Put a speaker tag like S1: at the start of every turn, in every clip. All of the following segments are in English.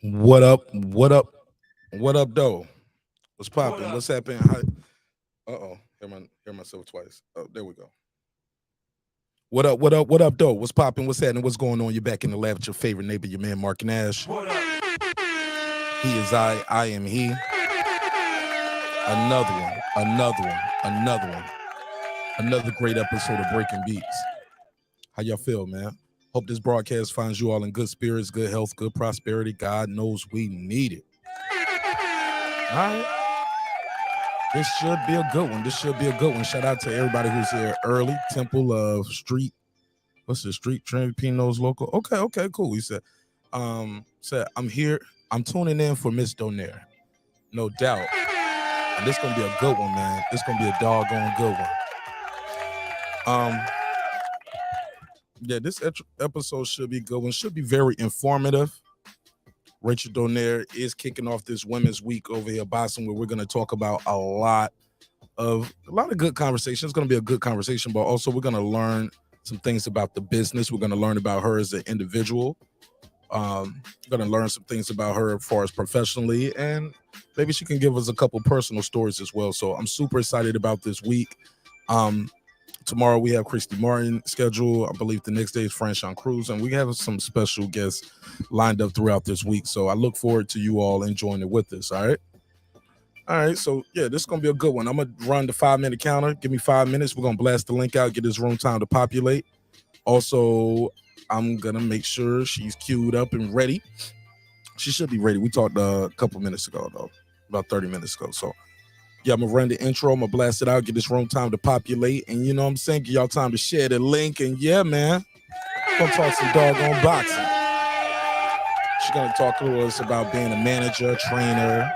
S1: What up? What up? What up, though? What's popping? What's happening? Uh oh, hear myself twice. Oh, there we go. What up? What up? What up, though? What's popping? What's happening? What's going on? You're back in the lab with your favorite neighbor, your man Mark Nash. He is I am he. Another one, another one, another one. Another great episode of Breaking Beats. How y'all feel, man? Hope this broadcast finds you all in good spirits, good health, good prosperity. God knows we need it. All right. This should be a good one. This should be a good one. Shout out to everybody who's here early. Temple of Street. What's the street? Trinity Pino's local. Okay, cool. He said, I'm here. I'm tuning in for Miss Donaire. No doubt. And this gonna be a good one, man. This gonna be a doggone good one. Yeah, this episode should be a good one. Should be very informative. Rachel Donaire is kicking off this Women's Week over here, Boston, where we're going to talk about a lot of good conversation. It's going to be a good conversation, but also we're going to learn some things about the business. We're going to learn about her as an individual. We're going to learn some things about her as far as professionally, and maybe she can give us a couple personal stories as well. So I'm super excited about this week. Tomorrow we have Christy Martin scheduled. I believe the next day is Franchon Cruz, and we have some special guests lined up throughout this week. So I look forward to you all enjoying it with us. All right. So yeah, this is gonna be a good one. I'm gonna run the 5-minute counter. Give me 5 minutes. We're gonna blast the link out, get this room time to populate. Also, I'm gonna make sure she's queued up and ready. She should be ready. We talked a couple minutes ago, though, about 30 minutes ago. So yeah, I'm gonna run the intro. I'm gonna blast it out, get this room time to populate, and you know what I'm saying, give y'all time to share the link. And yeah, man, gonna talk some doggone boxing. She's gonna talk to us about being a manager, trainer,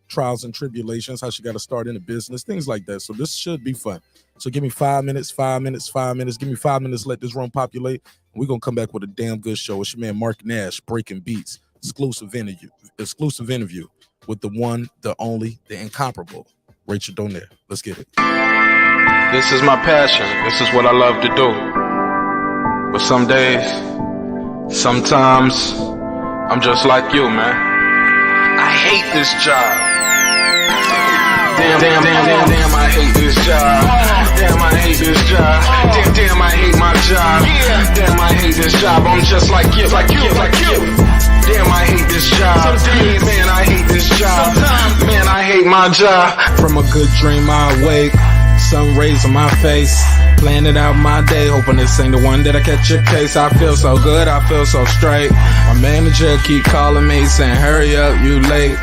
S1: trials and tribulations, how she got to start in the business, things like that. So this should be fun. So give me 5 minutes, 5 minutes, 5 minutes. Give me 5 minutes, let this room populate. And we're gonna come back with a damn good show. It's your man Mark Nash, Breaking Beats, exclusive interview with the one, the only, the incomparable, Rachel Donaire. Let's get it.
S2: This is my passion. This is what I love to do. But some days, sometimes, I'm just like you, man. I hate this job. Damn, I hate this job. Damn, I hate this job. Damn, I hate my job. Damn, I hate this job. I'm just like you. Damn, I hate this job. Man, I hate this job. Man, I hate my job. From a good dream I wake, sun rays on my face, planning out my day, hoping this ain't the one that I catch a case. I feel so good, I feel so straight. My manager keep calling me saying, hurry up, you late.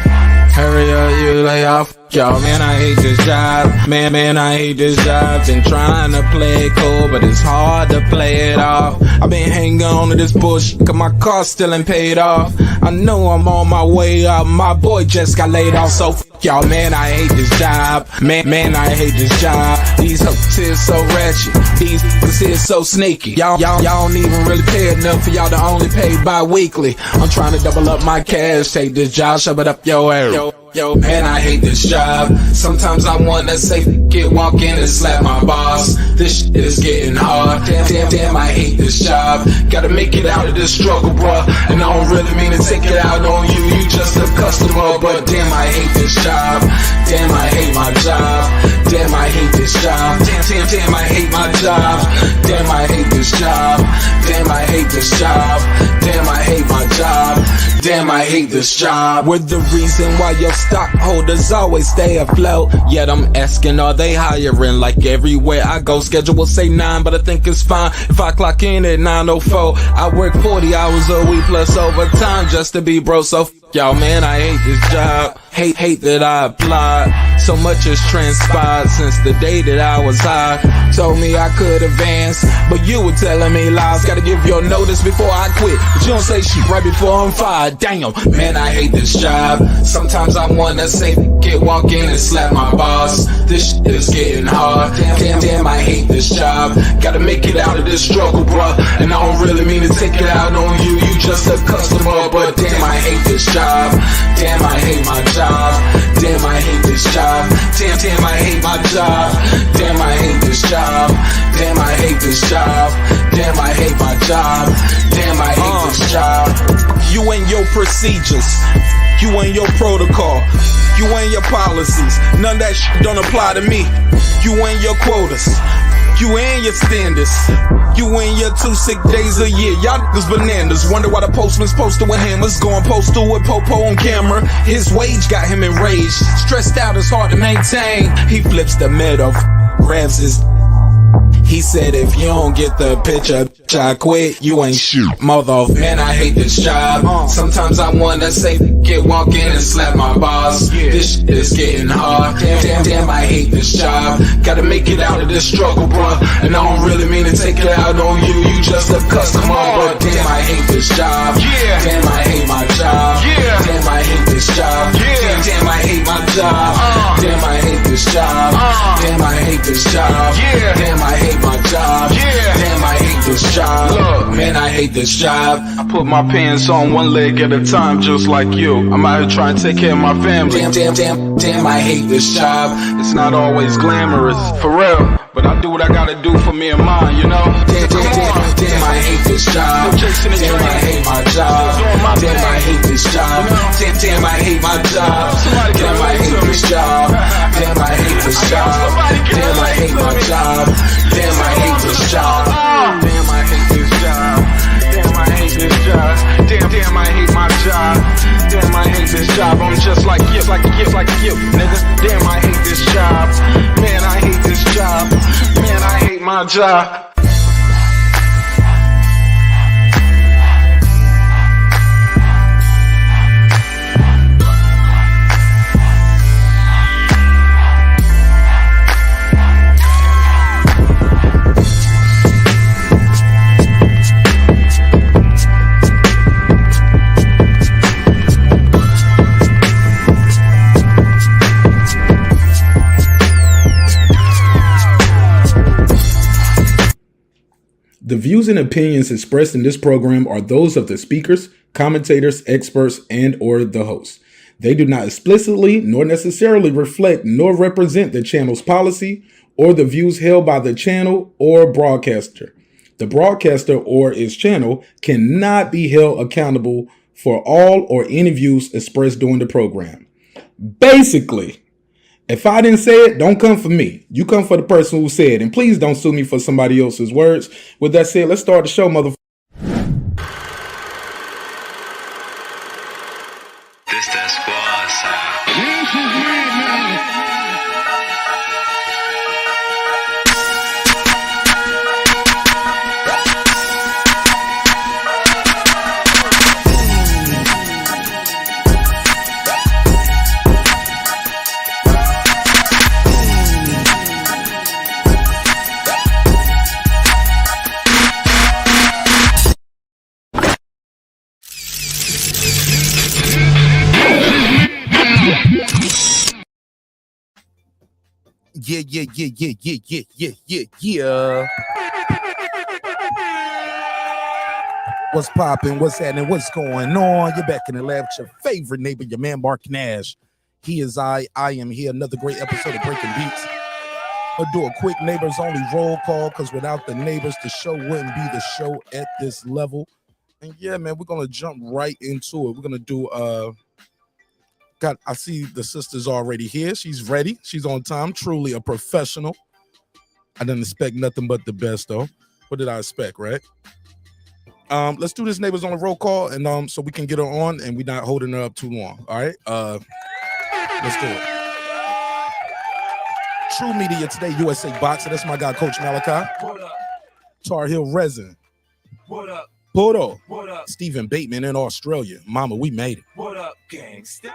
S2: Hurry up, you lay off. Y'all, man, I hate this job. Man, I hate this job. Been trying to play it cool, but it's hard to play it off. I've been hanging on to this bullshit, cause my car still ain't paid off. I know I'm on my way up. My boy just got laid off, so y'all, man, I hate this job. Man, I hate this job. These hoes is so ratchet. These hoes is so sneaky. Y'all don't even really pay enough for y'all to only pay bi-weekly. I'm trying to double up my cash. Take this job, shove it up your ass. Yo, man, I hate this job. Sometimes I wanna say, walk in and slap my boss. This shit is getting hard. Damn, I hate this job. Gotta make it out of this struggle, bruh. And I don't really mean to take it out on you. You just a customer, but damn, I hate this job. Damn, I hate my job. Damn, I hate this job. Damn, I hate my job. Damn, I hate this job. Damn, I hate this job. Damn, I hate my job. Damn, I hate this job. We're the reason why your stockholders always stay afloat. Yet I'm asking, are they hiring? Like everywhere I go, schedule will say 9, but I think it's fine if I clock in at 9:04. I work 40 hours a week plus overtime just to be bro. So y'all, man, I hate this job. Hate that I applied. So much has transpired since the day that I was high. Told me I could advance, but you were telling me lies. Gotta give your notice before I quit, but you don't say shit right before I'm fired. Damn, man, I hate this job. Sometimes I wanna say, walk in and slap my boss. This shit is getting hard. Damn, I hate this job. Gotta make it out of this struggle, bruh. And I don't really mean to take it out on you. You just a customer, but damn, I hate this job. Damn, I hate my job. Damn, I hate this job. Damn, I hate my job. Damn, I hate this job. Damn, I hate this job. Damn, I hate my job. Damn, I hate this job.
S1: You ain't your procedures. You ain't your protocol. You ain't your policies. None of that shit don't apply to me. You ain't your quotas. You ain't your standards. You ain't your 2 sick days a year. Y'all niggas bananas. Wonder why the postman's posted with hammers. Going postal with Popo on camera. His wage got him enraged. Stressed out, it's hard to maintain. He flips the middle, grabs his. He said, if you don't get the picture, I quit, you ain't shoot. Mother, man, I hate this job. Sometimes I wanna say, walk in and slap my boss. This shit is getting hard. Damn, I hate this job. Gotta make it out of this struggle, bruh. And I don't really mean to take it out on you. You just a customer, but damn, I hate this job. Damn, I hate my job. Damn, I hate this job. Damn, I hate my job. Damn, I hate this job. Damn, I hate this job. Damn, I hate my job. Damn, I hate this job. Look, man, I hate this job. I put my pants on one leg at a time, just like you. I'm out here trying to take care of my family. Damn, I hate this job. It's not always glamorous, for real. But I do what I gotta do for me and mine, you know? Damn, I hate this job. Damn, I hate my job. Damn, I hate this job. Damn, I hate my job. Damn, I hate this job. Damn, I hate this job. Damn, I hate my job. Damn, I hate this job. Damn, I hate this job. Damn, I hate this job. Damn, I hate my job. Damn, I hate this job. I'm just like you, nigga. Damn, I hate this job. Man, I hate this job. Man, I hate my job.
S3: The views and opinions expressed in this program are those of the speakers, commentators, experts, and or the host. They do not explicitly nor necessarily reflect nor represent the channel's policy or the views held by the channel or broadcaster. The broadcaster or its channel cannot be held accountable for all or any views expressed during the program. Basically, if I didn't say it, don't come for me. You come for the person who said it. And please don't sue me for somebody else's words. With that said, let's start the show, motherfucker.
S4: This that squad sound.
S1: Yeah. What's popping? What's happening? What's going on? You're back in the lab with your favorite neighbor, your man Mark Nash. He is I am here. Another great episode of Breaking Beats. I'll do a quick neighbors only roll call because without the neighbors, the show wouldn't be the show at this level. And yeah, man, we're gonna jump right into it. We're gonna do I see the sister's already here. She's ready. She's on time. Truly a professional. I didn't expect nothing but the best, though. What did I expect, right? Let's do this neighbors on a roll call, and so we can get her on, and we're not holding her up too long. All right. Let's do it. True Media Today, USA Boxer. That's my guy, Coach Malachi.
S5: What up?
S1: Tar Heel Resin.
S5: What up?
S1: Poto.
S5: What up?
S1: Stephen Bateman in Australia. Mama, we made it.
S5: What up, gangsta?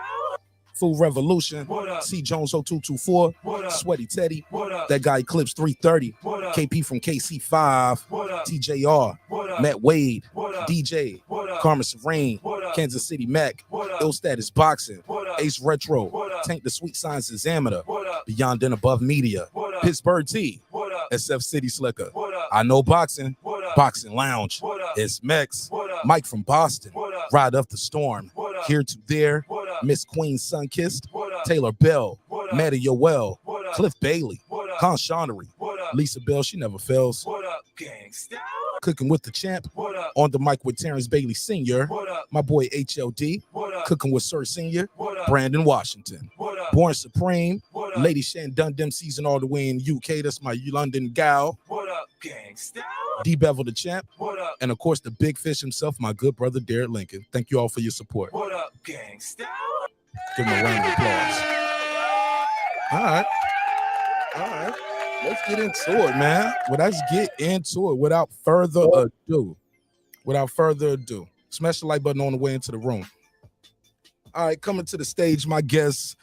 S1: Food Revolution.
S5: What up?
S1: C. Jones 0224.
S5: What up?
S1: Sweaty Teddy.
S5: What up?
S1: That guy Eclipse 330.
S5: What up?
S1: KP from KC5.
S5: What up?
S1: TJR.
S5: What up?
S1: Matt Wade.
S5: What up?
S1: DJ.
S5: What up?
S1: Carmen Serene.
S5: What up?
S1: Kansas City Mac.
S5: What up?
S1: Ill Status Boxing.
S5: What up?
S1: Ace Retro.
S5: What up?
S1: Tank the Sweet Science Examiner.
S5: What up?
S1: Beyond and Above Media.
S5: What up?
S1: Pittsburgh T.
S5: What up?
S1: SF City Slicker.
S5: What up?
S1: I Know Boxing.
S5: What up?
S1: Boxing Lounge.
S5: What up?
S1: It's Mex.
S5: What up?
S1: Mike from Boston.
S5: What up?
S1: Ride Up the Storm.
S5: What up?
S1: Here to There.
S5: What up?
S1: Miss Queen Sunkissed.
S5: What up?
S1: Taylor Bell.
S5: What up?
S1: Maddie Yoel.
S5: What up?
S1: Cliff Bailey.
S5: What up?
S1: Con Shonnery.
S5: What up?
S1: Lisa Bell, she never fails.
S5: What up, gangsta?
S1: Cooking with the champ.
S5: What up?
S1: On the mic with Terrence Bailey Sr.
S5: What up?
S1: My boy HLD.
S5: What up?
S1: Cooking with Sir Senior.
S5: What up?
S1: Brandon Washington.
S5: What up?
S1: Born Supreme.
S5: What up?
S1: Lady Shan Dundem season all the way in UK. That's my London gal.
S5: What up, gangsta?
S1: D Bevel the champ.
S5: What up?
S1: And of course, the big fish himself, my good brother Derek Lincoln. Thank you all for your support.
S5: What up, gangsta?
S1: Give him a round of applause. All right. Let's get into it, man. Well, let's get into it without further ado. Smash the like button on the way into the room. All right, coming to the stage, my next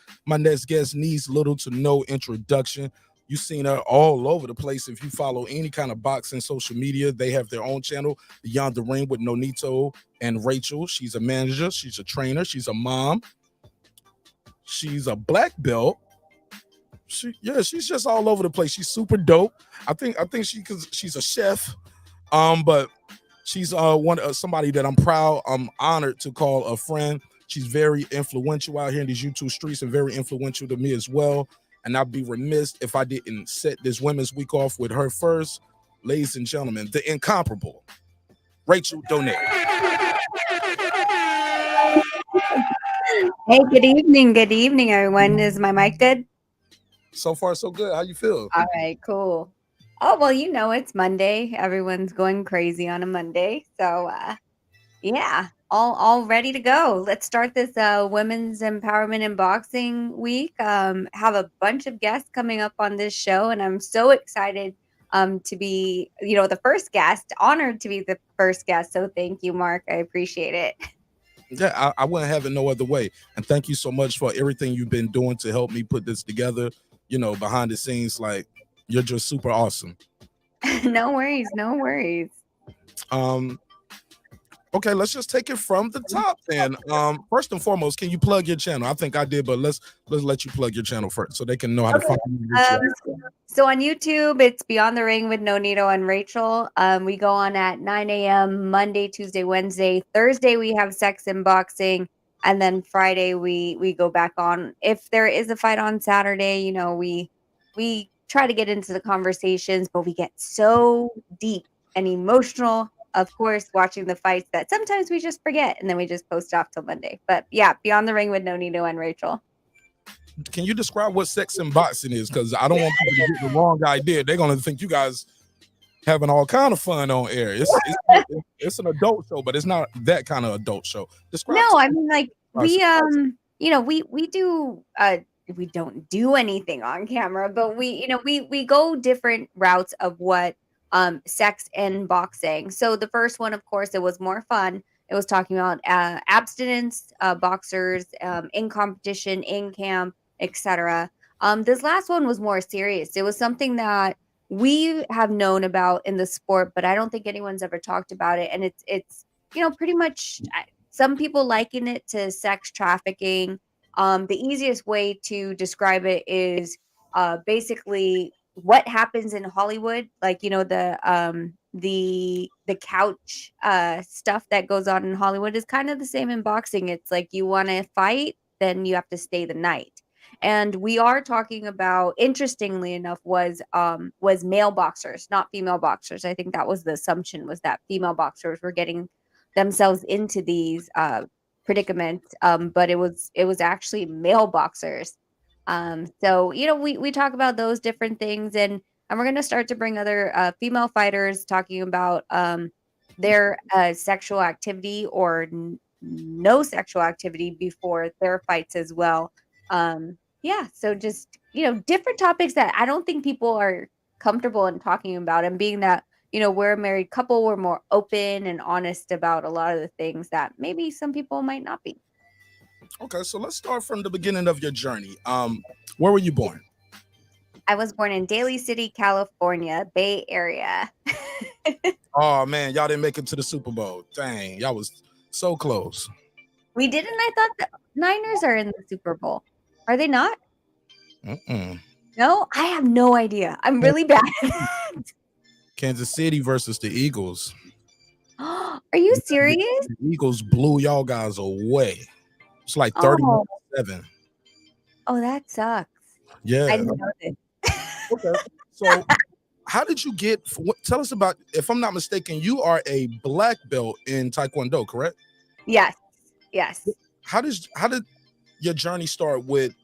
S1: guest needs little to no introduction. You've seen her all over the place. If you follow any kind of boxing social media, they have their own channel, Beyond the Ring with Nonito and Rachel. She's a manager. She's a trainer. She's a mom. She's a black belt. She's just all over the place. She's super dope. I think she's a chef. But she's somebody that I'm proud, I'm honored to call a friend. She's very influential out here in these YouTube streets and very influential to me as well. And I'd be remiss if I didn't set this Women's Week off with her first. Ladies and gentlemen, the incomparable Rachel Donaire.
S6: Hey, good evening, everyone. Is my mic good?
S1: So far, so good. How you feel?
S6: All right, cool. Oh, well, it's Monday. Everyone's going crazy on a Monday. So, yeah, all ready to go. Let's start this Women's Empowerment in Boxing Week. Have a bunch of guests coming up on this show, and I'm so excited to be, the first guest, honored to be the first guest. So thank you, Mark. I appreciate it.
S1: Yeah, I wouldn't have it no other way. And thank you so much for everything you've been doing to help me put this together. Behind the scenes, like, you're just super awesome.
S6: No worries.
S1: Okay, let's just take it from the top then. First and foremost, can you plug your channel? I think I did, but let's let you plug your channel first so they can know how to find you.
S6: So on YouTube, it's Beyond the Ring with Nonito and Rachel. We go on at 9 a.m. Monday, Tuesday, Wednesday. Thursday, we have Sex and Boxing. And then Friday, we go back on. If there is a fight on Saturday, we try to get into the conversations, but we get so deep and emotional, of course, watching the fights that sometimes we just forget, and then we just post off till Monday. But yeah, Beyond the Ring with Nonito and Rachel.
S1: Can you describe what Sex and Boxing is? Because I don't want people to get the wrong idea. They're going to think you guys having all kind of fun on air. It's an adult show, but it's not that kind of adult show. Describe.
S6: No, I mean, like, we do we don't do anything on camera, but we go different routes of what sex and boxing. So the first one, of course, it was more fun. It was talking about abstinence, boxers in competition, in camp, etc. This last one was more serious. It was something that we have known about in the sport, but I don't think anyone's ever talked about it. And it's pretty much, some people liken it to sex trafficking. The easiest way to describe it is basically what happens in Hollywood, like, the couch stuff that goes on in Hollywood is kind of the same in boxing. It's like, you want to fight, then you have to stay the night. And we are talking about, interestingly enough, was male boxers, not female boxers. I think that was the assumption, was that female boxers were getting themselves into these predicaments, but it was actually male boxers. So we talk about those different things, and we're going to start to bring other female fighters talking about their sexual activity or no sexual activity before their fights as well. So just different topics that I don't think people are comfortable in talking about, and being that we're a married couple, we're more open and honest about a lot of the things that maybe some people might not be.
S1: Okay, so let's start from the beginning of your journey. Where were you born?
S6: I was born in Daly City, California, Bay Area.
S1: Oh man, y'all didn't make it to the Super Bowl. Dang, y'all was so close.
S6: We didn't. I thought the Niners are in the Super Bowl. Are they not? No, I have no idea. I'm really bad.
S1: Kansas City versus the Eagles.
S6: Are you serious?
S1: The Eagles blew y'all guys away. It's like 30-7.
S6: Oh, that sucks.
S1: Yeah.
S6: I didn't know this.
S1: Okay. So how did you get? Tell us about. If I'm not mistaken, you are a black belt in Taekwondo, correct?
S6: Yes, yes.
S1: How did your journey start with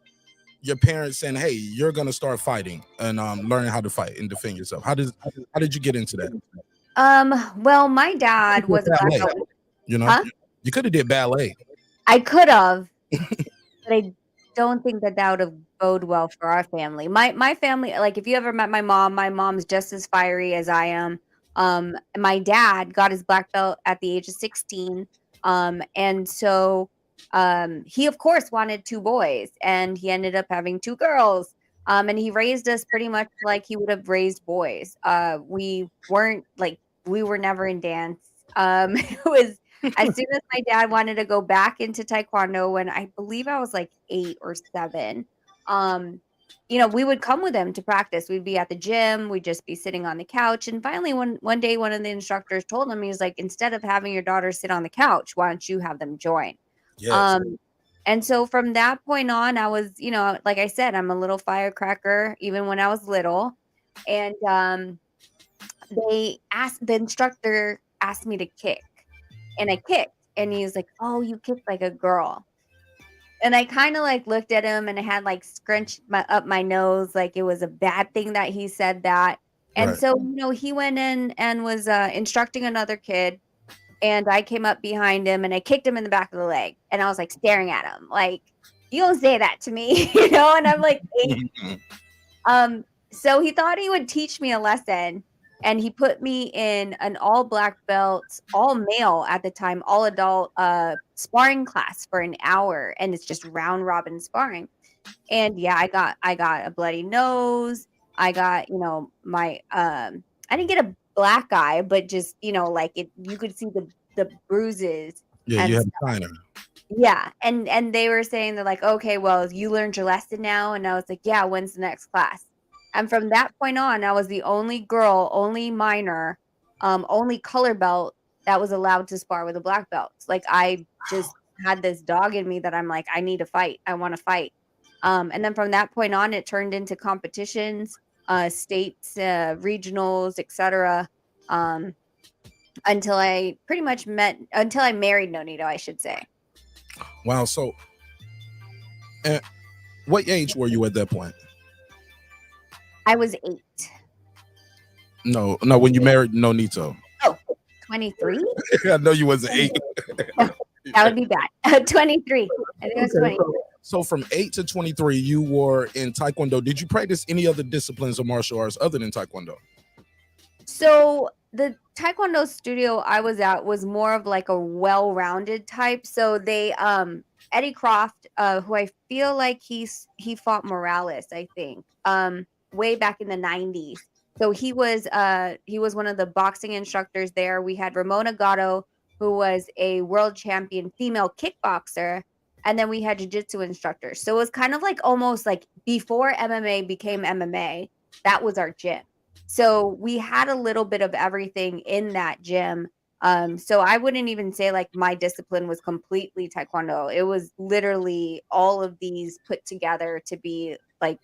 S1: your parents saying, "Hey, you're gonna start fighting and learning how to fight and defend yourself"? How did you get into that?
S6: Well, my dad was a black
S1: Ballet,
S6: belt.
S1: you know,
S6: Huh?
S1: you could have did ballet.
S6: I could have, but I don't think that would have bode well for our family. My family, like if you ever met my mom's just as fiery as I am. My dad got his black belt at the age of 16. And so he of course wanted two boys and he ended up having two girls. And he raised us pretty much like he would have raised boys. We were never in dance. It was as soon as my dad wanted to go back into taekwondo when I believe I was like 8 or 7, we would come with him to practice. We'd be at the gym, we'd just be sitting on the couch. And finally, one day, one of the instructors told him, he was like, instead of having your daughter sit on the couch, why don't you have them join?
S1: Yes.
S6: And so from that point on, I was, like I said, I'm a little firecracker, even when I was little. And the instructor asked me to kick. And I kicked, and he was like, "Oh, you kicked like a girl." And I kind of like looked at him, and I had like scrunched up my nose, like it was a bad thing that he said that. And
S1: Right.
S6: so, he went in and was instructing another kid, and I came up behind him, and I kicked him in the back of the leg, and I was like staring at him, like, "You don't say that to me," And I'm like 8. So he thought he would teach me a lesson. And he put me in an all black belt, all male at the time, all adult sparring class for an hour. And it's just round robin sparring. And yeah, I got a bloody nose. I got, my I didn't get a black eye, but just, like you could see the bruises
S1: Yeah,
S6: and
S1: you had
S6: stuff.
S1: a signer.
S6: Yeah. And they were saying, they're like, okay, well, you learned your lesson now. And I was like, yeah, when's the next class? And from that point on, I was the only girl, only minor, only color belt that was allowed to spar with a black belt. Like I just had this dog in me that I'm like, I need to fight. I want to fight. And then from that point on, it turned into competitions, states, regionals, etc. Until I married Nonito, I should say.
S1: Wow. So, what age were you at that point?
S6: I was 8.
S1: No, when you married Nonito.
S6: Oh, 23?
S1: I know you wasn't 8.
S6: That would be bad. 23. I think it was 20.
S1: So from 8 to 23, you were in Taekwondo. Did you practice any other disciplines of martial arts other than Taekwondo?
S6: So the Taekwondo studio I was at was more of like a well-rounded type. So they Eddie Croft, who I feel like he fought Morales, I think, way back in the 90s. So he was one of the boxing instructors there. We had Ramona Gatto, who was a world champion female kickboxer, and then we had jiu-jitsu instructors. So it was kind of like almost like before MMA became MMA, that was our gym. So we had a little bit of everything in that gym. So I wouldn't even say like my discipline was completely Taekwondo. It was literally all of these put together to be like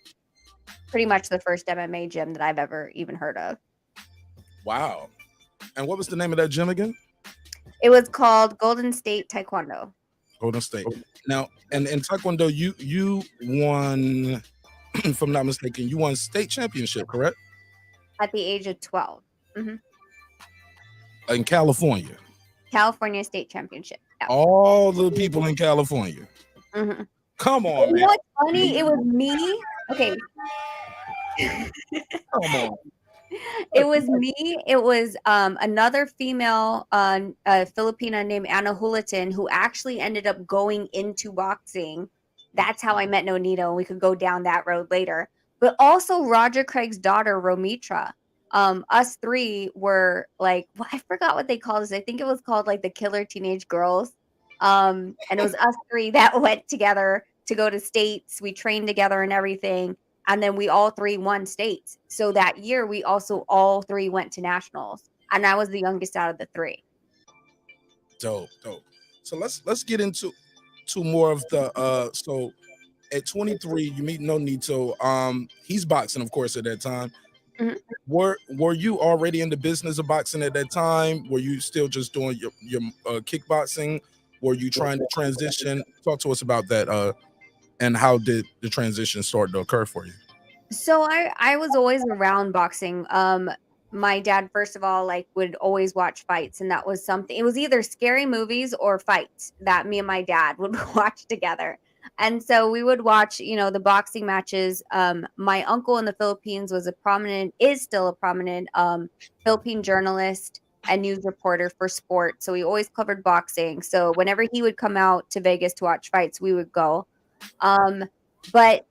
S6: pretty much the first MMA gym that I've ever even heard of.
S1: Wow. And what was the name of that gym again?
S6: It was called Golden State Taekwondo.
S1: Golden State. Now, and in Taekwondo, you won, if I'm not mistaken, you won state championship, correct?
S6: At the age of 12.
S1: In California.
S6: California State Championship. Yeah.
S1: All the people in California.
S6: Mm-hmm.
S1: Come on,
S6: You
S1: man.
S6: know what's funny? It was me. Okay.
S1: Come on.
S6: It was me. It was another female Filipina named Anna Hulatin who actually ended up going into boxing. That's how I met Nonito, and we could go down that road later. But also Roger Craig's daughter, Romitra. Us three were like, I forgot what they called us. I think it was called like the Killer Teenage Girls. And it was us three that went together to go to states. We trained together and everything. And then we all three won states. So that year we also all three went to nationals. And I was the youngest out of the three.
S1: Dope. So let's get into more of the so at 23, you meet Nonito. He's boxing, of course, at that time.
S6: Mhm.
S1: were you already in the business of boxing at that time? Were you still just doing your kickboxing? Were you trying to transition? Talk to us about that. And how did the transition start to occur for you?
S6: So I was always around boxing. My dad, first of all, like would always watch fights, and that was something. It was either scary movies or fights that me and my dad would watch together. And so we would watch, the boxing matches. My uncle in the Philippines is still a prominent Philippine journalist and news reporter for sport. So we always covered boxing. So whenever he would come out to Vegas to watch fights, we would go. Um, but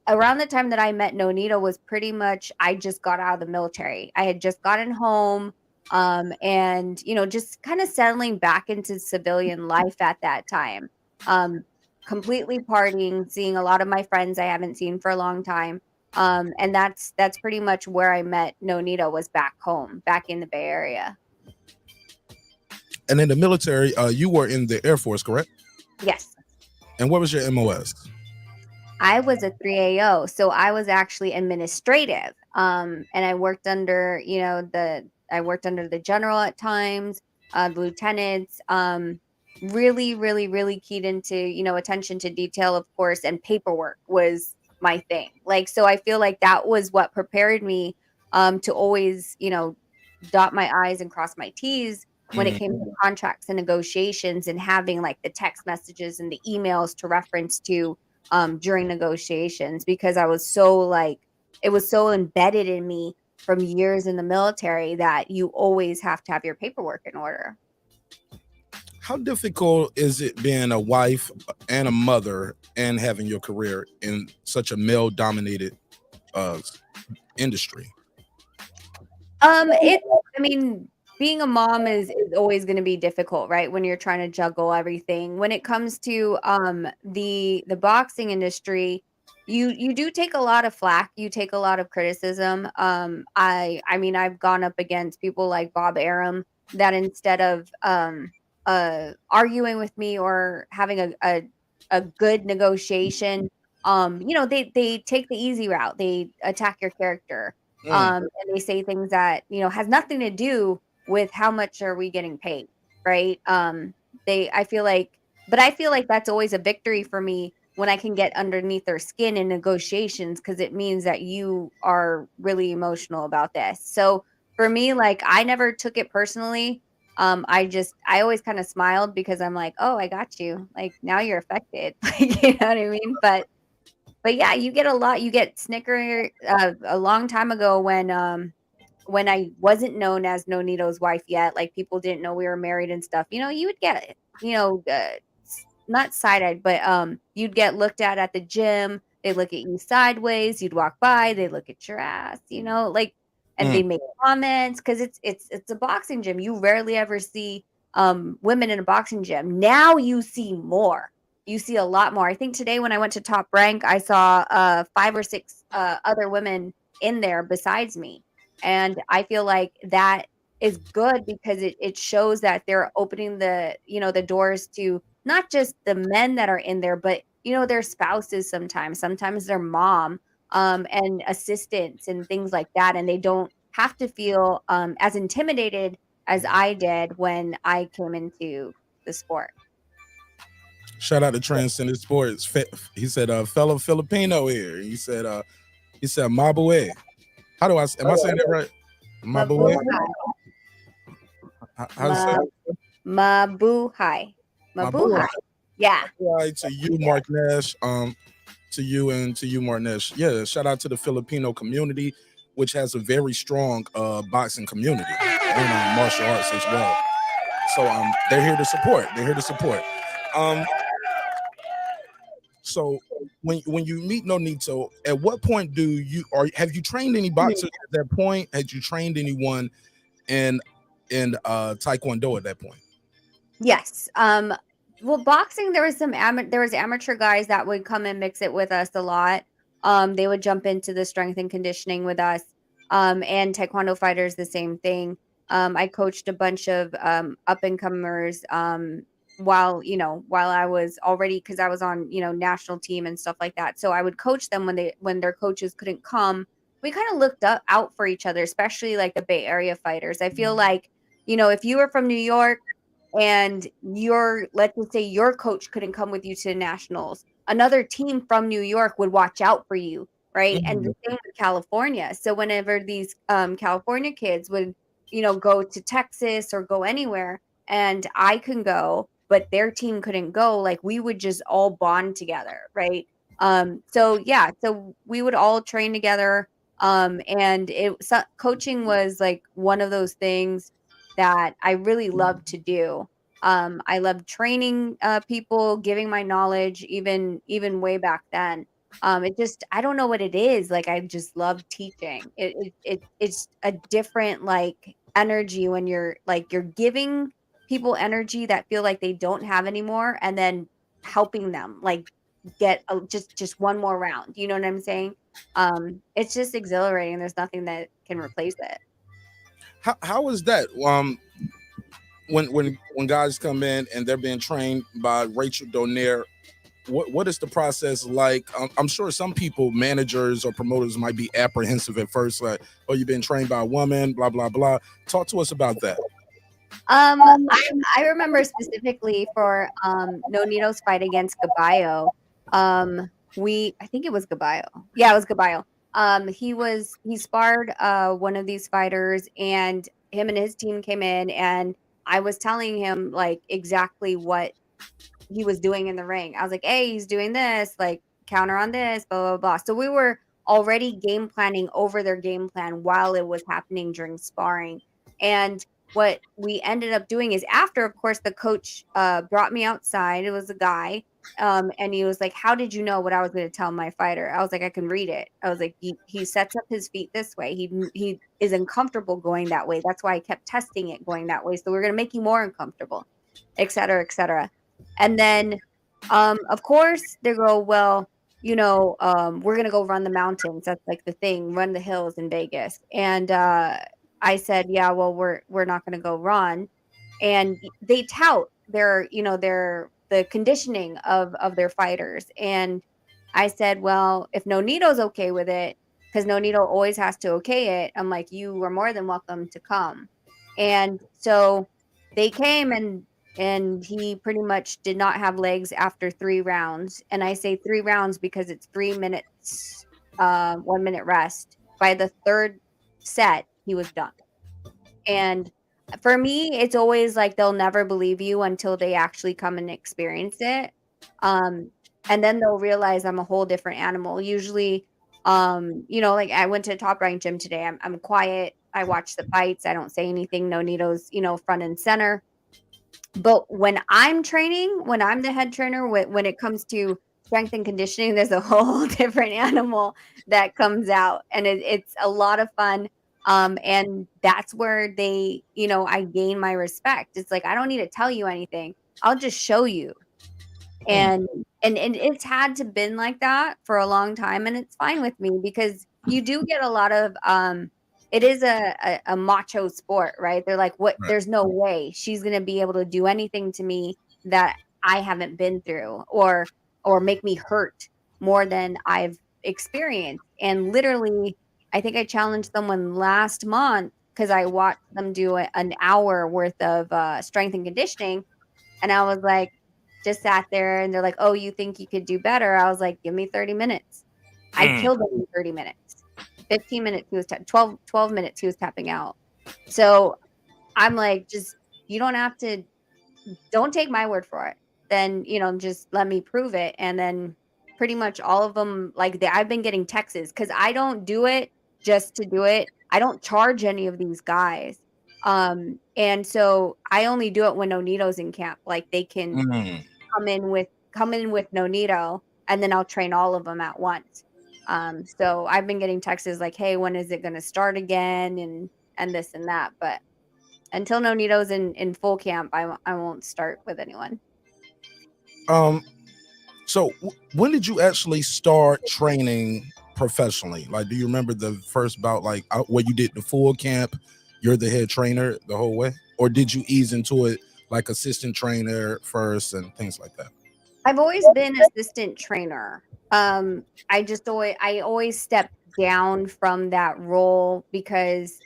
S6: around the time that I met Nonito was pretty much I just got out of the military. I had just gotten home, and just kind of settling back into civilian life at that time. Um, Completely partying, seeing a lot of my friends I haven't seen for a long time. And that's pretty much where I met Nonito, was back home, back in the Bay Area.
S1: And in the military, you were in the Air Force, correct?
S6: Yes.
S1: And what was your MOS?
S6: I was a 3AO, so I was actually administrative. And I worked under, the general at times, the lieutenants, really, really, really keyed into, attention to detail, of course, and paperwork was my thing. Like, so I feel like that was what prepared me to always, dot my I's and cross my T's when it came to contracts and negotiations, and having like the text messages and the emails to reference to during negotiations, because I was it was so embedded in me from years in the military that you always have to have your paperwork in order.
S1: How difficult is it being a wife and a mother and having your career in such a male-dominated industry?
S6: Being a mom is always going to be difficult, right? When you're trying to juggle everything. When it comes to the boxing industry, you do take a lot of flack. You take a lot of criticism. I've gone up against people like Bob Arum that instead of arguing with me or having a good negotiation, they take the easy route. They attack your character. And they say things that, has nothing to do with how much are we getting paid, right? I feel like that's always a victory for me when I can get underneath their skin in negotiations, because it means that you are really emotional about this. So for me, like, I never took it personally. I always kind of smiled, because I'm like, oh, I got you. Like, now you're affected. Like, you know what I mean? But yeah, you get a lot. You get snicker a long time ago when I wasn't known as Nonito's wife yet, like people didn't know we were married and stuff. You would get, not side-eyed, but you'd get looked at the gym. They look at you sideways. You'd walk by, they look at your ass, like, and they make comments, because it's a boxing gym. You rarely ever see women in a boxing gym. Now you see more. You see a lot more. I think today when I went to Top Rank, I saw 5 or 6 other women in there besides me. And I feel like that is good, because it shows that they're opening the doors to not just the men that are in there, but their spouses, sometimes their mom, and assistants and things like that. And they don't have to feel as intimidated as I did when I came into the sport.
S1: Shout out to Transcendent Sports. He said, fellow Filipino here. He said, Mabue. Am I saying that right? Mabue. How's it?
S6: Mabuhay. Mabuhay. Yeah.
S1: Right, to you, Mark Nash. To you, Mark Nash. Yeah, shout out to the Filipino community, which has a very strong boxing community and martial arts as well. So they're here to support. So when you meet Nonito, at what point have you trained any boxers at that point? Had you trained anyone in Taekwondo at that point?
S6: Yes. Well, boxing, there was amateur guys that would come and mix it with us a lot. They would jump into the strength and conditioning with us. And Taekwondo fighters, the same thing. I coached a bunch of up and comers while I was already, because I was on national team and stuff like that. So I would coach them when their coaches couldn't come kind of looked out for each other, especially like the Bay Area fighters. I feel like, you know, if you were from New York and let's just say your coach couldn't come with you to the nationals, another team from New York would watch out for you, right? And the same with California. So whenever these California kids would, you know, go to Texas or go anywhere, and I can go, but their team couldn't go, like we would just all bond together, right? So yeah, so we would all train together. And coaching was like one of those things that I really loved to do. I loved training people, giving my knowledge, even way back then. It just I don't know what it is. Like I just love teaching. It's a different like energy when you're giving people energy that feel like they don't have anymore, and then helping them like get just one more round. You know what I'm saying? It's just exhilarating. There's nothing that can replace it.
S1: How is that? When guys come in and they're being trained by Rachel Donaire, what is the process like? I'm sure some people, managers or promoters, might be apprehensive at first, like, oh, you've been trained by a woman, blah blah blah. Talk to us about that.
S6: I remember specifically for Nonito's fight against Gabayo. I think it was Gabayo. Yeah, it was Gabayo. He sparred one of these fighters, and him and his team came in, and I was telling him like exactly what he was doing in the ring. I was like, hey, he's doing this, like counter on this, blah blah blah. So we were already game planning over their game plan while it was happening during sparring. And what we ended up doing is after, of course, the coach brought me outside. It was a guy. And he was like, how did you know what I was going to tell my fighter? I was like, I can read it. I was like, he sets up his feet this way. He is uncomfortable going that way. That's why I kept testing it going that way. So we're going to make you more uncomfortable, et cetera, et cetera. And then, of course, they go, well, you know, we're going to go run the mountains. That's like the thing, run the hills in Vegas. And I said, yeah, well, we're not going to go run. And they tout the conditioning of their fighters. And I said, well, if Nonito's okay with it, because Nonito always has to okay it, I'm like, you are more than welcome to come. And so they came, and he pretty much did not have legs after 3 rounds. And I say 3 rounds because it's 3 minutes, 1 minute rest. By the third set, he was done. And for me, it's always like they'll never believe you until they actually come and experience it. And then they'll realize I'm a whole different animal. Usually, like I went to Top Rank Gym today. I'm quiet. I watch the fights. I don't say anything. Nonito's, front and center. But when I'm training, when I'm the head trainer, when it comes to strength and conditioning, there's a whole different animal that comes out, and it's a lot of fun. And that's where I gain my respect. It's like I don't need to tell you anything; I'll just show you. And it's had to been like that for a long time, and it's fine with me because you do get a lot of it is a macho sport, right? They're like, what?
S1: Right.
S6: There's no way she's gonna be able to do anything to me that I haven't been through, or make me hurt more than I've experienced. And literally, I think I challenged someone last month because I watched them do an hour worth of strength and conditioning, and I was like, just sat there, and they're like, "Oh, you think you could do better?" I was like, "Give me 30 minutes." I killed him in 30 minutes. 15 minutes he was 12 minutes he was tapping out. So I'm like, just you don't take my word for it. Then, just let me prove it. And then pretty much all of them, like I've been getting texts because I don't do it just to do it. I don't charge any of these guys. And so I only do it when Nonito's in camp. Like they can come in with Nonito, and then I'll train all of them at once. So I've been getting texts like, "Hey, when is it going to start again?" and this and that. But until Nonito's in full camp, I won't start with anyone.
S1: So when did you actually start training professionally? Like, do you remember the first bout, like where you did the full camp? You're the head trainer the whole way, or did you ease into it like assistant trainer first and things like that?
S6: I've always been assistant trainer. I always stepped down from that role because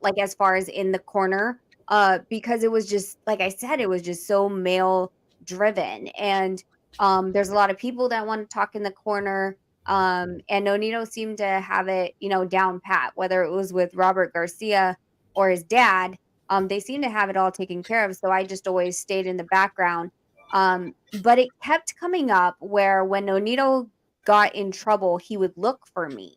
S6: like as far as in the corner because it was just like I said, it was just so male driven. And there's a lot of people that want to talk in the corner. And Nonito seemed to have it, down pat, whether it was with Robert Garcia or his dad. They seemed to have it all taken care of. So I just always stayed in the background. But it kept coming up where when Nonito got in trouble, he would look for me.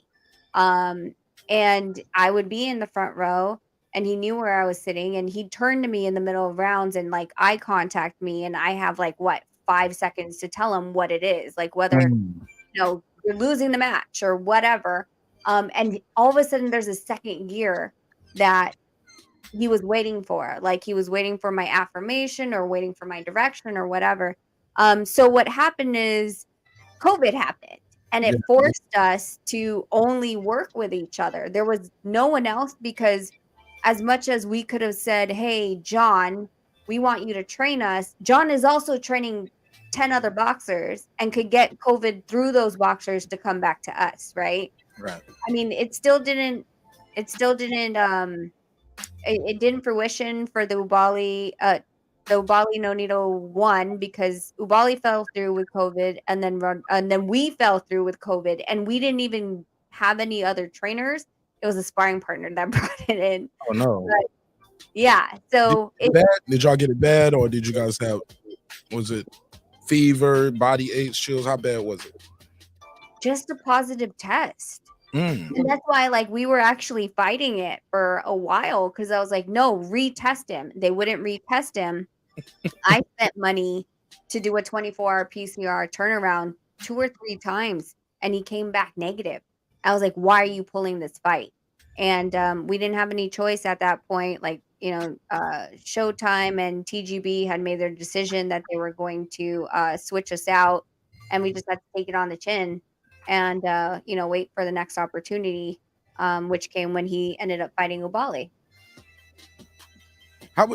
S6: Um, and I would be in the front row and he knew where I was sitting and he'd turn to me in the middle of rounds and like eye contact me. And I have like what, 5 seconds to tell him what it is, like whether,
S1: Mm.
S6: you're losing the match or whatever. And all of a sudden there's a second gear that he was waiting for. Like he was waiting for my affirmation or waiting for my direction or whatever. So what happened is COVID happened and
S1: Yeah.
S6: it forced us to only work with each other. There was no one else because as much as we could have said, "Hey, John, we want you to train us." John is also training 10 other boxers and could get COVID through those boxers to come back to us, right?
S1: Right.
S6: I mean, it didn't fruition for the Ubali Nonito won because Ubali fell through with COVID, and then we fell through with COVID, and we didn't even have any other trainers. It was a sparring partner that brought it in.
S1: Oh no.
S6: But yeah, so it
S1: Bad? Did y'all get it bad, or did you guys have? Was it fever, body aches, chills? How bad was it?
S6: just a positive test.
S1: Mm.
S6: And that's why, like, we were actually fighting it for a while because I was like, no, retest him. They wouldn't retest him. I spent money to do a 24-hour PCR turnaround 2 or 3 times, and he came back negative. I was like, why are you pulling this fight? And we didn't have any choice at that point. Like, Showtime and TGB had made their decision that they were going to switch us out, and we just had to take it on the chin and, wait for the next opportunity, which came when he ended up fighting Ubali.
S1: How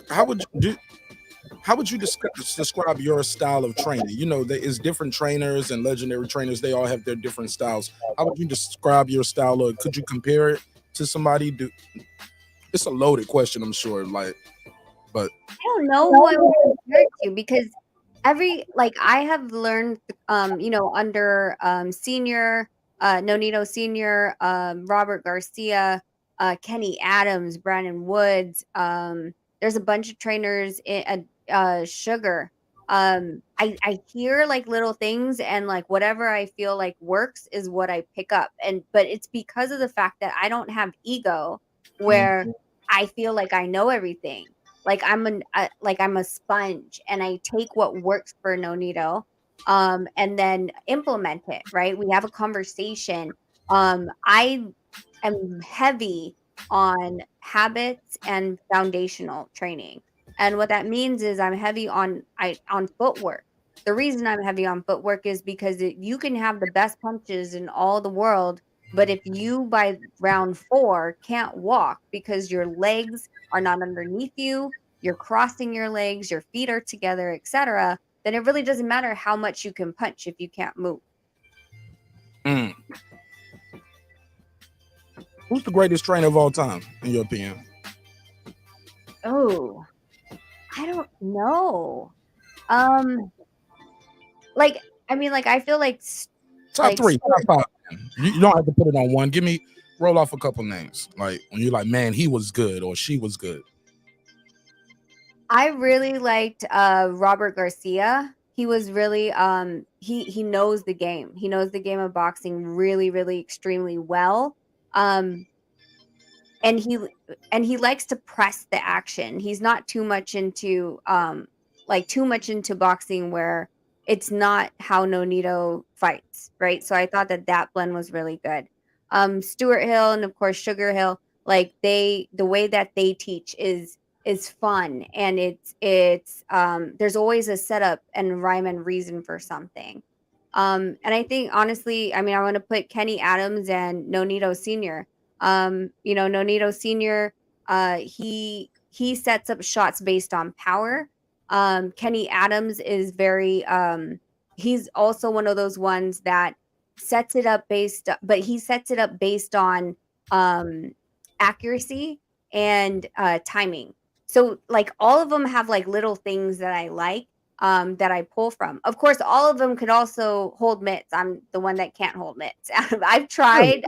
S1: would you describe your style of training? You know, there is different trainers and legendary trainers. They all have their different styles. How would you describe your style, or could you compare it to somebody? It's a loaded question, I'm sure. But
S6: I don't know who I would compare it to because I have learned, under senior, Nonito Senior, Robert Garcia, Kenny Adams, Brandon Woods. There's a bunch of trainers in Sugar. I hear like little things and like whatever I feel like works is what I pick up. But it's because of the fact that I don't have ego where I feel like I know everything. Like I'm a sponge and I take what works for Nonito and then implement it, right? We have a conversation. I am heavy on habits and foundational training. And what that means is I'm heavy on footwork. The reason I'm heavy on footwork is because you can have the best punches in all the world, but if you by round 4 can't walk because your legs are not underneath you, you're crossing your legs, your feet are together, etc., then it really doesn't matter how much you can punch if you can't move.
S1: mm. Who's the greatest trainer of all time, in your opinion?
S6: Oh, I don't know. Like I feel like
S1: Top three, top five. You don't have to put it on one. Roll off a couple names. Like when you're like, man, he was good or she was good.
S6: I really liked Robert Garcia. He was really he knows the game. He knows the game of boxing really, really extremely well. Um and he likes to press the action. He's not too much into boxing where it's not how Nonito fights, right? So I thought that blend was really good. Stuart Hill and of course Sugar Hill, like the way that they teach is fun and it's there's always a setup and rhyme and reason for something. And I think honestly, I mean, I want to put Kenny Adams and Nonito Senior. Nonito Senior, he sets up shots based on power. Kenny Adams is very he's also one of those ones that sets it up based on accuracy and timing. So like all of them have like little things that I like that I pull from. Of course, all of them could also hold mitts. I'm the one that can't hold mitts. I've tried.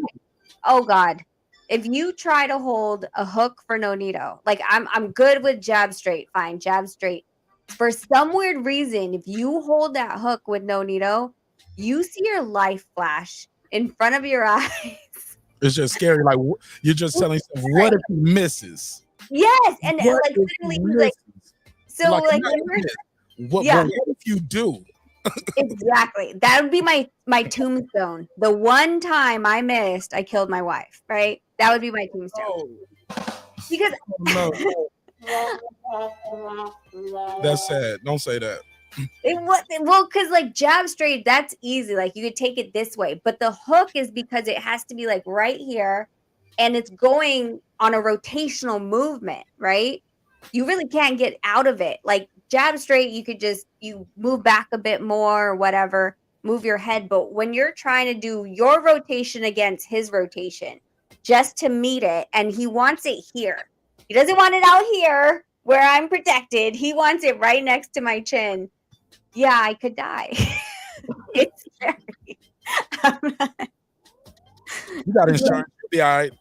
S6: Oh God. If you try to hold a hook for Nonito, like I'm good with jab straight, fine, jab straight. For some weird reason, if you hold that hook with Nonito, you see your life flash in front of your eyes.
S1: It's just scary. Like you're just telling yourself, what if he misses?
S6: Yes, and
S1: What
S6: like
S1: if he
S6: literally like
S1: misses?
S6: so
S1: Like,
S6: like
S1: not
S6: when we're
S1: miss. What,
S6: yeah,
S1: but what if you do?
S6: exactly. That would be my tombstone. The one time I missed, I killed my wife, right? That would be my tombstone.
S1: Oh,
S6: Because
S1: no. That's sad. Don't say that.
S6: well, because like jab straight, that's easy. Like you could take it this way, but the hook is because it has to be like right here, and it's going on a rotational movement, right? You really can't get out of it. Like jab straight, you could just you move back a bit more or whatever, move your head. But when you're trying to do your rotation against his rotation, just to meet it, and he wants it here. He doesn't want it out here where I'm protected. He wants it right next to my chin. Yeah, I could die. It's scary.
S1: You got insurance. You'll be all right.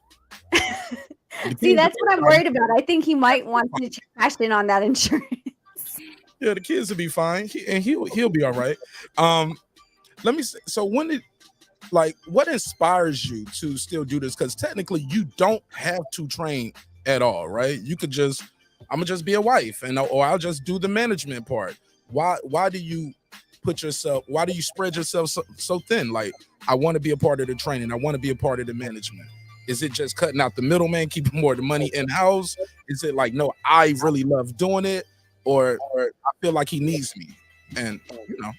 S6: See, that's what I'm worried about. I think he might want to cash in on that insurance.
S1: Yeah, the kids will be fine, and he'll be all right. Let me say, so when did like what inspires you to still do this? Because technically you don't have to train at all, right? You could just I'm gonna just be a wife, and or I'll just do the management part. Why do you why do you spread yourself so thin? Like, I want to be a part of the training, I want to be a part of the management. Is it just cutting out the middleman, keeping more of the money in house? Is it like, no, I really love doing it, or I feel like he needs me, and you know?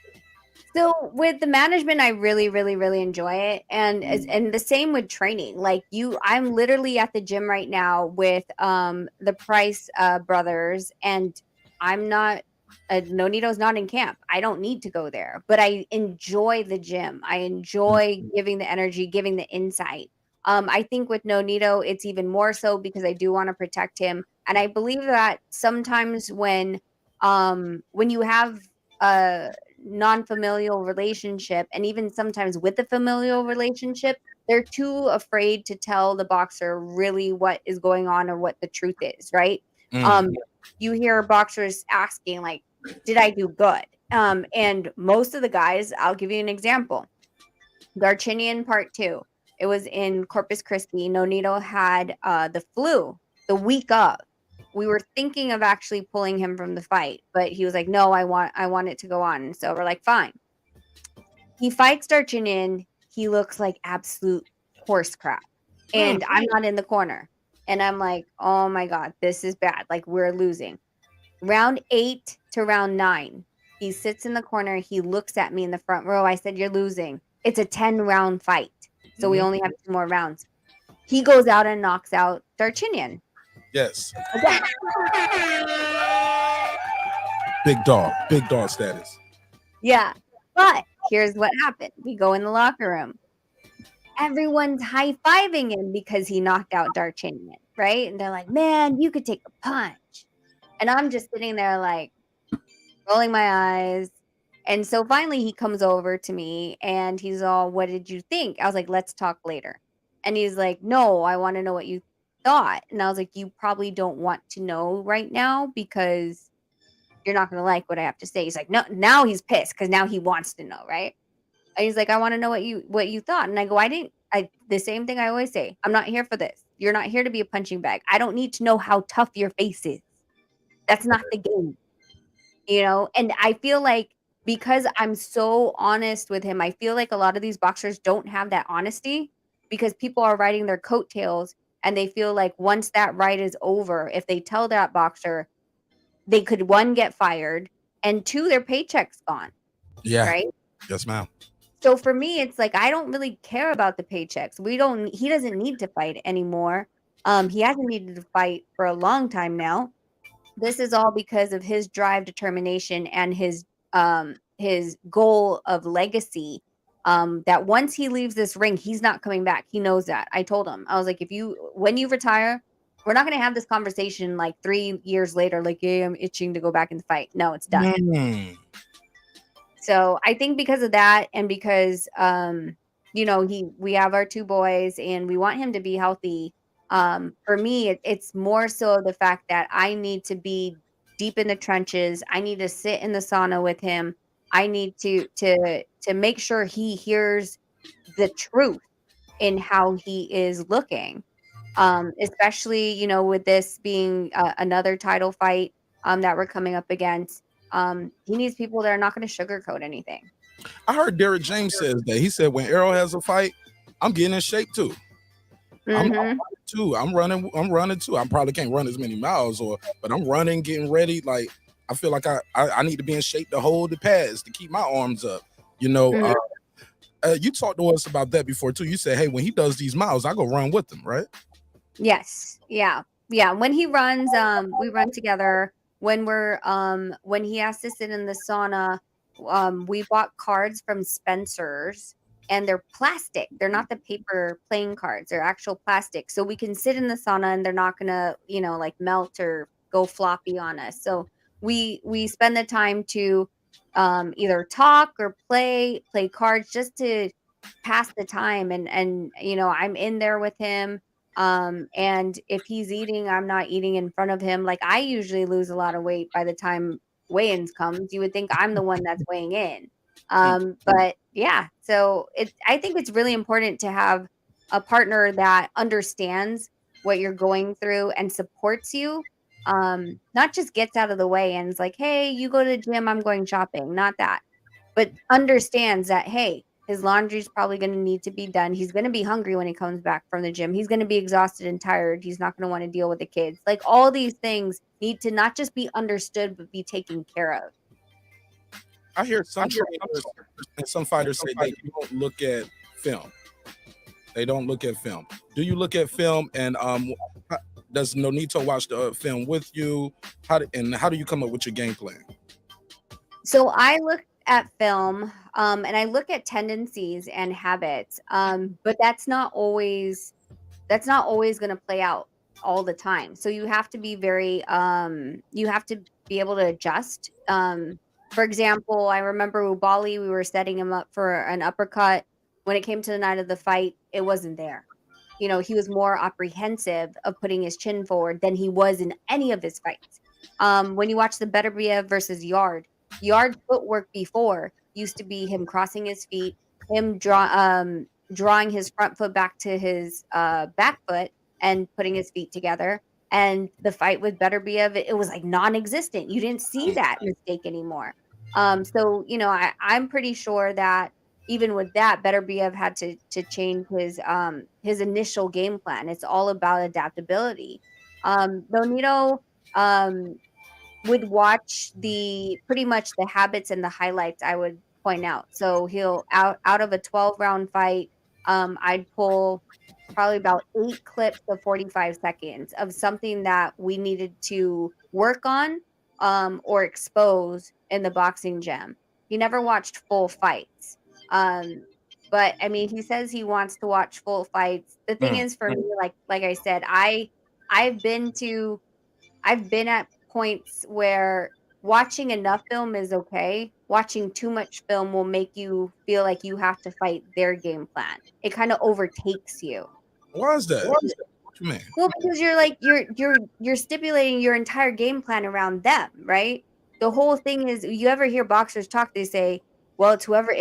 S6: So with the management, I really, really, really enjoy it, and the same with training. Like I'm literally at the gym right now with the Price brothers, and I'm not. Nonito's not in camp. I don't need to go there, but I enjoy the gym. I enjoy giving the energy, giving the insight. I think with Nonito, it's even more so because I do want to protect him, and I believe that sometimes when you have a non-familial relationship, and even sometimes with the familial relationship, they're too afraid to tell the boxer really what is going on or what the truth is, right? You hear boxers asking like, did I do good? And most of the guys, I'll give you an example. Darchinian part 2, it was in Corpus Christi. Nonito had the flu the week of. We were thinking of actually pulling him from the fight, but he was like, no, I want it to go on. So we're like, fine. He fights Darchinian. He looks like absolute horse crap, and I'm not in the corner, and I'm like, oh my God, this is bad. Like, we're losing. Round 8 to round 9, he sits in the corner. He looks at me in the front row. I said, you're losing. It's a 10-round fight, so we only have 2 more rounds. He goes out and knocks out Darchinian.
S1: Yes. Big dog status.
S6: Yeah. But here's what happened. We go in the locker room. Everyone's high-fiving him because he knocked out Darchinian, right? And they're like, man, you could take a punch. And I'm just sitting there like rolling my eyes. And so finally he comes over to me and he's all, what did you think? I was like, let's talk later. And he's like, no, I want to know what you thought. And I was like, you probably don't want to know right now because you're not going to like what I have to say. He's like, no, now he's pissed because now he wants to know, right? And he's like, I want to know what you thought. And I go, the same thing I always say. I'm not here for this. You're not here to be a punching bag. I don't need to know how tough your face is. That's not the game. You know? And I feel like because I'm so honest with him, I feel like a lot of these boxers don't have that honesty because people are riding their coattails and they feel like once that ride is over, if they tell that boxer, they could, 1, get fired, and 2, their paycheck's gone.
S1: Yeah.
S6: Right?
S1: Yes, ma'am.
S6: So for me, it's like I don't really care about the paychecks. He doesn't need to fight anymore. He hasn't needed to fight for a long time now. This is all because of his drive, determination, and his goal of legacy that once he leaves this ring, he's not coming back. He knows that. I told him, I was like, when you retire, we're not going to have this conversation like 3 years later, like, yeah, I'm itching to go back and fight. No, it's done.
S1: Mm.
S6: So I think because of that, and because we have our 2 boys and we want him to be healthy. For me, it's more so the fact that I need to be deep in the trenches. I need to sit in the sauna with him. I need to make sure he hears the truth in how he is looking. Especially, with this being another title fight that we're coming up against. He needs people that are not going to sugarcoat anything.
S1: I heard Derrick James says that. He said when Errol has a fight, I'm getting in shape too. I'm running too. I'm running too. I probably can't run as many miles, but I'm running, getting ready. Like I feel like I need to be in shape to hold the pads, to keep my arms up. You talked to us about that before too. You said, hey, when he does these miles, I go run with him, right?
S6: Yes. Yeah. When he runs, we run together. When he has to sit in the sauna, we bought cards from Spencer's, and they're plastic. They're not the paper playing cards. They're actual plastic. So we can sit in the sauna and they're not gonna, like melt or go floppy on us. So we spend the time to either talk or play cards just to pass the time. And I'm in there with him. And if he's eating, I'm not eating in front of him. Like I usually lose a lot of weight by the time weigh-ins comes. You would think I'm the one that's weighing in. But yeah, so I think it's really important to have a partner that understands what you're going through and supports you. Not just gets out of the way and is like, hey, you go to the gym, I'm going shopping. Not that, but understands that, hey, his laundry's probably going to need to be done. He's going to be hungry when he comes back from the gym. He's going to be exhausted and tired. He's not going to want to deal with the kids. Like all these things need to not just be understood, but be taken care of.
S1: I hear some fighters say they don't look at film. They don't look at film. Do you look at film? And does Nonito watch the film with you? How do you come up with your game plan?
S6: So I look at film, and I look at tendencies and habits, but that's not always going to play out all the time. So you have to be you have to be able to adjust. For example, I remember Ubali, we were setting him up for an uppercut. When it came to the night of the fight, it wasn't there. He was more apprehensive of putting his chin forward than he was in any of his fights. When you watch the Beterbiev versus Yard's footwork before used to be him crossing his feet, him drawing his front foot back to his back foot and putting his feet together. And the fight with Beterbiev, it was like non-existent. You didn't see that mistake anymore. So I'm pretty sure that even with that, Beterbiev had to change his initial game plan. It's all about adaptability. Nonito would watch pretty much the habits and the highlights I would point out. So he'll out of a 12-round fight, I'd pull probably about 8 clips of 45 seconds of something that we needed to work on or expose in the boxing gym. He never watched full fights. But I mean, he says he wants to watch full fights. The thing is, for me, like I said, I've been at points where watching enough film is okay. Watching too much film will make you feel like you have to fight their game plan. It kind of overtakes you.
S1: Why is that? What you mean?
S6: Well, because you're stipulating your entire game plan around them, right? The whole thing is, you ever hear boxers talk, they say, well, it's whoever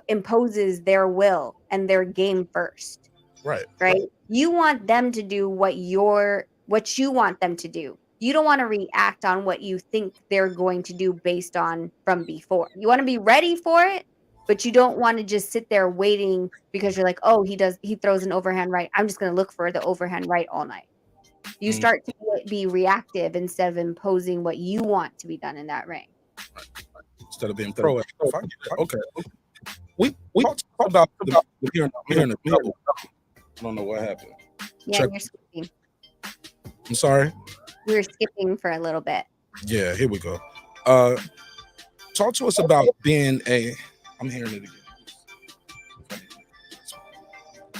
S6: imposes their will and their game first.
S1: Right.
S6: You want them to do what you want them to do. You don't want to react on what you think they're going to do based on from before. You want to be ready for it, but you don't want to just sit there waiting because you're like, oh, he throws an overhand right. I'm just going to look for the overhand right all night. You start to be reactive instead of imposing what you want to be done in that ring.
S1: Instead of being proactive. Okay. We talked about the here in the middle. I don't know what happened.
S6: Yeah, you're skipping.
S1: I'm sorry?
S6: We were skipping for a little bit.
S1: Yeah, here we go. Talk to us about being I'm hearing it again.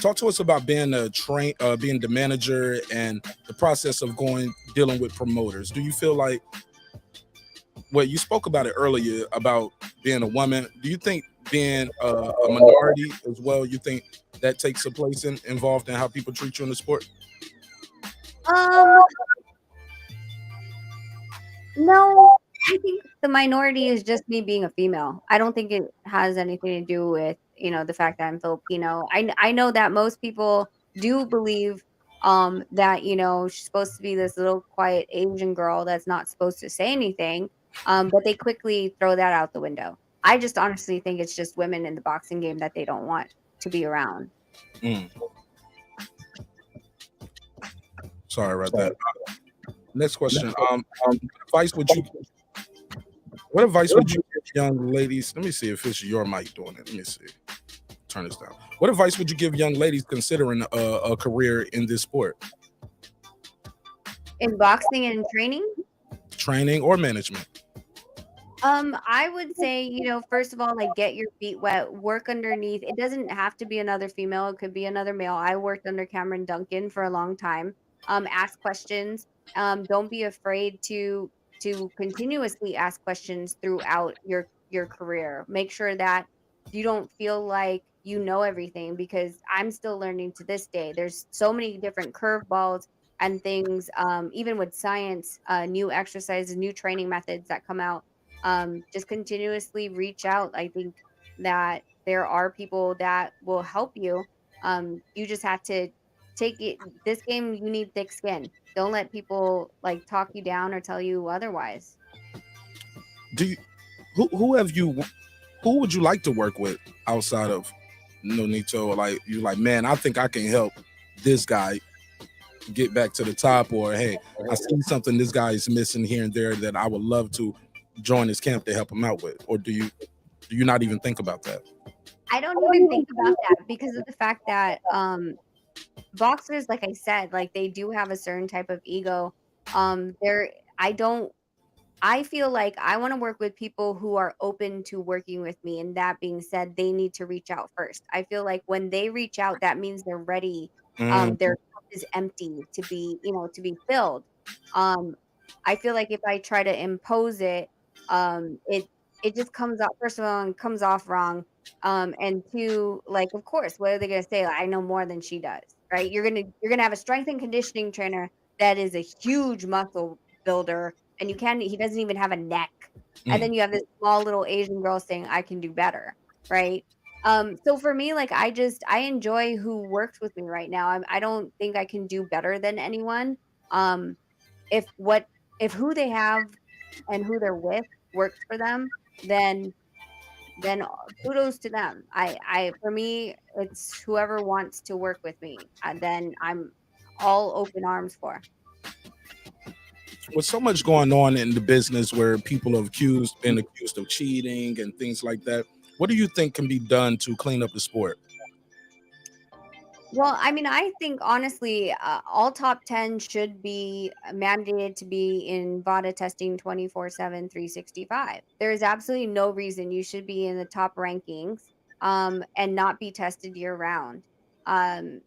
S1: Talk to us about being being the manager and the process of dealing with promoters. Do you feel like, well, you spoke about it earlier about being a woman. Do you think being a minority as well, you think that takes a place involved in how people treat you in the sport?
S6: Um, no, I think the minority is just me being a female. I don't think it has anything to do with, the fact that I'm Filipino. I know that most people do believe that, she's supposed to be this little quiet Asian girl that's not supposed to say anything. But they quickly throw that out the window. I just honestly think it's just women in the boxing game that they don't want to be around.
S1: Mm. Sorry about that. Next question. Advice would you What advice would you give young ladies? Let me see if it's your mic doing it. Let me see. Turn this down. What advice would you give young ladies considering a career in this sport?
S6: In boxing and training?
S1: Training or management?
S6: I would say, first of all, like get your feet wet, work underneath. It doesn't have to be another female, it could be another male. I worked under Cameron Duncan for a long time. Ask questions. Don't be afraid to continuously ask questions throughout your career. Make sure that you don't feel like you know everything because I'm still learning to this day. There's so many different curveballs and things, even with science, new exercises, new training methods that come out. Just continuously reach out. I think that there are people that will help you. You just have to take it. This game, you need thick skin. Don't let people like talk you down or tell you otherwise.
S1: Do you who have you who would you like to work with outside of Nonito? Like you like, man, I think I can help this guy get back to the top, or hey, I see something this guy is missing here and there that I would love to join his camp to help him out with. Or do you not even think about that?
S6: I don't even think about that because of the fact that boxers, like I said, like they do have a certain type of ego. There, I don't. I feel like I want to work with people who are open to working with me. And that being said, they need to reach out first. I feel like when they reach out, that means they're ready.
S1: Mm,
S6: Their cup is empty to be, to be filled. Um, I feel like if I try to impose it, it just comes off. First of all, it comes off wrong. And two, like, of course, what are they gonna say? Like, I know more than she does, right? You're gonna have a strength and conditioning trainer that is a huge muscle builder and he doesn't even have a neck. And
S1: mm.
S6: then you have this small little Asian girl saying, I can do better. Right. So for me, like I enjoy who works with me right now. I don't think I can do better than anyone. Um, if what if who they have and who they're with works for them, then then kudos to them. For me, it's whoever wants to work with me, and then I'm all open arms for.
S1: With so much going on in the business where people have been accused of cheating and things like that, what do you think can be done to clean up the sport?
S6: Well, I mean, I think honestly, all top 10 should be mandated to be in VADA testing 24/7, 365. There is absolutely no reason you should be in the top rankings and not be tested year round. Um,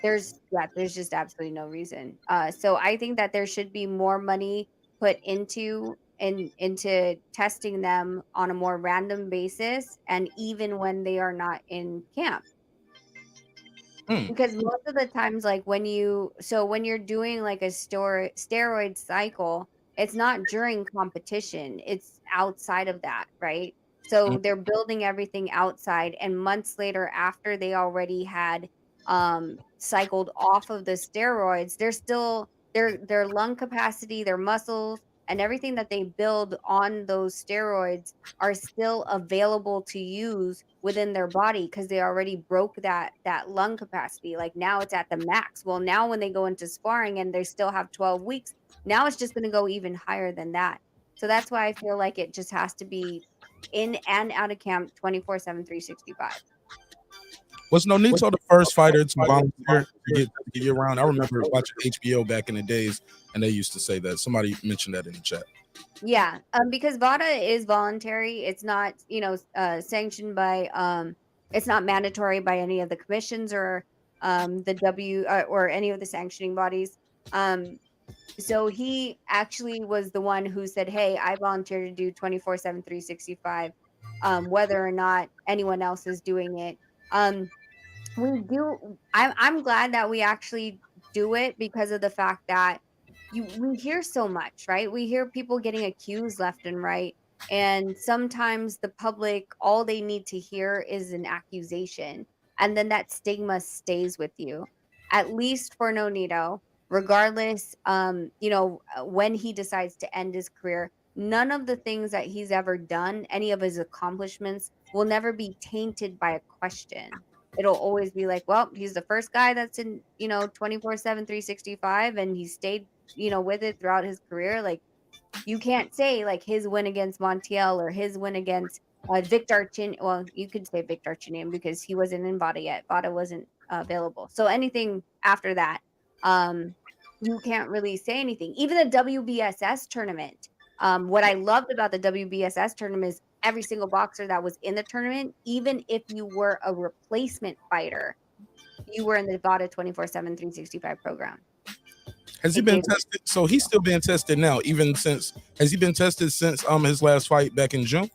S6: there's just absolutely no reason. So I think that there should be more money put into testing them on a more random basis and even when they are not in camp.
S1: Mm,
S6: Because most of the times, like when you're doing like a steroid cycle, it's not during competition, it's outside of that, right?
S1: mm,
S6: So they're building everything outside, and months later, after they already had cycled off of the steroids, they're still their lung capacity, their muscles, and everything that they build on those steroids are still available to use within their body because they already broke that lung capacity. Like now it's at the max. Well, now when they go into sparring and they still have 12 weeks, now it's just going to go even higher than that. So that's why I feel like it just has to be in and out of camp 24/7, 365.
S1: Was Nonito the first fighter to volunteer to get you around? I remember watching HBO back in the days, and they used to say that. Somebody mentioned that in the chat.
S6: Yeah, because VADA is voluntary. It's not, sanctioned by It's not mandatory by any of the commissions or the W or any of the sanctioning bodies. Um, so he actually was the one who said, "Hey, I volunteer to do 24/7, 365, whether or not anyone else is doing it." Um, we do. I'm glad that we actually do it because of the fact that we hear so much, right? We hear people getting accused left and right, and sometimes the public, all they need to hear is an accusation, and then that stigma stays with you. At least for Nonito, regardless, when he decides to end his career, none of the things that he's ever done, any of his accomplishments, will never be tainted by a question. It'll always be like, well, he's the first guy that's in, 24/7, 365, and he stayed, with it throughout his career. Like, you can't say like his win against Montiel or his win against Victor Chin. Well, you could say Victor Chinian because he wasn't in Vada yet. Vada wasn't available. So anything after that, um, you can't really say anything. Even the WBSS tournament. What I loved about the WBSS tournament is every single boxer that was in the tournament, even if you were a replacement fighter, you were in the Vada 24/7, 365 program.
S1: Has he
S6: It
S1: been
S6: gave
S1: tested? So he's still being tested now, even since. Has he been tested since his last fight back in June?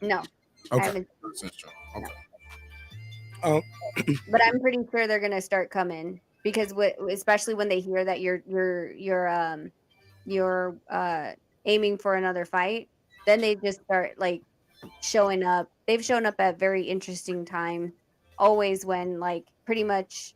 S6: no, I
S1: Okay,
S6: haven't.
S1: since June.
S6: No.
S1: Okay. Um,
S6: But I'm pretty sure they're gonna start coming because especially when they hear that you're aiming for another fight, then they just start like showing up. They've shown up at very interesting time, always when like pretty much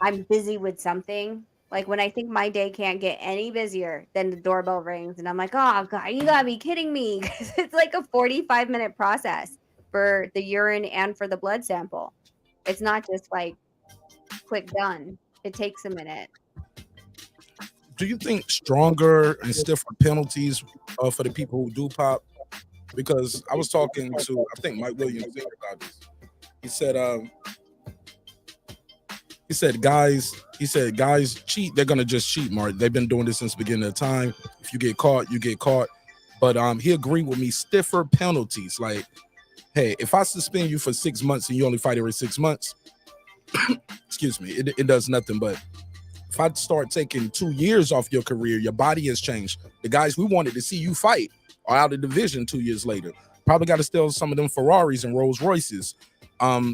S6: I'm busy with something. Like when I think my day can't get any busier, then the doorbell rings and I'm like, oh God, you gotta be kidding me. 'Cause it's like a 45-minute process for the urine and for the blood sample. It's not just like quick done. It takes a minute.
S1: do you think stronger and stiffer penalties for the people who do pop? Because I was talking to, I think, Mike Williams about this. He said, guys cheat. They're gonna just cheat, Mark. They've been doing this since the beginning of time. If you get caught, you get caught. But he agreed with me. Stiffer penalties, like, hey, if I suspend you for 6 months and you only fight every 6 months, excuse me, it does nothing. But if I start taking 2 years off your career, your body has changed. The guys we wanted to see you fight are out of division 2 years later. Probably got to steal some of them Ferraris and Rolls Royces.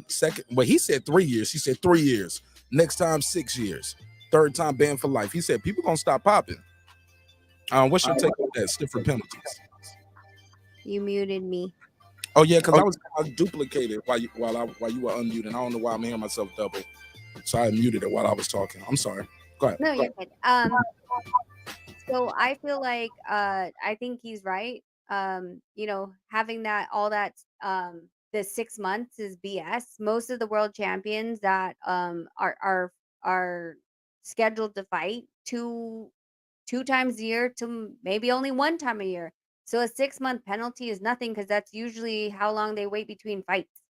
S1: Second, well, he said 3 years. He said 3 years. Next time, 6 years. Third time banned for life. He said people gonna stop popping. What's your take on that? Stiffer penalties.
S6: You muted me.
S1: Oh yeah, because I was duplicated while you were unmuted. I don't know why I'm hearing myself double. So I muted it while I was talking. I'm sorry. Go ahead.
S6: No, you're good. So I feel like I think he's right. Having that all that the 6 months is BS. Most of the world champions that are scheduled to fight two times a year to maybe only one time a year. So a 6-month penalty is nothing because that's usually how long they wait between fights.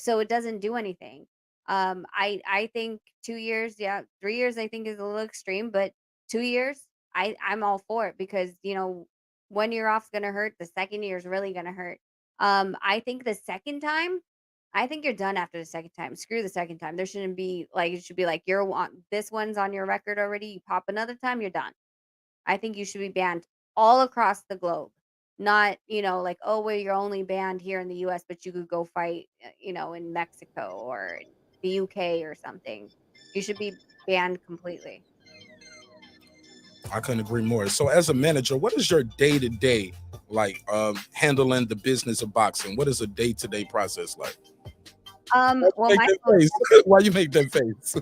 S6: So it doesn't do anything. I think 2 years, yeah, 3 years I think is a little extreme, but 2 years, I'm all for it because 1 year off's gonna hurt. The second year is really gonna hurt. I think the second time, I think you're done after the second time. Screw the second time. There shouldn't be like it should be like this one's on your record already. You pop another time, you're done. I think you should be banned all across the globe. Not, like, oh, well, you're only banned here in the US, but you could go fight, in Mexico or the UK or something. You should be banned completely.
S1: I couldn't agree more. So as a manager, what is your day-to-day like handling the business of boxing? What is a day-to-day process like?
S6: Well,
S1: Make that face. Why you make that face?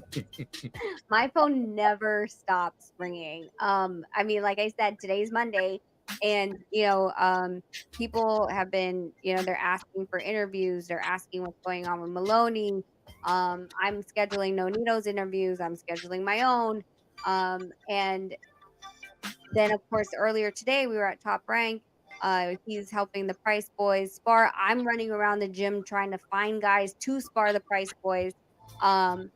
S6: my phone never stops ringing. I mean, like I said, today's Monday, and people have been, they're asking for interviews. They're asking what's going on with Maloney. I'm scheduling Nonito's interviews. I'm scheduling my own. And then, of course, earlier today we were at Top Rank. He's helping the Price Boys spar. I'm running around the gym trying to find guys to spar the Price Boys. Um,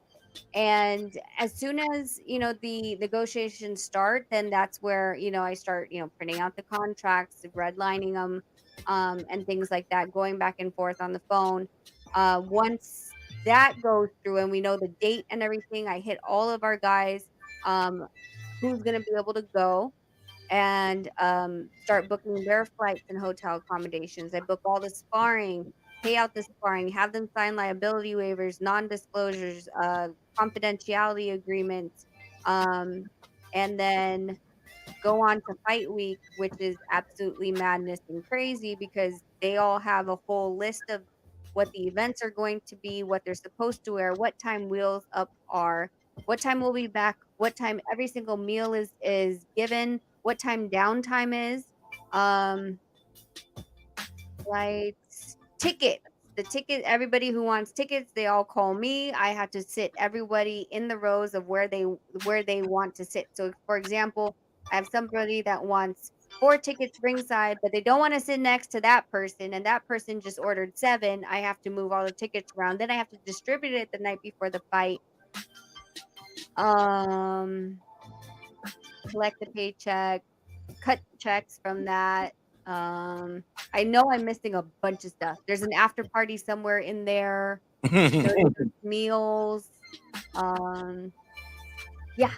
S6: and as soon as, the negotiations start, then that's where, I start, printing out the contracts, redlining them, and things like that, going back and forth on the phone. Once that goes through and we know the date and everything, I hit all of our guys, um, who's gonna be able to go, and start booking their flights and hotel accommodations. I book all the sparring, pay out the sparring, have them sign liability waivers, non-disclosures, confidentiality agreements, um, and then go on to fight week, which is absolutely madness and crazy because they all have a whole list of what the events are going to be, what they're supposed to wear, what time wheels up are, what time we'll be back, what time every single meal is given, what time downtime is, um, flights, tickets. The ticket, everybody who wants tickets, they all call me. I have to sit everybody in the rows of where they want to sit. So, for example, I have somebody that wants 4 tickets ringside, but they don't want to sit next to that person, and that person just ordered 7. I have to move all the tickets around. Then I have to distribute it the night before the fight. Um, collect the paycheck, cut checks from that. I know I'm missing a bunch of stuff. There's an after party somewhere in there. There's meals. Um, yeah.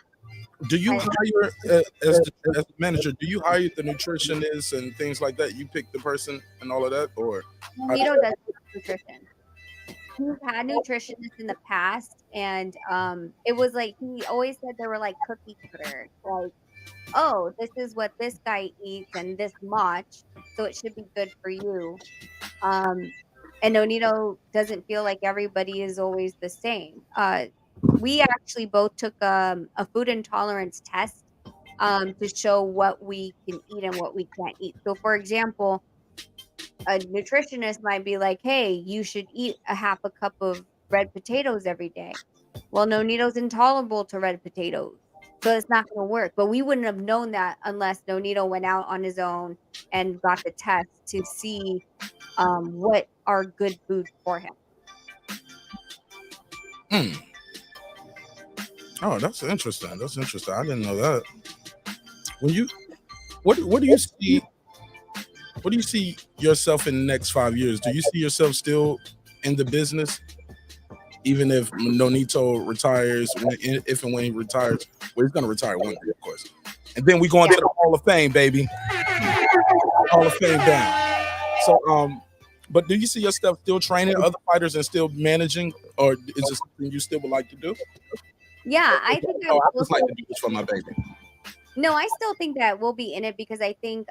S1: Do you
S6: I
S1: hire as the manager? Do you hire the nutritionists and things like that? You pick the person and all of that, or
S6: Nonito does nutrition. He's had nutritionists in the past, and it was like he always said they were like cookie cutter. Like, oh, this is what this guy eats and this much, so it should be good for you. Um, and Nonito doesn't feel like everybody is always the same. We actually both took a food intolerance test to show what we can eat and what we can't eat. So, for example, a nutritionist might be like, "Hey, you should eat a half a cup of red potatoes every day." Well, Nonito's intolerable to red potatoes, so it's not going to work. But we wouldn't have known that unless Nonito went out on his own and got the test to see what are good foods for him.
S1: Hmm. Oh, that's interesting. That's interesting. I didn't know that. When you, what do you see? What do you see yourself in the next 5 years? Do you see yourself still in the business, even if Nonito retires? If and when he retires, well, he's going to retire one day, of course. And then we go into the Hall of Fame, baby. Hall of Fame down. So, but do you see yourself still training other fighters and still managing, or is it something you still would like to do?
S6: Yeah, I think
S1: Oh, I
S6: will
S1: just like
S6: still
S1: to do this for my baby.
S6: No, I still think that we'll be in it because I think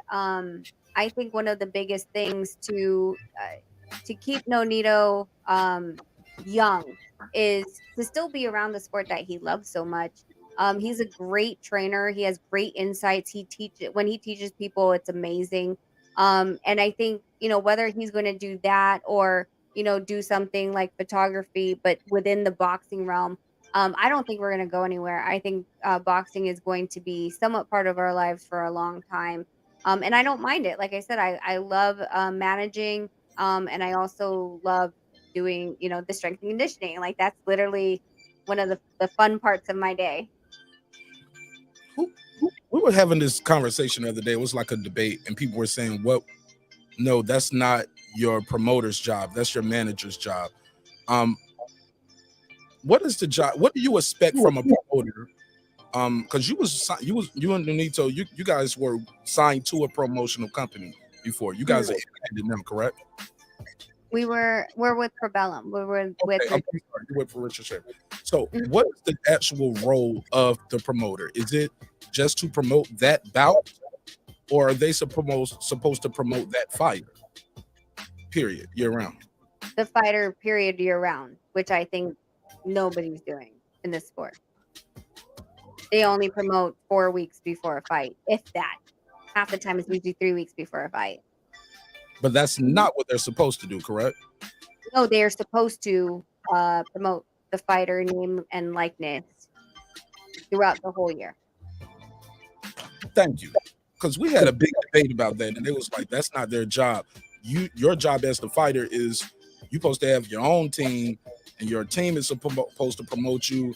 S6: one of the biggest things to keep Nonito young is to still be around the sport that he loves so much. He's a great trainer. He has great insights. When he teaches people, it's amazing. And I think, whether he's going to do that or, do something like photography, but within the boxing realm, I don't think we're going to go anywhere. I think boxing is going to be somewhat part of our lives for a long time. And I don't mind it. Like I said, I love managing, and I also love doing, the strength and conditioning. Like that's literally one of the fun parts of my day.
S1: We were having this conversation the other day. It was like a debate, and people were saying, "What? No, that's not your promoter's job. That's your manager's job." What is the job? What do you expect from a promoter? Because you and Nonito, you guys were signed to a promotional company before. You guys are independent now, correct?
S6: We're with Probellum. We're with
S1: Okay, I'm sorry, you went for Richard Sherman. So, what is the actual role of the promoter? Is it just to promote that bout, or are they supposed to promote that fighter? Period, year round.
S6: the fighter period year round, which I think nobody's doing in this sport. They only promote 4 weeks before a fight, if that. Half the time it's usually 3 weeks before a fight.
S1: But that's not what they're supposed to do, correct?
S6: No, they are supposed to promote the fighter name and likeness throughout the whole year.
S1: Thank you. Because we had a big debate about that, and it was like, that's not their job. Your job as the fighter is you're supposed to have your own team, and your team is supposed to promote you,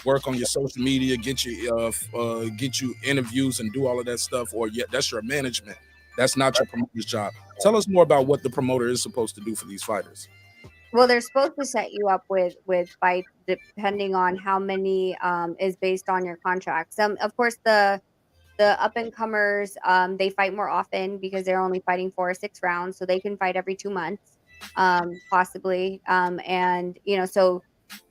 S1: work on your social media, get you interviews and do all of that stuff, or that's your management. That's not your promoter's job. Tell us more about what the promoter is supposed to do for these fighters.
S6: Well, they're supposed to set you up with fights depending on how many is based on your contract. Some, of course, the up and comers, they fight more often because they're only fighting 4 or 6 rounds, so they can fight every 2 months, possibly. And so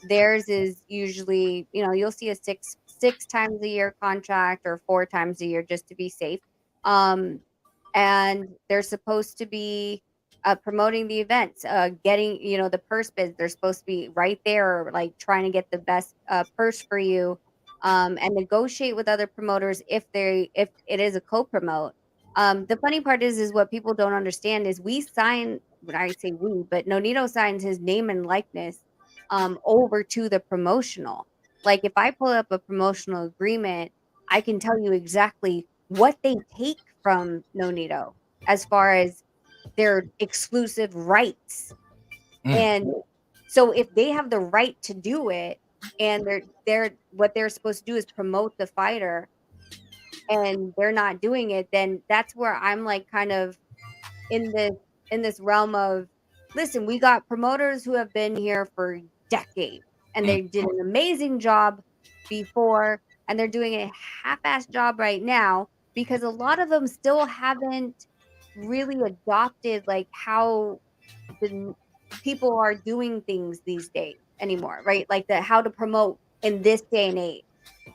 S6: theirs is usually, you'll see a six times a year contract or 4 times a year just to be safe. Um, and they're supposed to be promoting the events, getting the purse bids. They're supposed to be right there, like trying to get the best purse for you, and negotiate with other promoters if it is a co-promote. The funny part is what people don't understand is we sign, when I say we, but Nonito signs his name and likeness over to the promotional. Like if I pull up a promotional agreement, I can tell you exactly what they take from Nonito as far as their exclusive rights.
S1: Mm.
S6: And so if they have the right to do it, and they're what they're supposed to do is promote the fighter, and they're not doing it, then that's where I'm like kind of in this realm of, listen, we got promoters who have been here for decades and
S1: Mm.
S6: they did an amazing job before, and they're doing a half-assed job right now because a lot of them still haven't really adopted like how the people are doing things these days anymore, right? Like the how to promote in this day and age,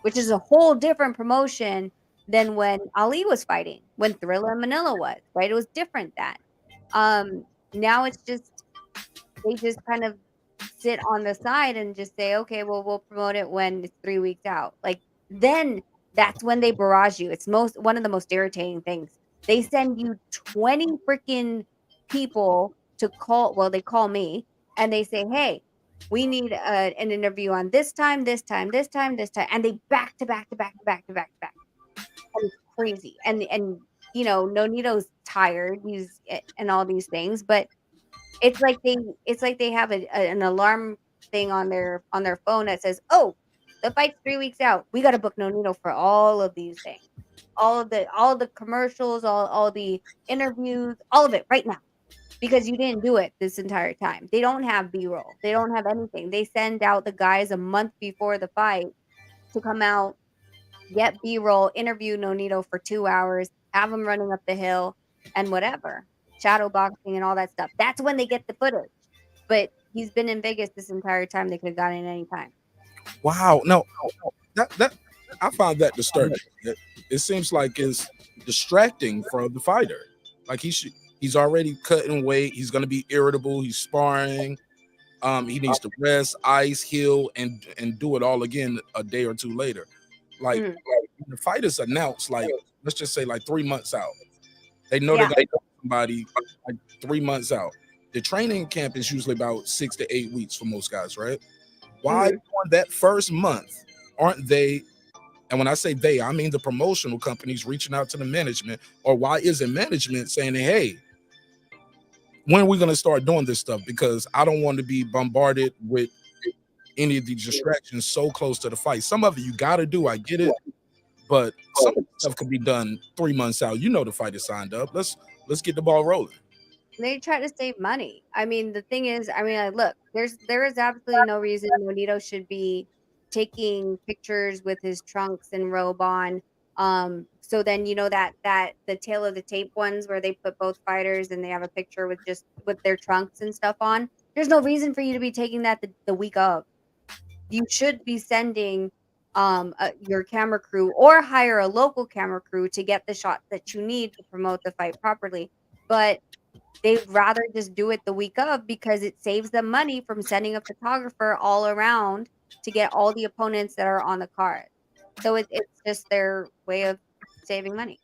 S6: which is a whole different promotion than when Ali was fighting, when Thrilla and Manila was, right? It was different then. Now it's just they just kind of sit on the side and just say, okay, well, we'll promote it when it's 3 weeks out. Like then that's when they barrage you. It's one of the most irritating things. They send you 20 freaking people to call. Well, they call me and they say, hey, we need an interview on this time, this time, this time, this time, and they back to back to back to back to back to back. And it's crazy. And Nonito's tired. And all these things, but it's like they have an alarm thing on their phone that says, "Oh, the fight's 3 weeks out. We got to book Nonito for all of these things, all the commercials, all the interviews, all of it right now." Because you didn't do it this entire time. They don't have B-roll. They don't have anything. They send out the guys a month before the fight to come out, get B-roll, interview Nonito for 2 hours, have him running up the hill, and whatever, shadow boxing and all that stuff. That's when they get the footage. But he's been in Vegas this entire time. They could have gotten it any time.
S1: Wow. No, that I find that disturbing. It seems like it's distracting from the fighter. Like he's already cutting weight. He's going to be irritable. He's sparring. He needs to rest, ice, heal, and do it all again a day or two later. Like
S6: Mhm.
S1: when the fight is announced, like let's just say like 3 months out. They know
S6: Yeah.
S1: they got to somebody like 3 months out. The training camp is usually about 6 to 8 weeks for most guys, right? Why
S6: Mhm.
S1: on that first month aren't they? And when I say they, I mean the promotional companies reaching out to the management, or why isn't management saying, hey, when are we going to start doing this stuff? Because I don't want to be bombarded with any of these distractions so close to the fight. Some of it you got to do, I get it, but some of the stuff could be done 3 months out. You know the fight is signed up. Let's get the ball rolling.
S6: They try to save money. I mean, the thing is, I mean, like, look, there is absolutely no reason Nonito should be taking pictures with his trunks and robe on. So then that the tail of the tape ones where they put both fighters and they have a picture with their trunks and stuff on. There's no reason for you to be taking that the week of. You should be sending your camera crew or hire a local camera crew to get the shots that you need to promote the fight properly. But they'd rather just do it the week of because it saves them money from sending a photographer all around to get all the opponents that are on the card. So it's just their way of saving money.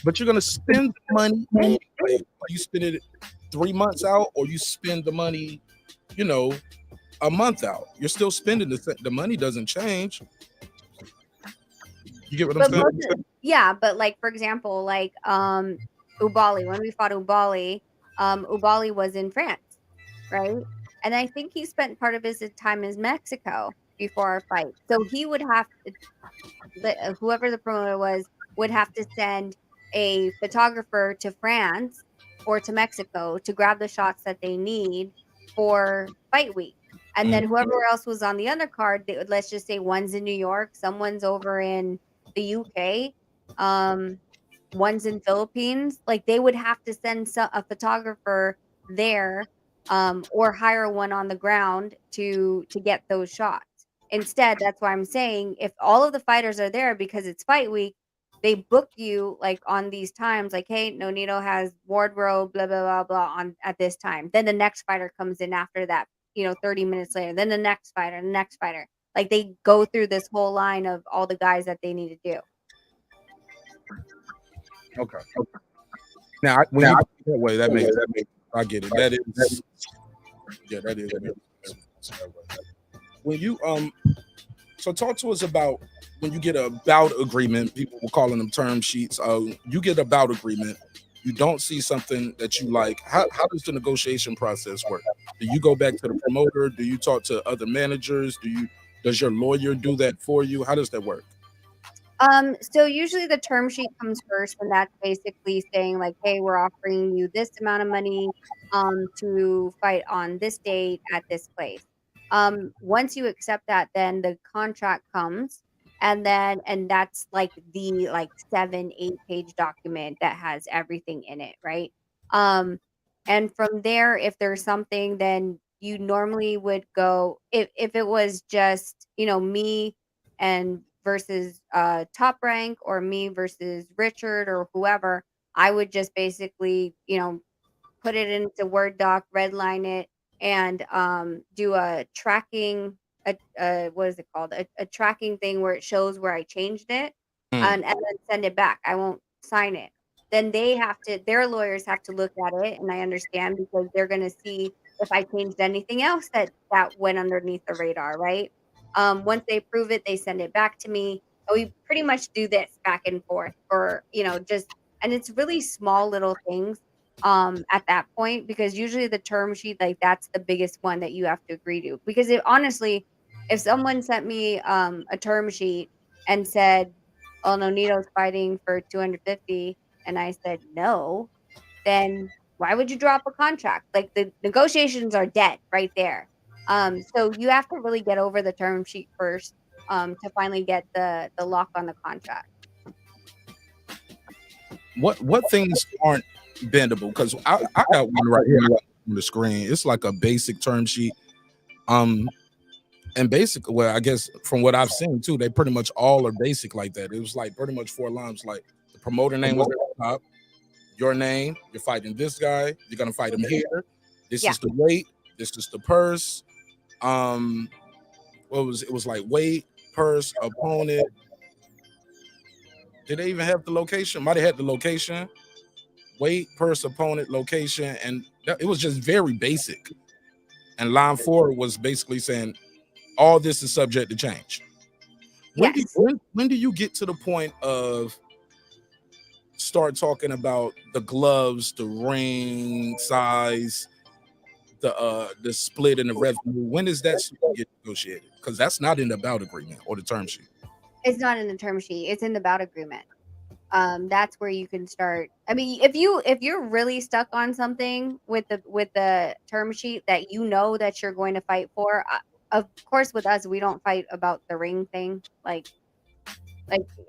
S1: But you're gonna spend the money anyway. You spend it 3 months out, or you spend the money, you know, a month out. You're still spending the money doesn't change. You get what I'm
S6: But
S1: saying?
S6: yeah, but like for example, like Ubali, when we fought Ubali, Ubali was in France, right? And I think he spent part of his time in Mexico before our fight. So he would have whoever the promoter was would have to send a photographer to France or to Mexico to grab the shots that they need for fight week. And then whoever else was on the undercard, they would, let's just say one's in New York, someone's over in the UK, um, one's in Philippines. Like they would have to send a photographer there, or hire one on the ground to get those shots. Instead, that's why I'm saying if all of the fighters are there because it's fight week, they book you like on these times, like, hey, Nonito has wardrobe, blah blah blah blah on at this time. Then the next fighter comes in after that, 30 minutes later. Then the next fighter, the next fighter. Like they go through this whole line of all the guys that they need to do.
S1: Okay. Now, when you put it that way, that makes I get it. That is, yeah, that is. When you so talk to us about when you get a bout agreement. People were calling them term sheets. You get a bout agreement. You don't see something that you like. How does the negotiation process work? Do you go back to the promoter? Do you talk to other managers? Does your lawyer do that for you? How does that work?
S6: So usually the term sheet comes first, and that's basically saying like, hey, we're offering you this amount of money to fight on this date at this place. Once you accept that, then the contract comes, and that's like the 7-8 page document that has everything in it, right? Um, and from there, if there's something, then you normally would go if it was just, me and versus top rank, or me versus Richard or whoever, I would just basically, put it into Word doc, redline it, and do a tracking, what is it called? A tracking thing where it shows where I changed it, and then send it back. I won't sign it. Then their lawyers have to look at it, and I understand because they're gonna see if I changed anything else that went underneath the radar, right? Once they approve it, they send it back to me. And we pretty much do this back and forth for, just, and it's really small little things at that point, because usually the term sheet, like that's the biggest one that you have to agree to. Because honestly, if someone sent me a term sheet and said, oh, Nonito's fighting for 250, and I said no, then why would you drop a contract? Like the negotiations are dead right there. So you have to really get over the term sheet first, to finally get the lock on the contract.
S1: What things aren't bendable? Because I got one right here on the screen. It's like a basic term sheet. And basic, well, I guess from what I've seen too, they pretty much all are basic like that. It was like pretty much 4 lines. Like the promoter name was at the top, your name, you're fighting this guy, you're gonna fight him here. This
S6: Yeah.
S1: is the weight, this is the purse. It was like weight, purse, opponent. Did they even have the location? Might have had the location, weight, purse, opponent, location, and it was just very basic. And line 4 was basically saying all this is subject to change.
S6: Yes.
S1: When do you get to the point of start talking about the gloves, the ring size, the split and the revenue? When is that get negotiated? Because that's not in the bout agreement or the term sheet.
S6: It's not in the term sheet. It's in the bout agreement. That's where you can start. I mean, if you're really stuck on something with the term sheet that that you're going to fight for, of course, with us, we don't fight about the ring thing. Like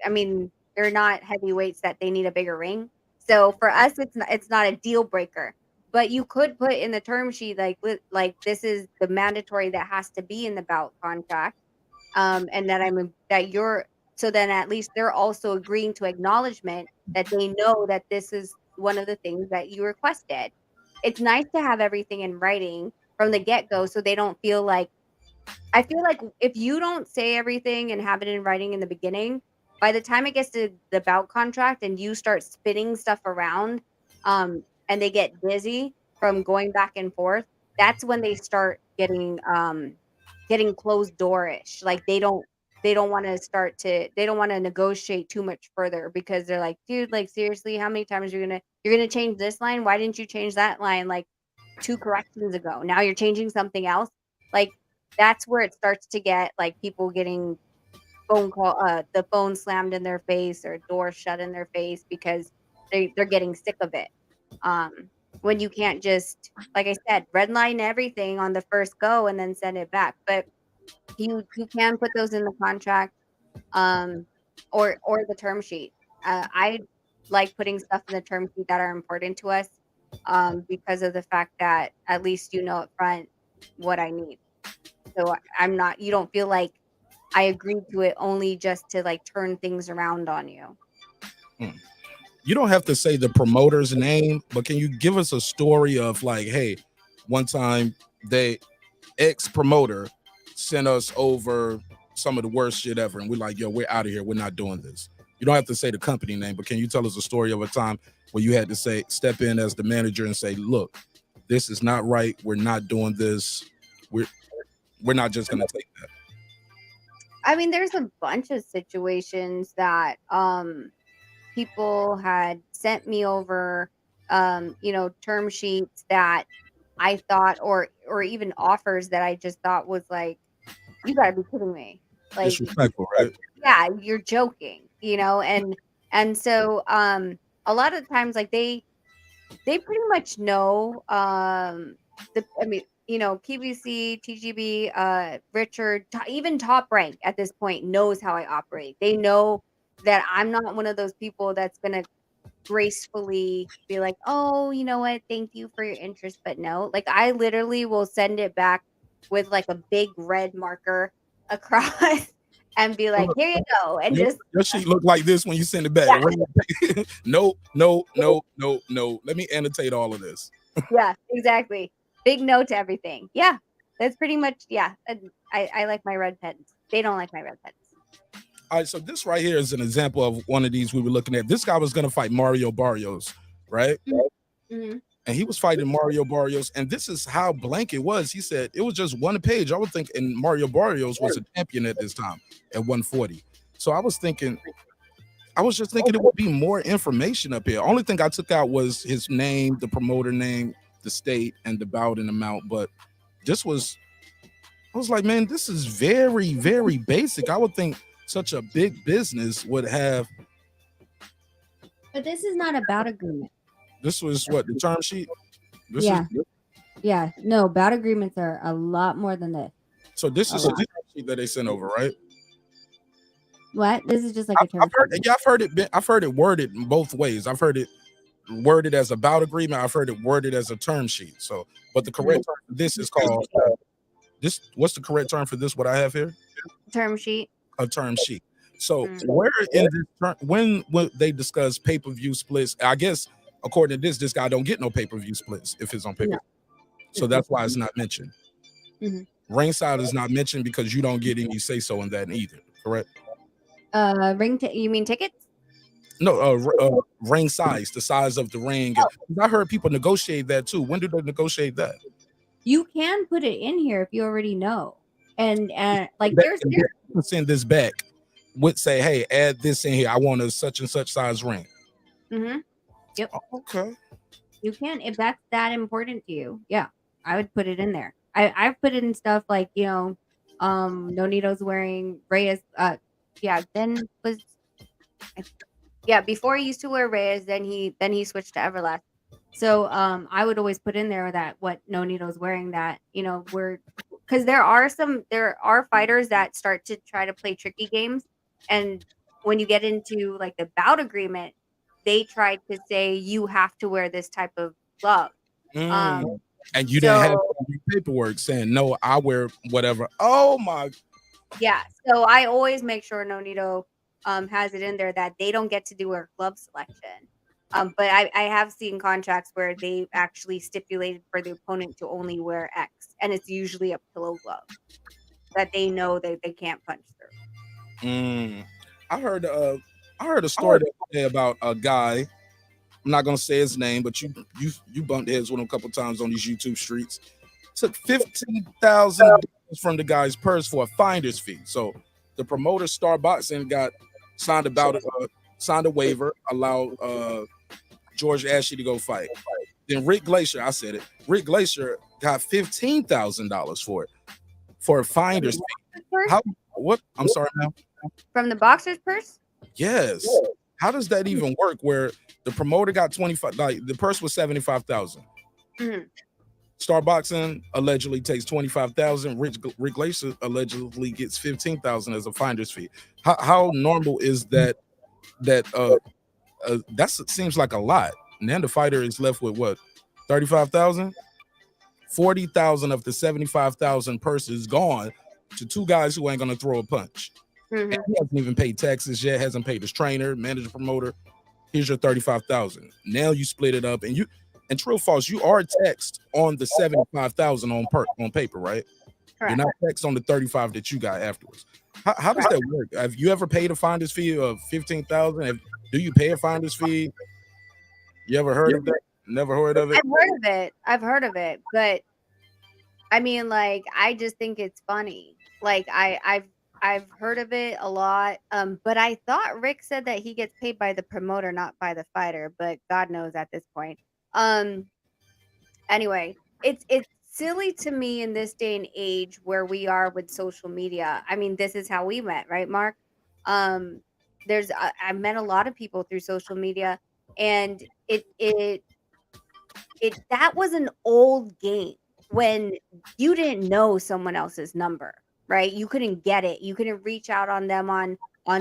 S6: I mean, they're not heavyweights that they need a bigger ring. So for us, it's not a deal breaker. But you could put in the term sheet like this is the mandatory that has to be in the bout contract, and that you're, so then at least they're also agreeing to acknowledgement that they know that this is one of the things that you requested. It's nice to have everything in writing from the get-go, so they don't feel like, I feel like if you don't say everything and have it in writing in the beginning, by the time it gets to the bout contract and you start spinning stuff around, and they get dizzy from going back and forth, that's when they start getting closed doorish. Like they don't want to they don't want to negotiate too much further, because they're like, dude, like seriously, how many times you're gonna change this line? Why didn't you change that line like 2 corrections ago? Now you're changing something else. Like that's where it starts to get like people getting the phone slammed in their face or door shut in their face because they're getting sick of it. Um when you can't just, like I said, redline everything on the first go and then send it back. But you can put those in the contract, um, or the term sheet. I like putting stuff in the term sheet that are important to us, because of the fact that at least you know up front what I need. So I'm not. You don't feel like I agreed to it only just to like turn things around on you.
S1: You don't have to say the promoter's name, but can you give us a story of like, hey, one time they ex promoter sent us over some of the worst shit ever, and we're like, yo, we're out of here. We're not doing this. You don't have to say the company name, but can you tell us a story of a time where you had to say, step in as the manager and say, look, this is not right. We're not doing this. We're not just gonna take that.
S6: I mean, there's a bunch of situations that people had sent me over, term sheets that I thought, or even offers that I just thought was like, you gotta be kidding me. Like,
S1: Disrespectful, right?
S6: yeah, you're joking, and so a lot of times like they pretty much know, I mean, PBC, TGB, Richard, even Top Rank at this point knows how I operate. They know that I'm not one of those people that's gonna gracefully be like, "Oh, you know what? Thank you for your interest, but no." Like I literally will send it back with like a big red marker across and be like, "Here you go." And just
S1: Your sheet look like this when you send it back.
S6: yeah,
S1: No, no, no, no, no. Let me annotate all of this.
S6: yeah, exactly. Big no to everything. Yeah. That's pretty much yeah. And I like my red pens. They don't like my red pens.
S1: All right, so this right here is an example of one of these we were looking at. This guy was going to fight Mario Barrios, right?
S6: Mhm.
S1: And he was fighting Mario Barrios, and this is how blank it was. He said it was just one page. I would think, and Mario Barrios was a champion at this time at 140. So I was just thinking it would be more information up here. Only thing I took out was his name, the promoter name, the state, and the bout and amount. But this was, I was like, man, this is very, very basic. I would think such a big business would have.
S7: But this is not about agreement.
S1: This was what the term sheet. This
S7: Yeah.
S1: is,
S7: Yeah. No, bout agreements are a lot more than this.
S1: so this is a term sheet that they sent over, right?
S7: What? This is just like a term
S1: I've heard,
S7: sheet.
S1: yeah, I've heard it worded in both ways. I've heard it worded as a bout agreement. I've heard it worded as a term sheet. So, but the correct term for this is called this. What's the correct term for this? What I have here?
S6: Term sheet.
S1: A term sheet. So where in this term, when they discuss pay-per-view splits, I guess according to this guy don't get no pay-per-view splits if it's on pay-per-view. So that's why it's not mentioned. Ringside is not mentioned because you don't get any say so in that either. Correct?
S6: You mean tickets?
S1: No, ring size, the size of the ring. And I heard people negotiate that too. When did they negotiate that?
S7: You can put it in here if you already know. And like
S1: That, send this back. Would say, hey, add this in here. I want a such and such size ring.
S6: Yep.
S1: Okay.
S6: You can if that's that important to you. Yeah, I would put it in there. I've put it in stuff like Nonito's wearing Reyes. Ben was before he used to wear Reyes. Then he switched to Everlast. So I would always put in there that what Nonito's wearing, that we're, because there are fighters that start to try to play tricky games, and when you get into like the bout agreement, they try to say you have to wear this type of glove.
S1: And you didn't have any paperwork saying no, I wear whatever. Oh my.
S6: Yeah. So I always make sure Nonito has it in there that they don't get to do a glove selection. But I have seen contracts where they actually stipulated for the opponent to only wear X, and it's usually a pillow glove that they know that they can't punch through.
S1: I heard a story today about a guy. I'm not gonna say his name, but you bumped heads with him a couple times on these YouTube streets. Took $15,000 from the guy's purse for a finder's fee. So the promoter Star Boxing signed a waiver, allowed George Ashley to go fight. Then Rick Glacier, I said it. Rick Glacier got $15,000 for it, for a finder's fee. What? I'm sorry, now.
S6: From the boxer's purse?
S1: Yes. How does that even work? Where the promoter got 25, like the purse was 75,000.
S6: Mhm.
S1: Star Boxing allegedly takes 25,000. Rick Glacier allegedly gets 15,000 as a finder's fee. How normal is that? That seems like a lot. And then the fighter is left with what, 35,000? 40,000 of the 75,000 purse is gone to two guys who ain't gonna throw a punch. And
S6: Mhm.
S1: he hasn't even paid taxes yet. Hasn't paid his trainer, manager, promoter. Here's your 35,000. Now you split it up, and true or false, you are taxed on the 75,000 on paper, right? You're
S6: Correct.
S1: not taxed on the 35 that you got afterwards. How does that work? Have you ever paid a finder's fee of 15,000? Do you pay a finder's fee? You ever heard of that? Never heard of it?
S6: I've heard of it, but I mean, like, I just think it's funny. Like, I've heard of it a lot. But I thought Rick said that he gets paid by the promoter, not by the fighter. But God knows at this point. Um. Anyway, it's silly to me in this day and age where we are with social media. I mean, this is how we met, right, Mark? Um. I've met a lot of people through social media, and it that was an old game when you didn't know someone else's number, right? You couldn't get it. You couldn't reach out on them on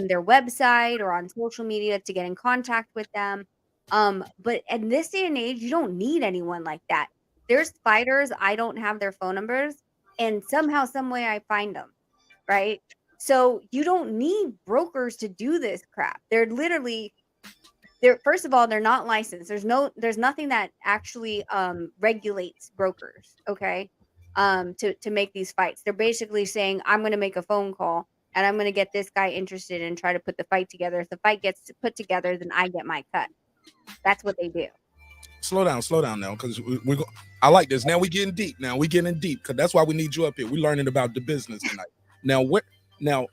S6: their website or on social media to get in contact with them. But in this day and age, you don't need anyone like that. There's fighters, I don't have their phone numbers, and somehow, some way I find them, right? So you don't need brokers to do this crap. They're literally first of all, they're not licensed. There's nothing that actually regulates brokers, okay? To make these fights. They're basically saying, I'm gonna make a phone call and I'm gonna get this guy interested and try to put the fight together. If the fight gets put together, then I get my cut. That's what they do.
S1: Slow down now, because I like this. Now we getting deep. Because that's why we need you up here. We're learning about the business tonight. Now,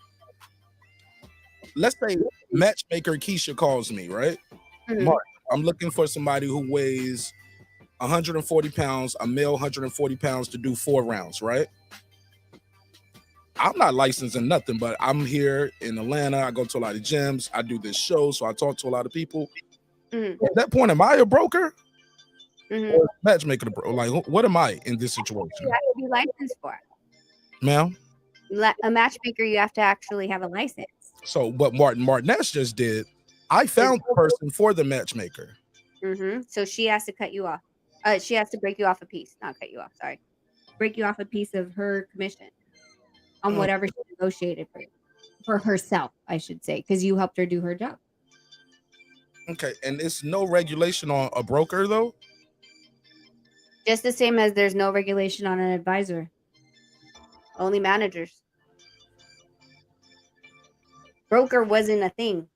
S1: let's say matchmaker Keisha calls me, right?
S6: Mhm.
S1: Mark, I'm looking for somebody who weighs 140 pounds, a male 140 pounds to do 4 rounds, right? I'm not licensed in nothing, but I'm here in Atlanta. I go to a lot of gyms. I do this show, so I talk to a lot of people.
S6: Mhm.
S1: At that point, am I a broker
S6: Mhm.
S1: or matchmaker? Like, what am I in this situation,
S6: You have to be licensed for it.
S1: ma'am?
S6: A matchmaker, you have to actually have a license.
S1: So, what Martinez just did, I found the person for the matchmaker.
S6: So she has to cut you off. She has to break you off a piece, not cut you off. Sorry, break you off a piece of her commission on whatever she negotiated for herself, I should say, because you helped her do her job.
S1: Okay, and it's no regulation on a broker though.
S6: Just the same as there's no regulation on an advisor. Only managers. Broker wasn't a thing.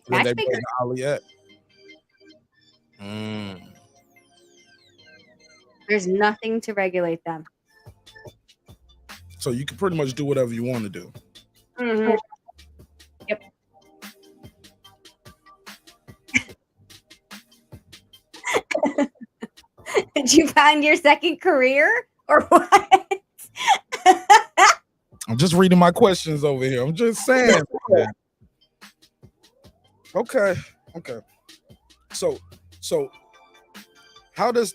S1: When they
S6: Matchmaker.
S1: bring Ali at.
S6: There's nothing to regulate them.
S1: So you can pretty much do whatever you want to do.
S6: Yep. Did you find your second career or what?
S1: I'm just reading my questions over here. I'm just saying. Okay. So how does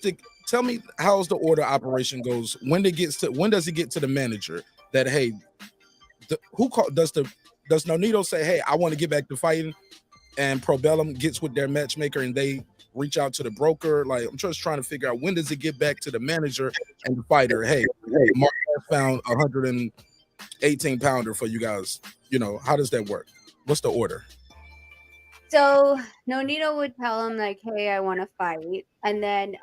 S1: tell me how's the order operation goes when does it get to the manager that hey, does Nonito say, hey, I want to get back to fighting, and Probellum gets with their matchmaker and they reach out to the broker? Like, I'm just trying to figure out, when does it get back to the manager and the fighter? Hey, Mark found 118 pounder for you guys. How does that work? What's the order?
S6: So Nonito would tell him like, hey, I want to fight. And then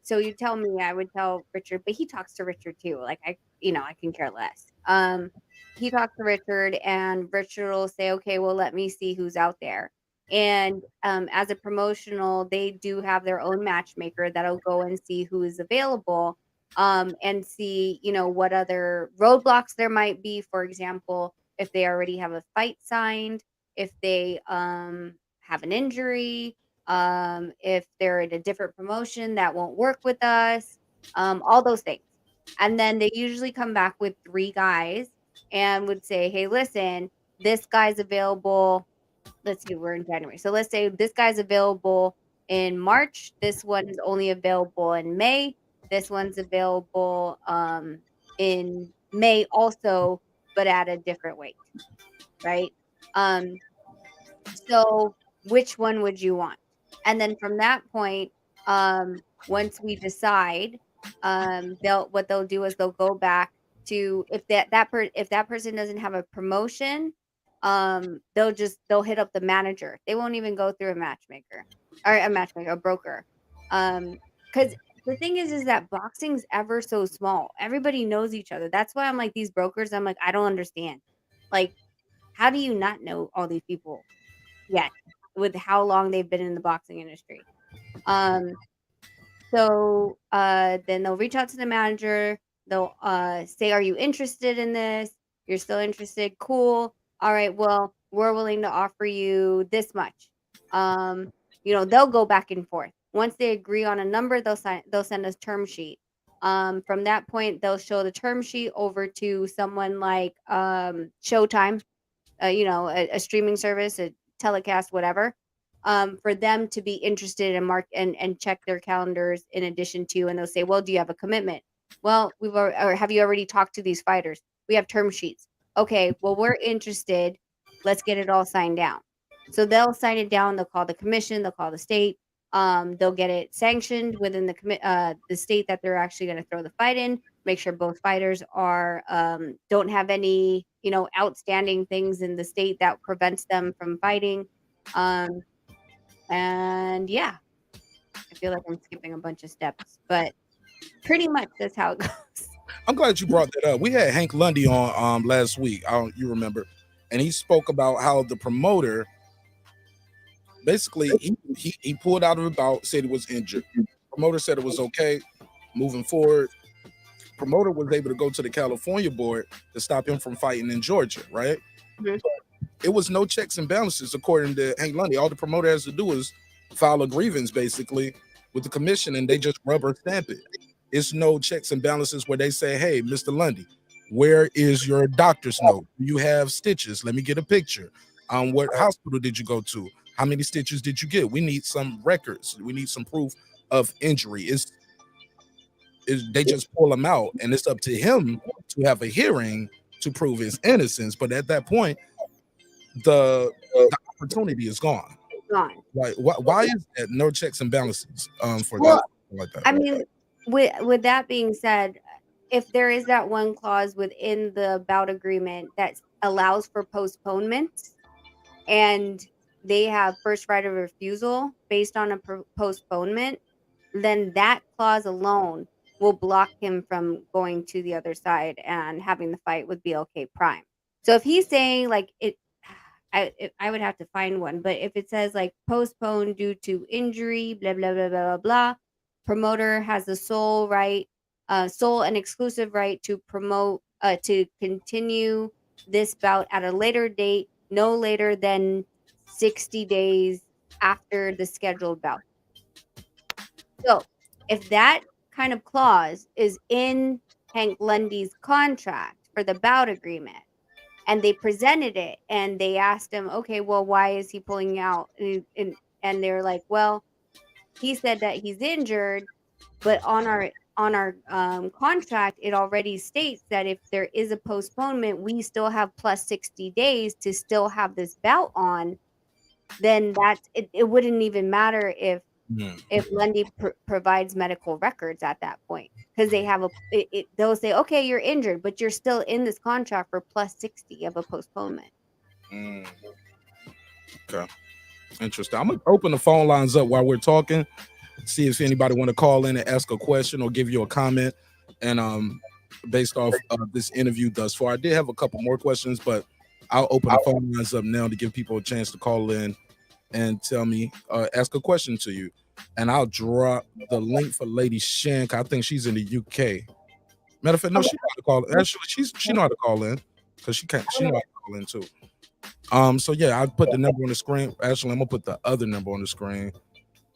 S6: so you tell me, I would tell Richard, but he talks to Richard too. Like I can care less. He talks to Richard and Richard will say, okay, well, let me see who's out there. And as a promotional, they do have their own matchmaker that'll go and see who is available and see, what other roadblocks there might be. For example, if they already have a fight signed, if they have an injury, if they're in a different promotion that won't work with us, all those things. And then they usually come back with 3 guys and would say, hey, listen, this guy's available let's see, we're in January. So let's say this guy's available in March. This one is only available in May. This one's available in May also, but at a different weight, right? Um, so which one would you want? And then from that point, once we decide, they'll do is they'll go back to if that person doesn't have a promotion, they'll hit up the manager. They won't even go through a broker. Because the thing is that boxing's ever so small. Everybody knows each other. That's why I'm like these brokers. I'm like I don't understand. Like, how do you not know all these people yet with how long they've been in the boxing industry? Um, then they'll reach out to the manager. They'll say, "Are you interested in this? You're still interested? Cool. All right. Well, we're willing to offer you this much." They'll go back and forth. Once they agree on a number, they'll send us term sheet. From that point, they'll show the term sheet over to someone like Showtime, a streaming service, a telecast, whatever, for them to be interested and mark and check their calendars in addition to, and they'll say, well, do you have a commitment? Well, or have you already talked to these fighters? We have term sheets. Okay, well, we're interested. Let's get it all signed down. So they'll sign it down. They'll call the commission. They'll call the state. They'll get it sanctioned within the state that they're actually going to throw the fight in. Make sure both fighters are don't have any outstanding things in the state that prevents them from fighting. And yeah, I feel like I'm skipping a bunch of steps, but pretty much that's how it goes.
S1: I'm glad you brought that up. We had Hank Lundy on last week. You remember, and he spoke about how the promoter basically he pulled out of the bout, said he was injured. Promoter said it was okay. Moving forward, promoter was able to go to the California board to stop him from fighting in Georgia, right?
S6: Mhm.
S1: It was no checks and balances according to Hank Lundy. All the promoter has to do is file a grievance basically with the commission, and they just rubber stamp it. It's no checks and balances where they say, hey, Mr. Lundy, where is your doctor's note? Do you have stitches? Let me get a picture. What hospital did you go to? How many stitches did you get? We need some records. We need some proof of injury. They just pull him out, and it's up to him to have a hearing to prove his innocence. But at that point, the opportunity is gone.
S6: Gone.
S1: Like, why is that no checks and balances for
S6: Well,
S1: that like that?
S6: I mean, with that being said, if there is that one clause within the bout agreement that allows for postponements, and they have first right of refusal based on a postponement, then that clause alone will block him from going to the other side and having the fight with BLK Prime. So if he's saying like it, I would have to find one, but if it says like postponed due to injury, blah blah blah blah blah blah, promoter has the sole and exclusive right to promote to continue this bout at a later date, no later than 60 days after the scheduled bout. So if that kind of clause is in Hank Lundy's contract for the bout agreement, and they presented it and they asked him, okay, well, why is he pulling out? And they're like, well, he said that he's injured, but on our contract, it already states that if there is a postponement, we still have plus 60 days to still have this bout on. Then it wouldn't even matter if Lundy provides medical records at that point, because they have they'll say, okay, you're injured, but you're still in this contract for plus 60 of a postponement.
S1: Okay, interesting. I'm gonna open the phone lines up while we're talking, see if anybody want to call in and ask a question or give you a comment. And based off of this interview thus far, I did have a couple more questions, but I'll open the phone lines up now to give people a chance to call in and tell me, ask a question to you. And I'll drop the link for Lady Shank. I think she's in the UK. Matter of fact, no, she know how to call in. Actually, she know how to call in, because she know how to call in too. So yeah, I'll put the number on the screen. Actually, I'm gonna put the other number on the screen.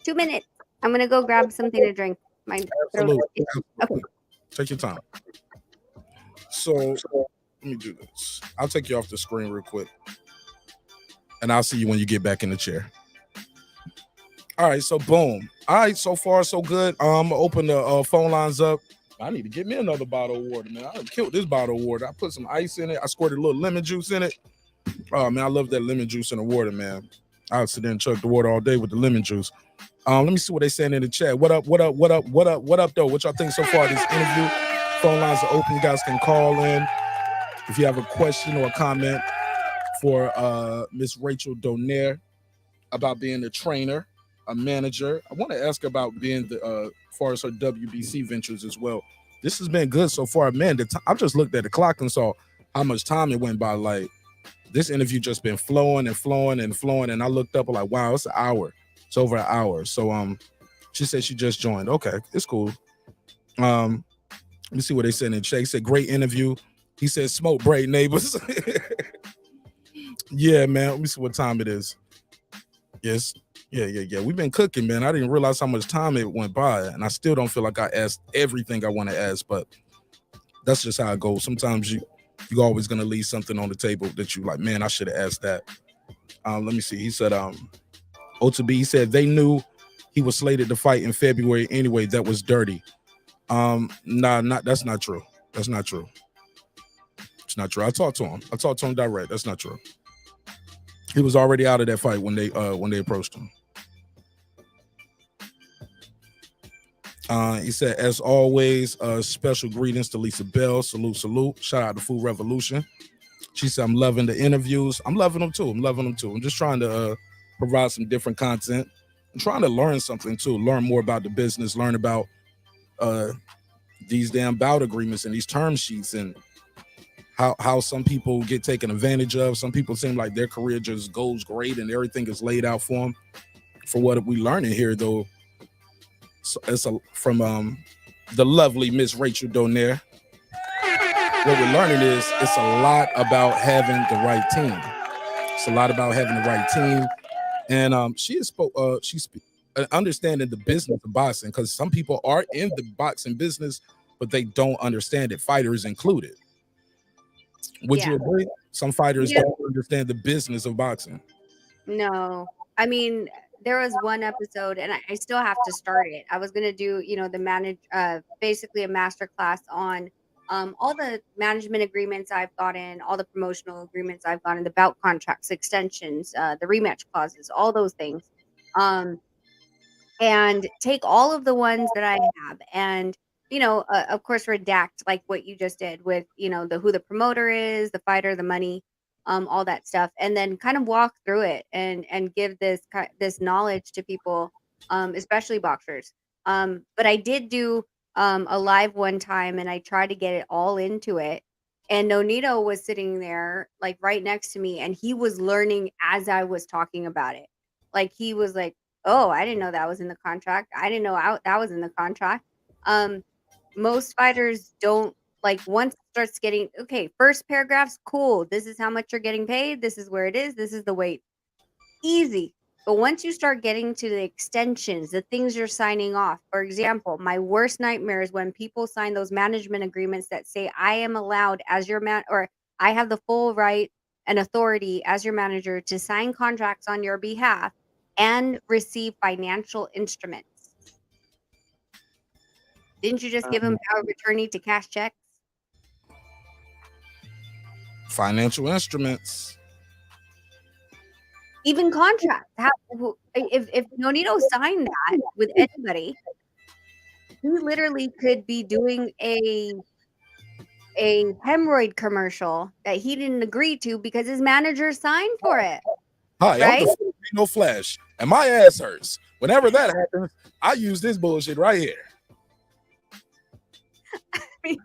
S6: 2 minutes. I'm gonna go grab something to drink. My throat is itchy. Okay.
S1: Take your time. So let me do this. I'll take you off the screen real quick. and I'll see you when you get back in the chair. All right, so boom. All right, so far so good. Open the phone lines up. I need to get me another bottle of water, man. I done killed this bottle of water. I put some ice in it. I squirted a little lemon juice in it. Oh man, I love that lemon juice in the water, man. I'll sit there and chug the water all day with the lemon juice. Let me see what they saying in the chat. What up? What up? What up? What up? What up? Though? What y'all think so far of this interview? Phone lines are open. You guys can call in if you have a question or a comment for Miss Rachel Donaire about being a trainer, a manager. I want to ask about being the as far as her WBC ventures as well. This has been good so far, man. I just looked at the clock and saw how much time it went by. Like this interview just been flowing and flowing and flowing, and I looked up like, wow, it's an hour. It's over an hour. So she said she just joined. Okay, it's cool. Let me see what they said in the chat. He said great interview. He said smoke break neighbors. Yeah, man. Let me see what time it is. Yes. Yeah. We've been cooking, man. I didn't realize how much time it went by, and I still don't feel like I asked everything I want to ask, but that's just how it goes. Sometimes you're always gonna leave something on the table that you like, man, I should have asked that. Let me see. He said, O2B, he said they knew he was slated to fight in February anyway. That was dirty. That's not true. That's not true. It's not true. I talked to him direct. That's not true. He was already out of that fight when they approached him. He said, as always, special greetings to Lisa Bell. Salute. Shout out to Food Revolution. She said, I'm loving the interviews. I'm loving them too. I'm just trying to provide some different content. I'm trying to learn something too. Learn more about the business. Learn about these damn bout agreements and these term sheets and how some people get taken advantage of. Some people seem like their career just goes great and everything is laid out for them. For what we learning here, though, so it's from the lovely Miss Rachel Donaire. What we're learning is it's a lot about having the right team. It's a lot about having the right team, and she's understanding the business of boxing, because some people are in the boxing business, but they don't understand it. Fighters included. Would you agree? Some fighters don't understand the business of boxing.
S6: No, I mean, there was one episode, and I still have to start it. I was gonna do, basically a master class on all the management agreements I've gotten, all the promotional agreements I've gotten, the bout contracts, extensions, the rematch clauses, all those things, and take all of the ones that I have, and of course, redact like what you just did with who the promoter is, the fighter, the money, all that stuff, and then kind of walk through it and give this knowledge to people, especially boxers. But I did do a live one time, and I tried to get it all into it. And Nonito was sitting there, like right next to me, and he was learning as I was talking about it. Like he was like, "Oh, I didn't know that was in the contract. I didn't know that was in the contract." Most fighters don't, like, once it starts getting okay, first paragraph's cool. This is how much you're getting paid. This is where it is. This is the weight. Easy. But once you start getting to the extensions, the things you're signing off, for example, my worst nightmare is when people sign those management agreements that say I am allowed as your man, or I have the full right and authority as your manager to sign contracts on your behalf and receive financial instruments. Didn't you just give him power of attorney to cash checks?
S1: Financial instruments.
S6: Even contracts. If Nonito signed that with anybody, he literally could be doing a hemorrhoid commercial that he didn't agree to because his manager signed for it.
S1: Hi,
S6: right?
S1: I'm the no Flash, and my ass hurts. Whenever that happens, I use this bullshit right here.
S6: I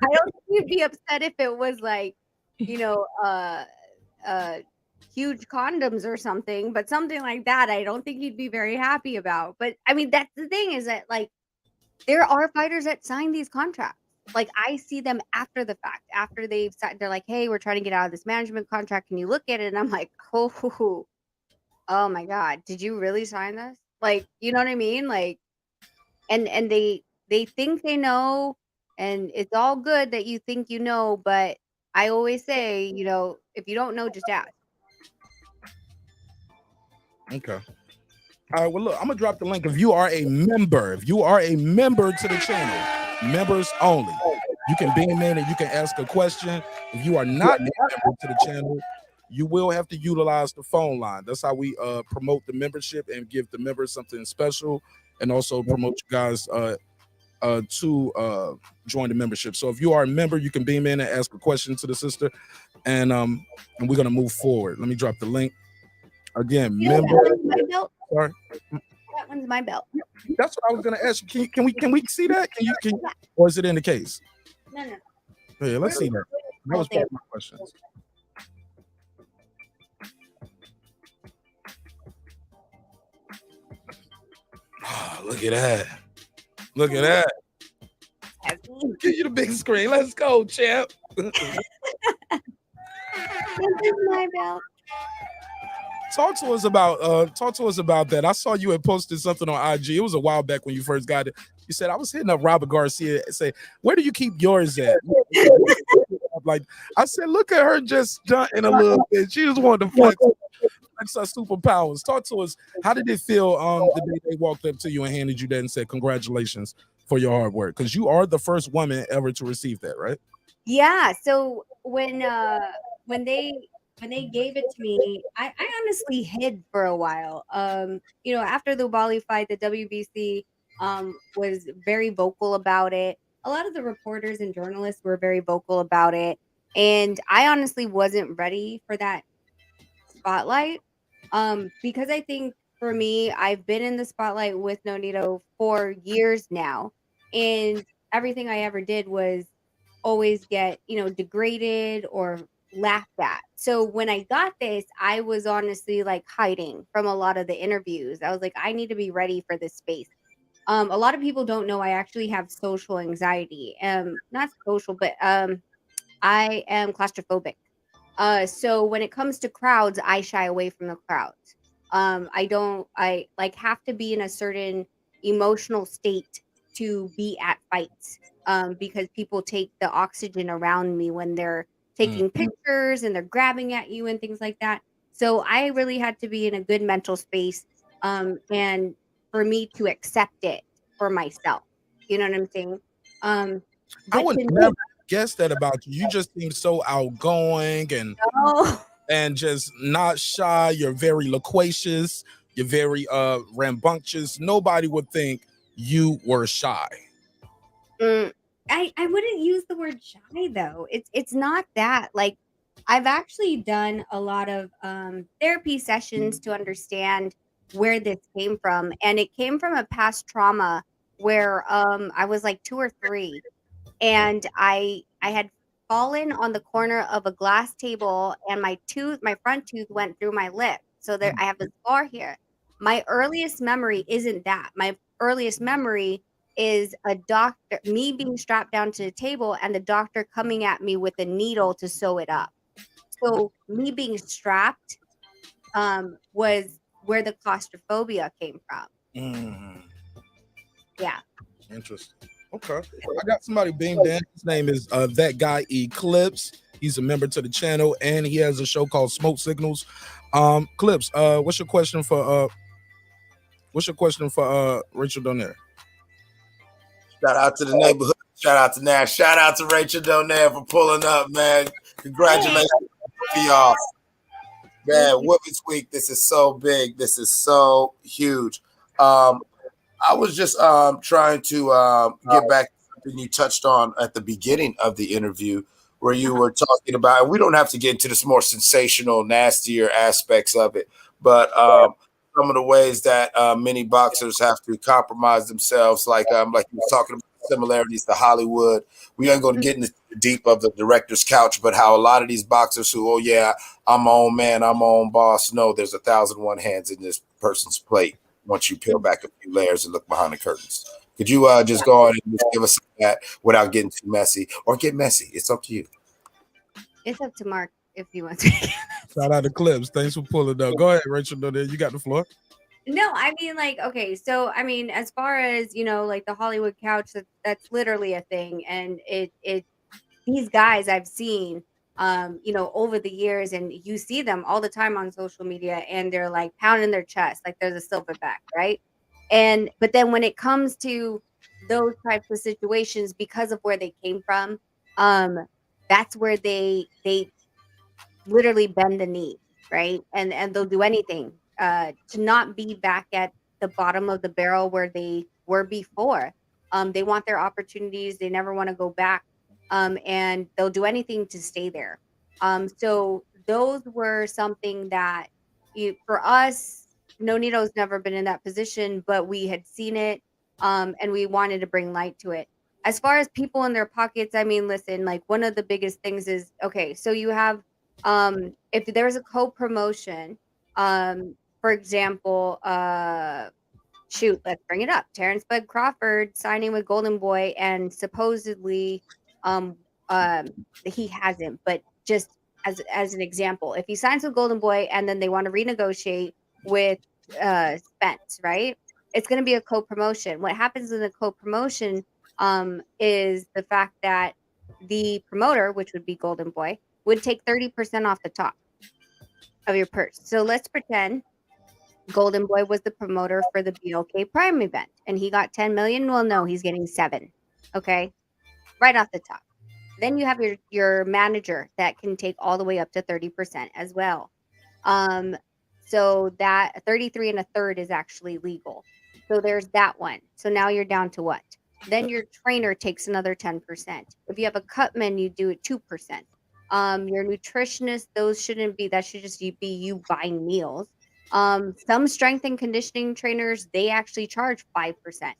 S6: don't think you'd be upset if it was like, huge condoms or something, but something like that, I don't think you'd be very happy about. But I mean, that's the thing, is that like there are fighters that sign these contracts. Like I see them after the fact, after they've signed, they're like, "Hey, we're trying to get out of this management contract. Can you look at it?" And I'm like, "Oh my God, did you really sign this?" Like, you know what I mean? Like, and they think they know, and it's all good that you think you know, but I always say, if you don't know, just ask.
S1: Okay. All right. Well, look, I'm gonna drop the link. If you are a member to the channel, members only, you can beam in and you can ask a question. If you are not a member to the channel, you will have to utilize the phone line. That's how we promote the membership and give the members something special, and also promote you guys to join the membership. So if you are a member, you can beam in and ask a question to the sister, and we're gonna move forward. Let me drop the link again. Member.
S6: That one's my belt.
S1: Sorry.
S6: That one's my belt.
S1: That's what I was gonna ask you. Can we see that? Can or is it in the case?
S6: No.
S1: Yeah, let's see that. That was part of my questions. Oh, look at that. Look at that. Give you the big screen. Let's go, champ.
S6: This is my belt.
S1: Talk to us about that. I saw you had posted something on IG. It was a while back when you first got it. You said, I was hitting up Robert Garcia and say, where do you keep yours at? Like, I said, look at her just stunting a little bit. She just wanted to flex her superpowers. Talk to us. How did it feel the day they walked up to you and handed you that and said, congratulations for your hard work? Because you are the first woman ever to receive that, right?
S6: Yeah. So when they gave it to me, I honestly hid for a while. After the Bali fight, the WBC was very vocal about it. A lot of the reporters and journalists were very vocal about it. And I honestly wasn't ready for that spotlight. Because I think for me, I've been in the spotlight with Nonito for years now. And everything I ever did was always get, degraded or laughed at. So when I got this, I was honestly like hiding from a lot of the interviews. I was like, I need to be ready for this space. A lot of people don't know I actually have social anxiety. Not social, but I am claustrophobic. So when it comes to crowds, I shy away from the crowds. I like have to be in a certain emotional state to be at fights. Because people take the oxygen around me when they're taking pictures and they're grabbing at you and things like that. So I really had to be in a good mental space. And for me to accept it for myself. You know what I'm saying?
S1: I
S6: But
S1: would
S6: to
S1: never guess that about you. You just seem so outgoing
S6: know,
S1: and just not shy. You're very loquacious. You're very rambunctious. Nobody would think you were shy.
S6: I wouldn't use the word shy though. It's not that. Like I've actually done a lot of therapy sessions to understand where this came from, and it came from a past trauma where I was like 2 or 3, and I had fallen on the corner of a glass table, and my front tooth went through my lip. So there I have a scar here. My earliest memory isn't that. My earliest memory is me being strapped down to the table and the doctor coming at me with a needle to sew it up. So me being strapped was where the claustrophobia came from. Yeah.
S1: Interesting. Okay. I got somebody beamed in. His name is that guy Eclipse. He's a member to the channel and he has a show called Smoke Signals. Clips, what's your question for Rachel Donaire?
S8: Shout out to the neighborhood. Shout out to Nash. Shout out to Rachel Donaire for pulling up, man. Congratulations to y'all. Man, Women's Week. This is so big. This is so huge. I was just trying to get back to something you touched on at the beginning of the interview where you were talking about, and we don't have to get into this more sensational, nastier aspects of it, but some of the ways that many boxers have to compromise themselves, like you were talking about similarities to Hollywood. We ain't going to get into the deep of the director's couch, but how a lot of these boxers who, oh yeah, I'm my own man, I'm my own boss. No, there's 1,001 hands in this person's plate once you peel back a few layers and look behind the curtains. Could you just go on and just give us that without getting too messy, or get messy? It's up to you.
S6: It's up to Mark if he wants to.
S1: Shout out to Clips. Thanks for pulling up. Go ahead, Rachel. You got the floor.
S6: No, I mean, like, okay, so I mean, as far as like the Hollywood couch, that's literally a thing, and it these guys I've seen, over the years, and you see them all the time on social media, and they're like pounding their chest like there's a silverback, right? But then when it comes to those types of situations, because of where they came from, that's where they literally bend the knee, right? And they'll do anything to not be back at the bottom of the barrel where they were before. They want their opportunities. They never want to go back. And they'll do anything to stay there. So those were something that for us, Nonito's never been in that position, but we had seen it, and we wanted to bring light to it. As far as people in their pockets, I mean, listen, like one of the biggest things is, okay, so you have if there's a co-promotion, for example, shoot, let's bring it up. Terrence Bud Crawford signing with Golden Boy, and supposedly, um, he hasn't. But just as an example, if he signs with Golden Boy and then they want to renegotiate with Spence, right? It's going to be a co-promotion. What happens in a co-promotion is the fact that the promoter, which would be Golden Boy, would take 30% off the top of your purse. So let's pretend Golden Boy was the promoter for the BLK Prime event and he got 10 million. Well, no, he's getting 7. Okay. Right off the top. Then you have your manager that can take all the way up to 30% as well. So that 33 and a third is actually legal. So there's that one. So now you're down to what? Then your trainer takes another 10%. If you have a cutman, you do it 2%. Your nutritionist, those shouldn't be, that should just be you buying meals. Some strength and conditioning trainers, they actually charge 5%.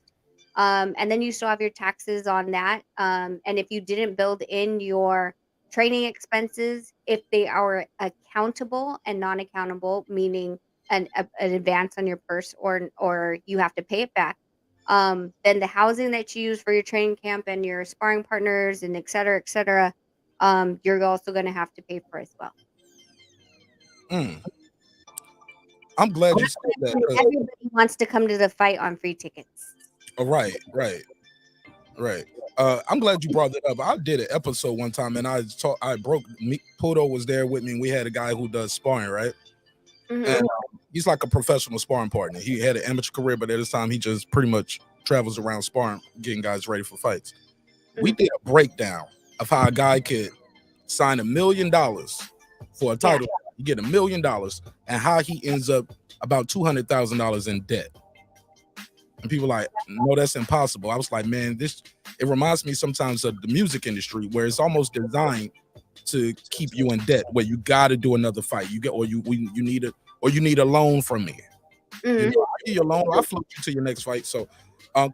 S6: And then you still have your taxes on that. And if you didn't build in your training expenses, if they are accountable and non-accountable, meaning an advance on your purse or you have to pay it back, then the housing that you use for your training camp and your sparring partners and et cetera, you're also going to have to pay for as well.
S1: I'm glad you said that.
S6: Everybody wants to come to the fight on free tickets.
S1: Oh, right. I'm glad you brought that up. I did an episode one time, and Pudo was there with me, and we had a guy who does sparring, right?
S6: Mm-hmm.
S1: And he's like a professional sparring partner. He had an amateur career, but at this time, he just pretty much travels around sparring, getting guys ready for fights. Mm-hmm. We did a breakdown of how a guy could sign $1 million for a title. Yeah. You get $1 million, and how he ends up about $200,000 in debt. And people like, no, that's impossible. I was like, man, it reminds me sometimes of the music industry where it's almost designed to keep you in debt, where you got to do another fight. You need a loan from me.
S6: Mm-hmm.
S1: You know, I give you a loan, I'll float you to your next fight. So,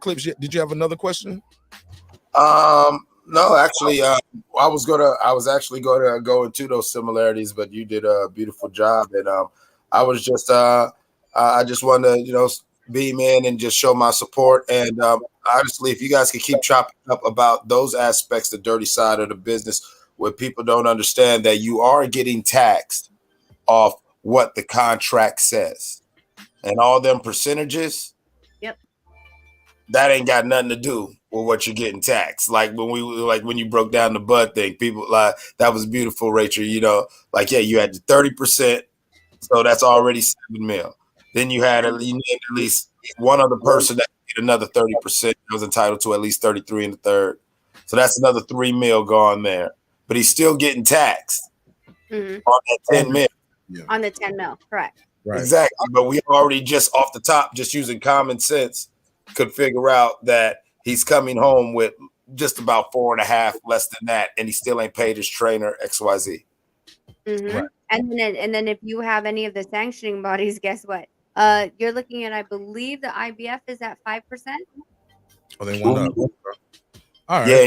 S1: Clips, did you have another question?
S8: No, actually, I was actually gonna go into those similarities, but you did a beautiful job, and I was just I just wanted to beam in and just show my support. And honestly, if you guys could keep chopping up about those aspects, the dirty side of the business, where people don't understand that you are getting taxed off what the contract says, and all them percentages.
S6: Yep.
S8: That ain't got nothing to do with what you're getting taxed. Like when you broke down the Bud thing, people like that was beautiful, Rachel. Yeah, you had the 30%, so that's already $7 million. Then you had at least one other person that get another 30%. Was entitled to at least 33 and a third. So that's another $3 million gone there. But he's still getting taxed on that 10 million.
S6: Yeah. On the 10 mil, correct.
S8: Right. Exactly. But we already just off the top, just using common sense, could figure out that he's coming home with just about 4.5 less than that, and he still ain't paid his trainer XYZ.
S6: Mm-hmm. Right. And then if you have any of the sanctioning bodies, guess what? You're looking at, I believe the IBF is at 5%.
S1: Oh, they went up. All right.
S8: Yeah.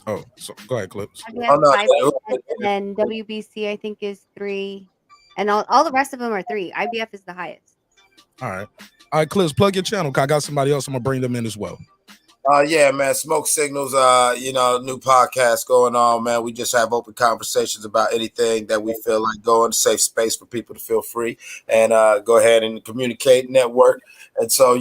S1: Oh, so go ahead, Clips.
S6: IBF 5%, and WBC I think is 3%, and all the rest of them are 3%. IBF is the highest.
S1: All right, Clips, plug your channel. I got somebody else. I'm gonna bring them in as well.
S8: Yeah, man. Smoke Signals, new podcast going on, man. We just have open conversations about anything that we feel like going, safe space for people to feel free and go ahead and communicate, network. And so,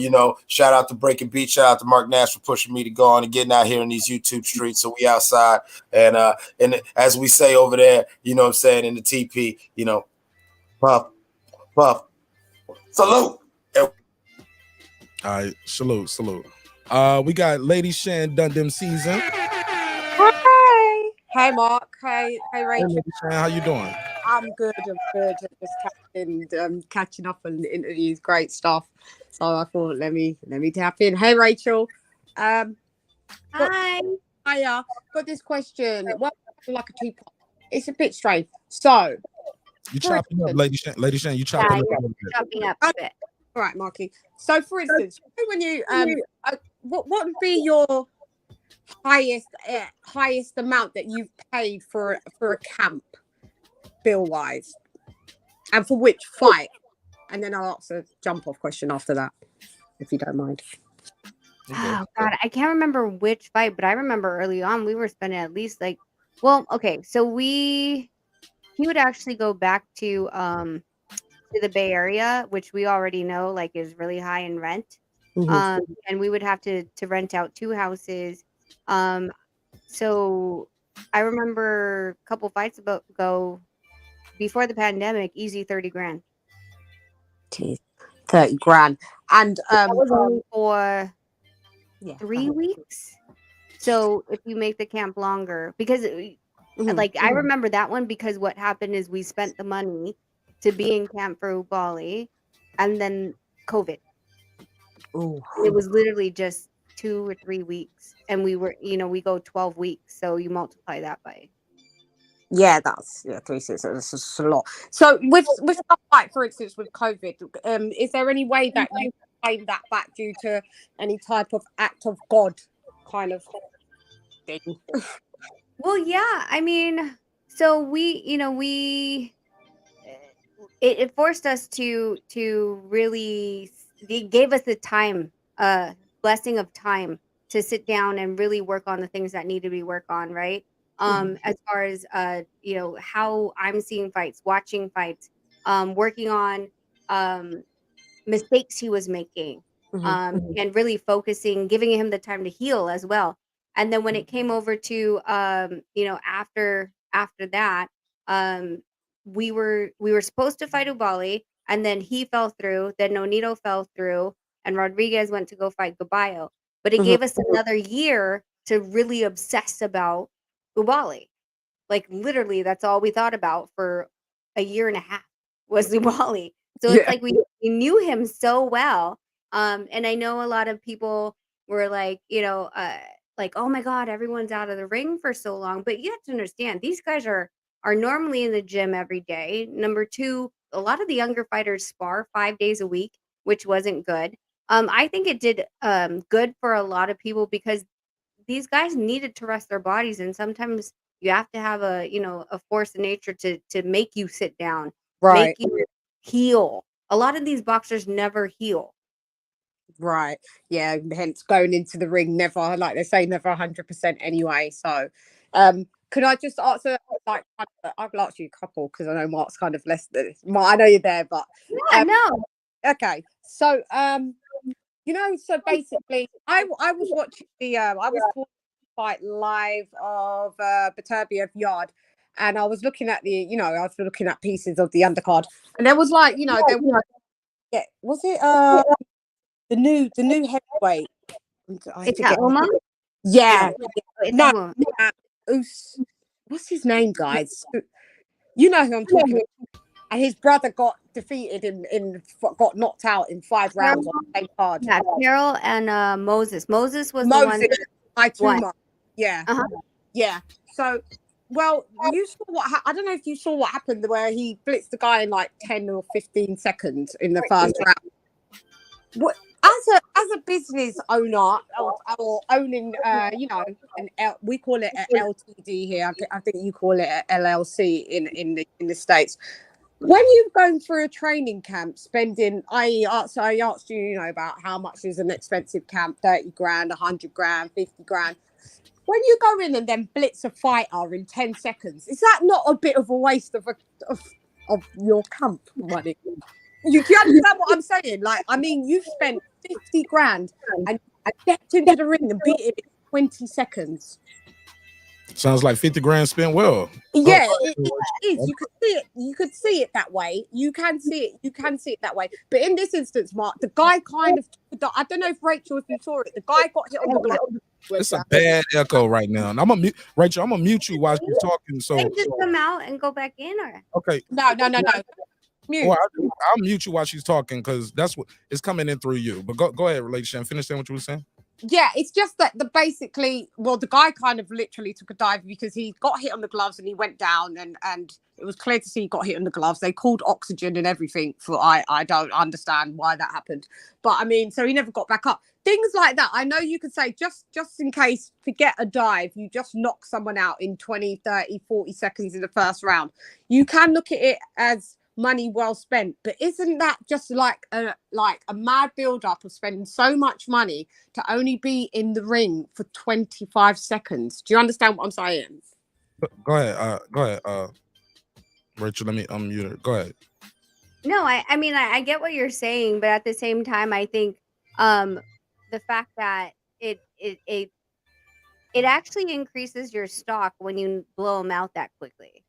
S8: shout out to Breaking Beat, shout out to Mark Nash for pushing me to go on and getting out here in these YouTube streets. So we outside and as we say over there, you know what I'm saying, in the TP, puff, puff, salute.
S1: All right, salute. We got Lady Shan done them season.
S9: Hi. Hey, Mark. Hey, Rachel.
S1: Hey, Lady Shan, how you doing?
S9: I'm good. Just catching up on the interviews. Great stuff. So I thought, let me tap in. Hey, Rachel.
S6: Hi.
S9: Hiya. Got this question. Well, like a two-part. It's a bit strange. So
S1: You chopping up, Lady Shan. You chopping up.
S6: Chopping up a bit.
S9: All right, Marky. So, for instance, when you what would be your highest amount that you've paid for a camp, bill wise, and for which fight? And then I'll ask a jump off question after that, if you don't mind.
S1: Okay.
S6: Oh God, I can't remember which fight, but I remember early on we were spending at least so he would actually go back to the Bay Area, which we already know like is really high in rent. And we would have to rent out 2 houses. So I remember a couple fights ago before the pandemic, easy 30 grand.
S9: Jeez, 30 grand. And
S6: that was only for 3
S9: go
S6: weeks. So if you make the camp longer, because I remember that one because what happened is we spent the money to be in camp for Ubali, and then COVID.
S9: Ooh.
S6: It was literally just 2 or 3 weeks, and we were, we go 12 weeks, so you multiply that by.
S9: Yeah, that's 3 6. That's just a lot. So with stuff like, for instance, with COVID, is there any way that you claim that back due to any type of act of God kind of thing?
S6: Well, yeah, I mean, so it forced us to really, it gave us the time, blessing of time to sit down and really work on the things that need to be worked on, right? As far as how I'm seeing fights, watching fights, working on mistakes he was making, and really focusing, giving him the time to heal as well. And then when it came over to after that, we were supposed to fight Ubali, and then he fell through. Then Nonito fell through, and Rodriguez went to go fight Gabayo. But it gave us another year to really obsess about Ubali. Like literally, that's all we thought about for a year and a half was Ubali. So it's like we knew him so well. And I know a lot of people were like, like, oh my God, everyone's out of the ring for so long. But you have to understand, these guys are normally in the gym every day. Number 2, a lot of the younger fighters spar 5 days a week, which wasn't good. I think it did good for a lot of people because these guys needed to rest their bodies, and sometimes you have to have a force of nature to make you sit down,
S9: Right.
S6: make you heal. A lot of these boxers never heal.
S9: Right. Yeah. Hence going into the ring, never, like they say, never 100% anyway. So, could I just answer, like, I've asked you a couple because I know Mark's kind of less than Mark. I know you're there, but
S6: No.
S9: okay. So, so basically, I was watching I was watching the fight live of Beterbiev Yard, and I was looking at I was looking at pieces of the undercard, and there was like, there was, was it the new heavyweight?
S6: It's that Oma?
S9: Yeah.
S6: No.
S9: What's his name, guys? You know who I'm talking about. And his brother got defeated got knocked out in 5 rounds on the same card.
S6: Yeah, Carol and Moses. Moses was the one
S9: by 2
S6: won.
S9: months. Yeah. Yeah. So, well, you saw I don't know if you saw what happened where he blitzed the guy in like 10 or 15 seconds in the first round. What, as a business owner or owning, we call it an LTD here. I think you call it an LLC in the States. When you've gone through a training camp, spending, so I asked you, you know, about how much is an expensive camp, 30 grand, 100 grand, 50 grand. When you go in and then blitz a fighter in 10 seconds, is that not a bit of a waste of your camp money? You understand what I'm saying? Like, I mean, you've spent 50 grand and stepped into the ring and beat him in 20 seconds.
S1: Sounds like 50 grand spent well.
S9: Yeah, it is. You could see it. You could see it that way. You can see it. You can see it that way. But in this instance, Mark, the guy kind of, I don't know if Rachel, if you saw it, the guy got hit on the glove.
S1: It's a bad echo right now. And Rachel, I'm gonna mute you while you're talking. So
S6: They just come out and go back in, or
S1: okay.
S9: No. Mute.
S1: Well, I'll mute you while she's talking because that's what it's coming in through you. But go ahead, Lady Shan. Finish saying what you were saying.
S9: Yeah, it's just that the guy kind of literally took a dive because he got hit on the gloves and he went down and it was clear to see he got hit on the gloves. They called oxygen and everything for I don't understand why that happened. But I mean, so he never got back up. Things like that. I know you could say just in case, forget a dive, you just knock someone out in 20, 30, 40 seconds in the first round. You can look at it as money well spent, but isn't that just like a mad build-up of spending so much money to only be in the ring for 25 seconds? Do you understand what I'm saying?
S1: Go ahead, Rachel. Let me unmute her. Go ahead.
S6: no, I mean I get what you're saying, but at the same time, I think the fact that it actually increases your stock when you blow them out that quickly.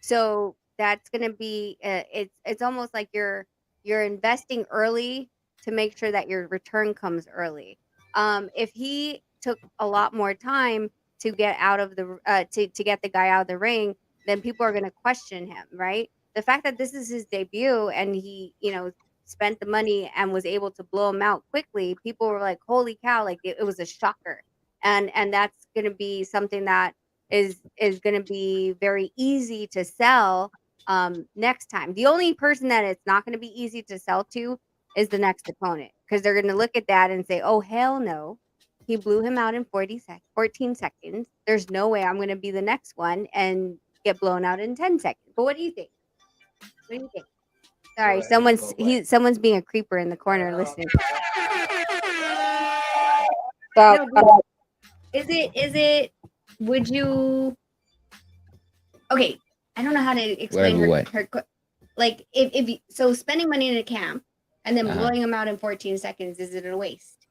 S6: So that's going to be it's almost like you're investing early to make sure that your return comes early. If he took a lot more time to get out of the to get the guy out of the ring, then people are going to question him, right? The fact that this is his debut and he, you know, spent the money and was able to blow him out quickly, people were like, holy cow, like it was a shocker. And that's going to be something that is going to be very easy to sell next time. The only person that it's not going to be easy to sell to is the next opponent, because they're going to look at that and say, oh hell no, he blew him out in 14 seconds. There's no way I'm going to be the next one and get blown out in 10 seconds. But what do you think? Sorry, someone's being a creeper in the corner listening. No, is it would you okay, I don't know how to explain her like if you, so spending money in a camp and then blowing them out in 14 seconds, is it a waste?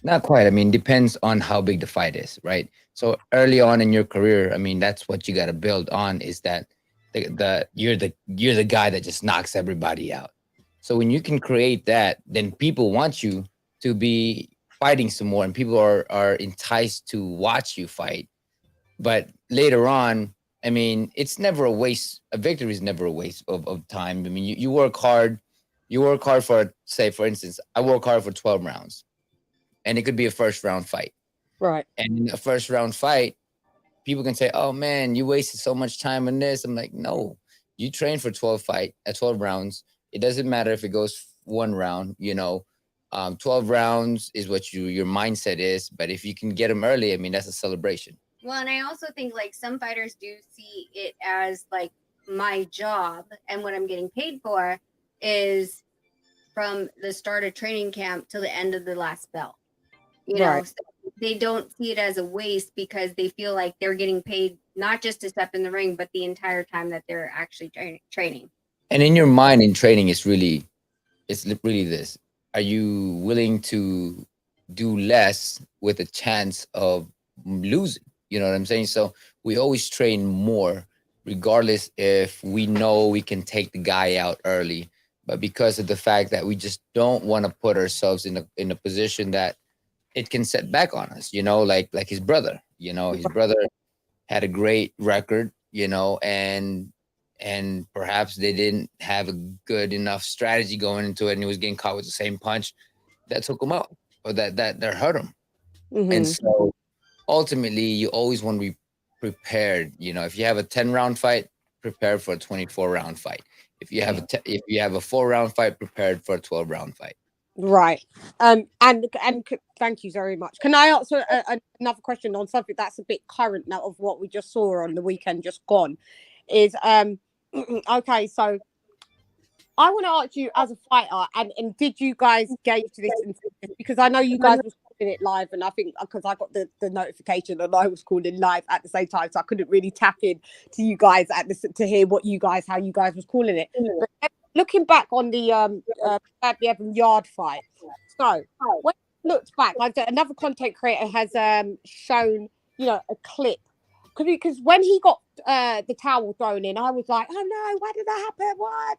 S10: Not quite. I mean, depends on how big the fight is, right? So early on in your career, I mean, that's what you got to build on, is that you're the guy that just knocks everybody out. So when you can create that, then people want you to be fighting some more, and people are enticed to watch you fight. But later on, I mean, it's never a waste. A victory is never a waste of time. I mean, you work hard. You work hard for, say, for instance, I work hard for 12 rounds. And it could be a first round fight.
S9: Right.
S10: And in a first round fight, people can say, oh man, you wasted so much time on this. I'm like, no, you train for 12 rounds. It doesn't matter if it goes one round, you know, 12 rounds is what your mindset is. But if you can get them early, I mean, that's a celebration.
S6: Well, and I also think like some fighters do see it as like my job, and what I'm getting paid for is from the start of training camp till the end of the last bell. You know, so they don't see it as a waste because they feel like they're getting paid not just to step in the ring, but the entire time that they're actually training.
S10: And in your mind in training, it's really this. Are you willing to do less with a chance of losing? You know what I'm saying? So we always train more, regardless if we know we can take the guy out early. But because of the fact that we just don't want to put ourselves in a position that it can set back on us, you know, like his brother. You know, his brother had a great record, you know, and perhaps they didn't have a good enough strategy going into it, and he was getting caught with the same punch that took him out, or that hurt him. Mm-hmm. And so ultimately, you always want to be prepared. You know, if you have a 10-round fight, prepare for a 24-round fight. If you have if you have a 4-round fight, prepared for a 12-round fight.
S9: Right. And thank you very much. Can I answer another question on something that's a bit current now of what we just saw on the weekend just gone? Is okay, so I want to ask you as a fighter, and did you guys gauge this? Because I know you guys was calling it live, and I think because I got the notification and I was calling live at the same time, so I couldn't really tap in to you guys to hear how you guys was calling it. But looking back on the Evan Yard fight, so when I looked back, like another content creator has shown a clip. Because when he got the towel thrown in, I was like, "Oh no! Why did that happen? Why?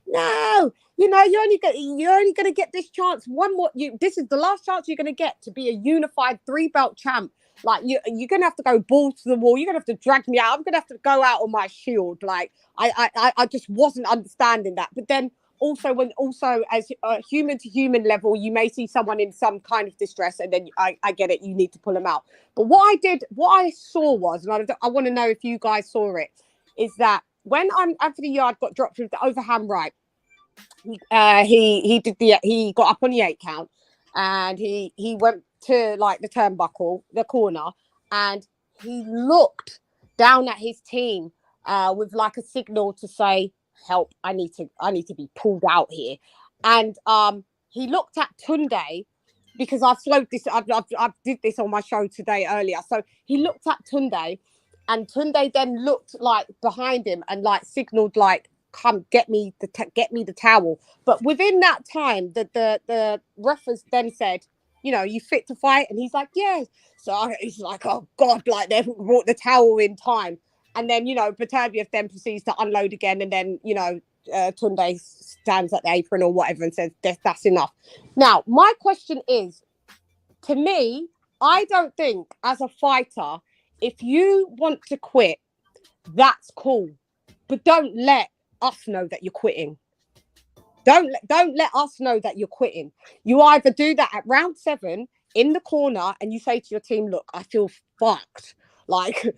S9: No! You're only gonna get this chance. One more. This is the last chance you're gonna get to be a unified 3-belt champ. Like you're gonna have to go balls to the wall. You're gonna have to drag me out. I'm gonna have to go out on my shield. Like I just wasn't understanding that. But then also as a human to human level, you may see someone in some kind of distress, and then I get it. You need to pull them out. But what I saw was, and I want to know if you guys saw it, is that when Anthony Yard got dropped with the overhand right, he got up on the 8 count, and he went to like the turnbuckle, the corner, and he looked down at his team with like a signal to say, "Help! I need to be pulled out here." And he looked at Tunde, because I've flowed this. I did this on my show today earlier. So he looked at Tunde, and Tunde then looked like behind him and like signaled like, "Come get me the towel." But within that time, the referees then said, "You fit to fight?" And he's like, "Yes." So he's like, "Oh God!" Like they brought the towel in time, and then Beterbiev then proceeds to unload again, and then Tunde stands at the apron or whatever and says, "That's enough." Now, my question is, to me, I don't think as a fighter, if you want to quit, that's cool, but don't let us know that you're quitting. Don't let us know that you're quitting. You either do that at round 7 in the corner and you say to your team, "Look, I feel fucked. Like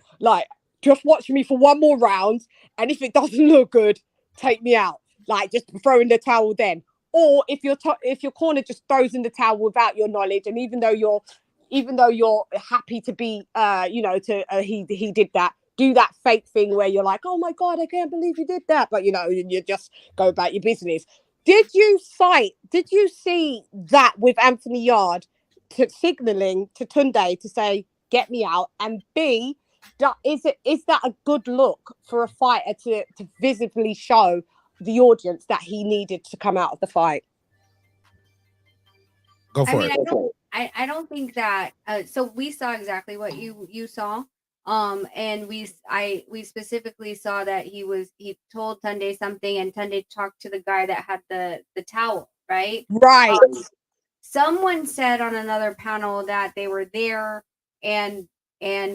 S9: just watch me for one more round, and if it doesn't look good, take me out. Like just throw in the towel then." Or if your corner just throws in the towel without your knowledge, and even though you're happy to be he did that, do that fake thing where you're like, "Oh my God, I can't believe you did that," but you just go about your business. Did you see that with Anthony Yard signaling to Tunde to say, "Get me out"? And B, is that a good look for a fighter to visibly show the audience that he needed to come out of the fight?
S1: Go for
S6: mean,
S1: it.
S6: I don't think that. So we saw exactly what you saw. And we specifically saw that he told Tunde something, and Tunde talked to the guy that had the towel, right?
S9: Right.
S6: Someone said on another panel that they were there, and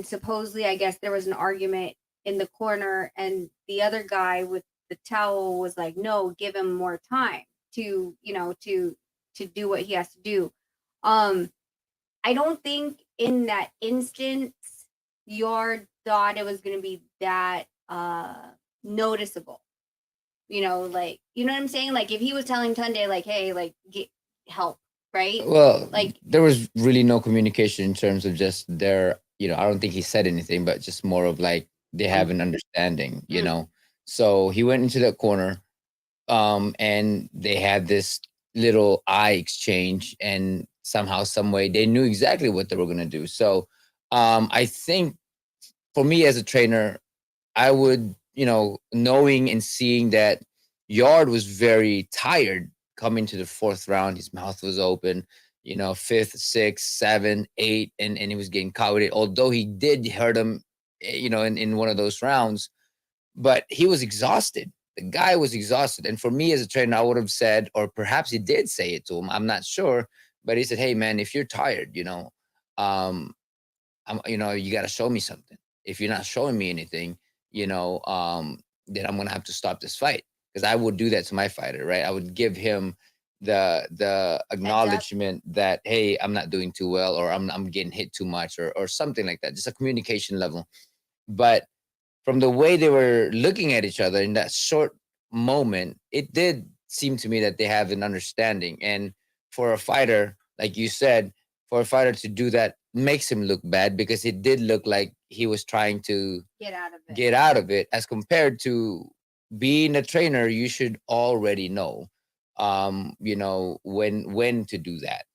S6: supposedly, I guess there was an argument in the corner, and the other guy with the towel was like, "No, give him more time to do what he has to do." I don't think in that instance Yard thought it was going to be that noticeable. Like, you know what I'm saying? Like if he was telling Tunde like, "Hey, like get help," right?
S10: Well,
S6: Like
S10: there was really no communication in terms of just their, I don't think he said anything, but just more of like they have an understanding, So he went into that corner, and they had this little eye exchange, and somehow, some way, they knew exactly what they were going to do. So I think for me as a trainer, I would, knowing and seeing that Yard was very tired coming to the 4th round, his mouth was open, 5th, 6th, 7th, 8th, and he was getting caught with it. Although he did hurt him, in one of those rounds, but he was exhausted. The guy was exhausted. And for me as a trainer, I would have said, or perhaps he did say it to him, I'm not sure, but he said, "Hey man, if you're tired, you got to show me something. If you're not showing me anything, then I'm going to have to stop this fight." Because I would do that to my fighter, right? I would give him the acknowledgement that, "Hey, I'm not doing too well," or I'm getting hit too much, or something like that. Just a communication level. But from the way they were looking at each other in that short moment, it did seem to me that they have an understanding. And for a fighter, like you said, for a fighter to do that makes him look bad, because it did look like he was trying to
S6: get out of it.
S10: Get out of it, as compared to being a trainer, you should already know, when to do that.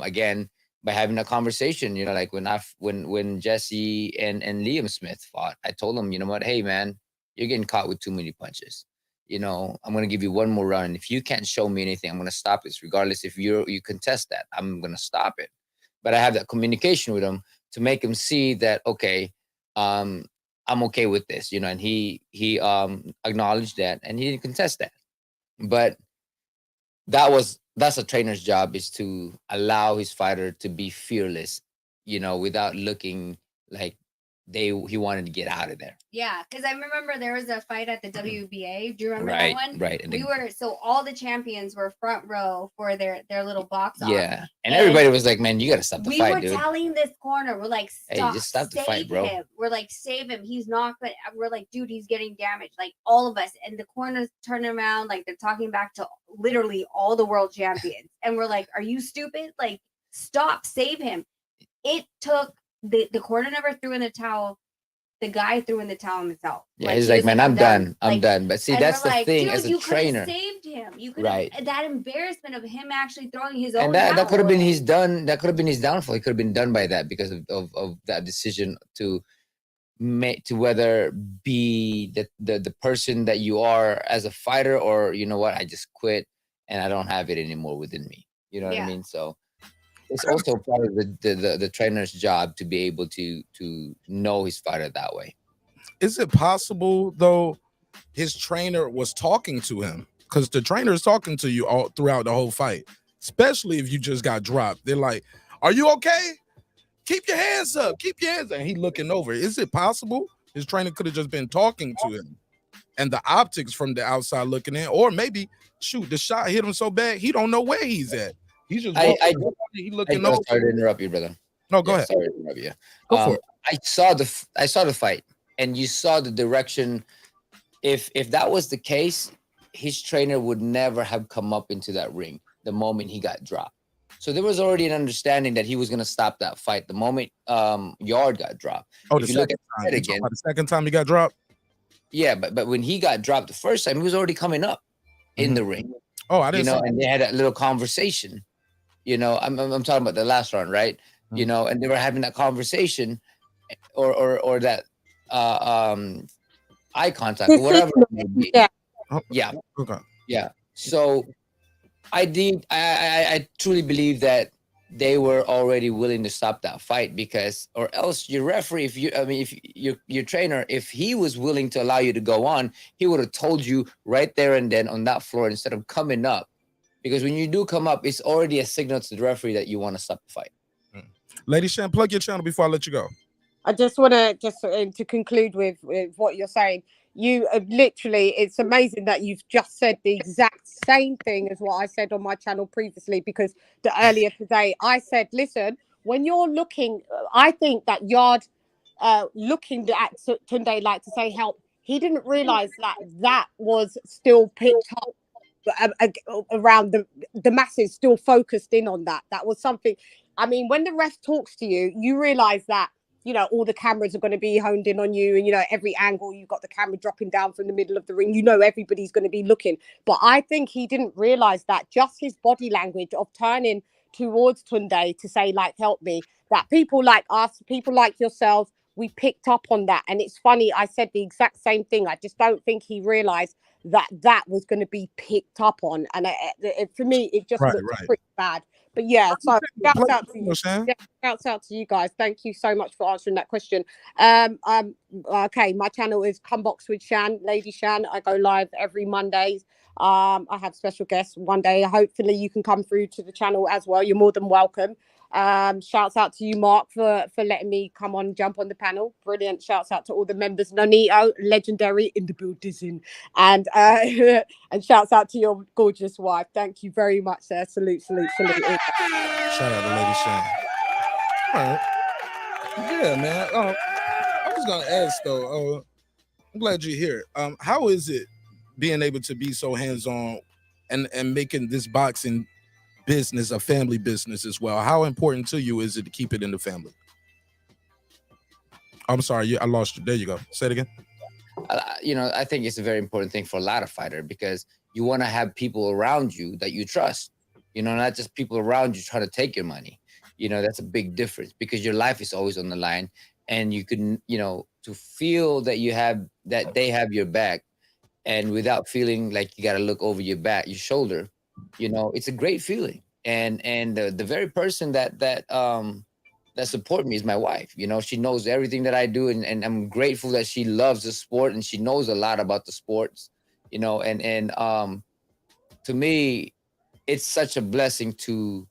S10: Again, by having a conversation, like when Jesse and Liam Smith fought, I told him, you know what, hey man, you're getting caught with too many punches. I'm gonna give you one more round. If you can't show me anything, I'm gonna stop this. Regardless if you contest that, I'm gonna stop it. But I have that communication with him to make him see that, okay, I'm okay with this, and he acknowledged that, and he didn't contest that. But that's a trainer's job, is to allow his fighter to be fearless, without looking like he wanted to get out of there.
S6: Yeah, because I remember there was a fight at the WBA. Do you remember
S10: Right,
S6: that one?
S10: right. And
S6: So all the champions were front row for their little box off.
S10: yeah, and everybody was like, "Man, you gotta stop the fight, dude."
S6: We were telling this corner, we're like,
S10: Hey,
S6: "Stop,
S10: just stop the
S6: save
S10: fight, bro."
S6: him." We're like, "Save him. He's not good." We're like, "Dude, he's getting damaged." Like all of us, and the corners turning around, like they're talking back to literally all the world champions, and we're like, "Are you stupid? Like, stop, save him." It took the corner never threw in the towel. The guy threw in the towel himself.
S10: Yeah, he's like, "Man, I'm done. I'm done." But see,
S6: and
S10: that's
S6: we're
S10: the
S6: like,
S10: thing,
S6: dude,
S10: as a
S6: you
S10: trainer.
S6: could have saved him. You could
S10: Right.
S6: have that embarrassment of him actually throwing his own.
S10: And that
S6: towel
S10: could have been
S6: away.
S10: his done. That could have been his downfall. He could have been done by that, because of that decision to whether be the person that you are as a fighter, or you know what, I just quit and I don't have it anymore within me. You know what I mean? So it's also part of the trainer's job to be able to know his fighter that way.
S1: Is it possible though his trainer was talking to him? Because the trainer is talking to you all throughout the whole fight, especially if you just got dropped. They're like, "Are you okay? Keep your hands up. Keep your hands up." And he looking over. Is it possible his trainer could have just been talking to him, and the optics from the outside looking in, or maybe the shot hit him so bad he don't know where he's at. He's just he looking over.
S10: Sorry to interrupt you, brother.
S1: No, go ahead.
S10: Sorry to interrupt you.
S1: Go for it.
S10: I saw the fight, and you saw the direction. If that was the case, his trainer would never have come up into that ring the moment he got dropped. So there was already an understanding that he was going to stop that fight the moment Yard got dropped.
S1: Oh, the second time. Again, the second time he got dropped.
S10: Yeah, but when he got dropped the first time, he was already coming up in the ring.
S1: Oh, I didn't.
S10: And they had that little conversation. I'm talking about the last round, right? And they were having that conversation, or that eye contact, or whatever it may be. Yeah.
S1: Okay.
S10: Yeah. So I truly believe that they were already willing to stop that fight, because, or else your referee, if your trainer, if he was willing to allow you to go on, he would have told you right there and then on that floor, instead of coming up. Because when you do come up, it's already a signal to the referee that you want to stop the fight.
S1: Lady Shan, plug your channel before I let you go.
S9: I just want to conclude with what you're saying. You literally, it's amazing that you've just said the exact same thing as what I said on my channel previously, because earlier today I said, listen, when you're looking, I think that Yard looking at Tunde like to say help, he didn't realize that was still picked up around the masses, still focused in on that. That was something. I mean, when the ref talks to you, you realize that, all the cameras are going to be honed in on you, and every angle you've got the camera dropping down from the middle of the ring, everybody's going to be looking. But I think he didn't realize that just his body language of turning towards Tunde to say, like, help me, that people like us, people like yourselves, we picked up on that. And it's funny, I said the exact same thing. I just don't think he realized that was going to be picked up on, and for me it just looks pretty bad. But yeah, so shouts out to you. Shouts out to you guys. Thank you so much for answering that question. Okay, my channel is Comebox with Shan, Lady Shan. I go live every Mondays. I have special guests one day. Hopefully you can come through to the channel as well. You're more than welcome. Shouts out to you, Mark, for letting me come on, jump on the panel. Brilliant. Shouts out to all the members. Nonito, legendary in the building, and and shouts out to your gorgeous wife. Thank you very much, sir. Salute.
S1: Shout out to Lady Shan. All right. Yeah, man. I was gonna ask though. I'm glad you're here. How is it being able to be so hands-on and making this boxing business a family business as well? How important to you is it to keep it in the family? I'm sorry, I lost you. There you go. Say it again.
S10: I think it's a very important thing for a lot of fighter because you want to have people around you that you trust. Not just people around you trying to take your money. That's a big difference because your life is always on the line, and you can, to feel that they have your back, and without feeling like you got to look over your shoulder, it's a great feeling. And the very person that support me is my wife. She knows everything that I do, and I'm grateful that she loves the sport and she knows a lot about the sports. And to me, it's such a blessing to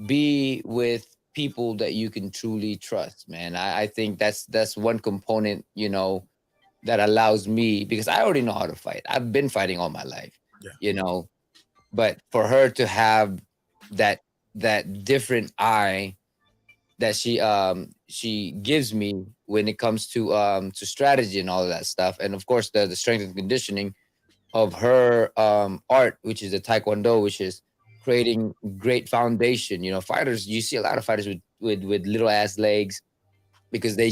S10: be with people that you can truly trust, man. I think that's one component, that allows me, because I already know how to fight. I've been fighting all my life,
S1: Yeah.
S10: But for her to have that different eye that she gives me when it comes to strategy and all of that stuff, and of course the strength and conditioning of her art, which is the taekwondo, which is creating great foundation. Fighters, you see a lot of fighters with little ass legs because they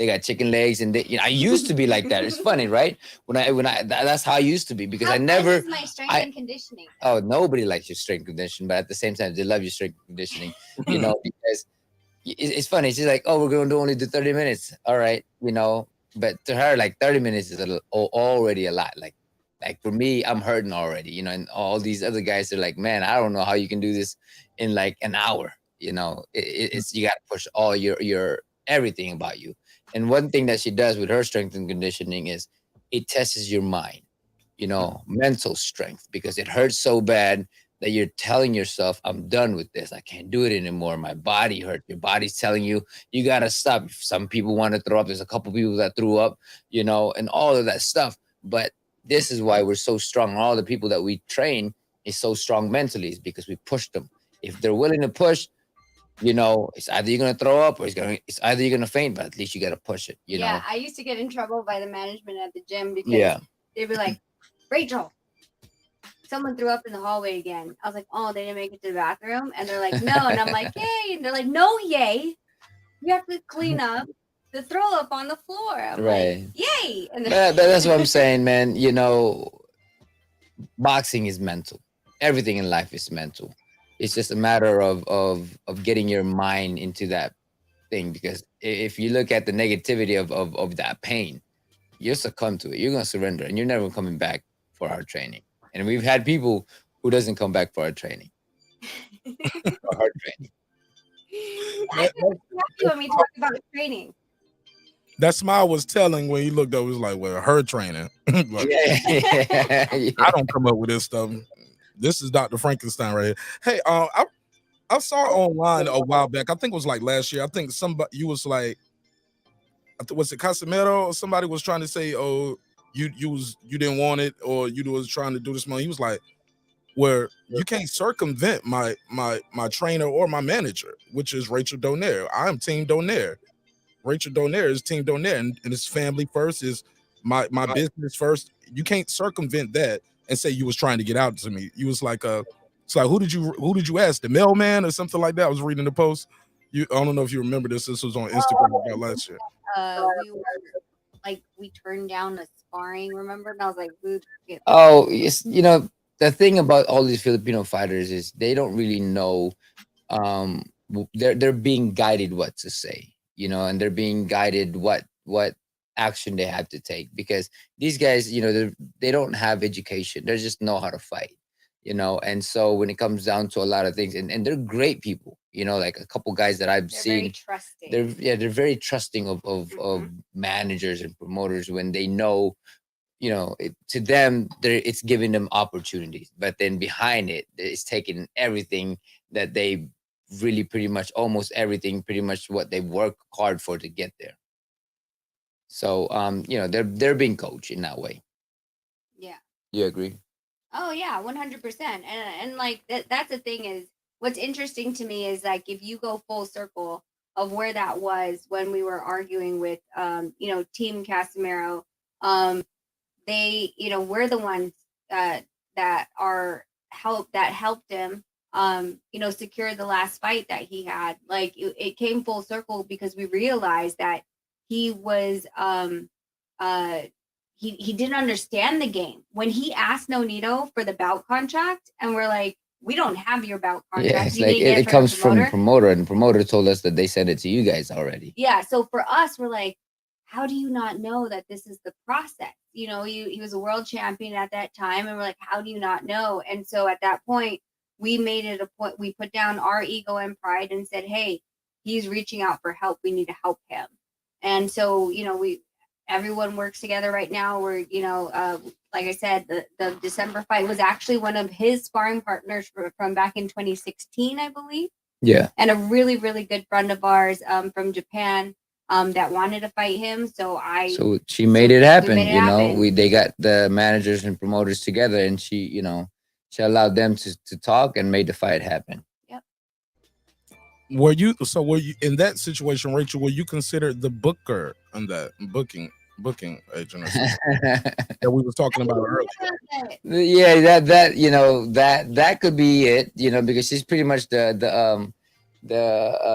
S10: got chicken legs, and I used to be like that. It's funny, right? That's how I used to be because I never.
S7: My strength and conditioning.
S10: Oh, nobody likes your strength conditioning, but at the same time, they love your strength conditioning. Because it's funny. She's like, "Oh, we're going to only do 30 minutes." All right, But to her, like 30 minutes is already a lot. Like for me, I'm hurting already. And all these other guys are like, "Man, I don't know how you can do this in like an hour." It's you got to push all your everything about you. And one thing that she does with her strength and conditioning is it tests your mind, mental strength, because it hurts so bad that you're telling yourself, I'm done with this. I can't do it anymore. My body hurts. Your body's telling you, you got to stop. Some people want to throw up. There's a couple people that threw up, and all of that stuff. But this is why we're so strong. All the people that we train is so strong mentally is because we push them. If they're willing to push, it's either you're going to throw up or it's either you're going to faint, but at least you got to push it,
S7: Yeah,
S10: know?
S7: I used to get in trouble by the management at the gym because they'd be like, Rachel, someone threw up in the hallway again. I was like, oh, they didn't make it to the bathroom? And they're like, no. And I'm like, yay. And they're like, no, yay. You have to clean up the throw up on the floor. I'm like, yay. And
S10: That's what I'm saying, man. Boxing is mental. Everything in life is mental. It's just a matter of getting your mind into that thing, because if you look at the negativity of that pain, you'll succumb to it. You're going to surrender, and you're never coming back for our training. And we've had people who doesn't come back for our training. For our training.
S7: when we talk about training.
S1: That smile was telling when he looked up. It was like, well, her training. Like, I don't come up with this stuff. This is Dr. Frankenstein right here. Hey, I saw online a while back. I think it was like last year. I think you was like, was it Casimiro or somebody was trying to say, oh, you didn't want it, or you was trying to do this money. He was like, where you can't circumvent my trainer or my manager, which is Rachel Donaire. I am Team Donaire. Rachel Donaire is Team Donaire, and it's family first, is my business first. You can't circumvent that and say you was trying to get out to me. You was like, it's like, who did you ask, the mailman or something like that? I was reading the post. I don't know if you remember this. This was on Instagram about last year.
S7: We were like, we turned down a sparring, remember? And I was like,
S10: oh, yes. The thing about all these Filipino fighters is they don't really know. They're being guided what to say, and they're being guided what action they have to take, because these guys, they don't have education. They just know how to fight, and so when it comes down to a lot of things, and they're great people, like a couple guys that I've seen,
S7: very trusting.
S10: They're very trusting of managers and promoters when they know, to them, it's giving them opportunities, but then behind it, it's taking everything that they really pretty much what they work hard for to get there. So, they're being coached in that way.
S7: Yeah.
S10: You agree?
S7: Oh yeah, 100%. And like that's the thing is, what's interesting to me is like, if you go full circle of where that was when we were arguing with, Team Casimiro, they, we're the ones that helped him, secure the last fight that he had. Like it came full circle because we realized that he was, he didn't understand the game. When he asked Nonito for the bout contract, and we're like, we don't have your bout contract.
S10: Yeah, it's
S7: You
S10: like
S7: didn't get
S10: it
S7: from
S10: comes
S7: the
S10: from the
S7: promoter.
S10: promoter, and the promoter told us that they sent it to you guys already.
S7: Yeah, so for us, we're like, how do you not know that this is the process? You know, he was a world champion at that time, and we're like, how do you not know? And so at that point, we made it a point. We put down our ego and pride and said, hey, he's reaching out for help. We need to help him. And so, you know, everyone works together right now. We're, you know, like I said, the December fight was actually one of his sparring partners from back in 2016, I believe.
S10: Yeah.
S7: And a really, really good friend of ours from Japan that wanted to fight him. So
S10: she made it happen.
S7: made it
S10: You know,
S7: happen.
S10: they got the managers and promoters together, and she, you know, she allowed them to talk and made the fight happen.
S7: Yep.
S1: Were you in that situation, Rachel? Were you considered the booker on that booking agent or something that we was talking about earlier?
S10: Yeah, that you know, that could be it. You know, because she's pretty much the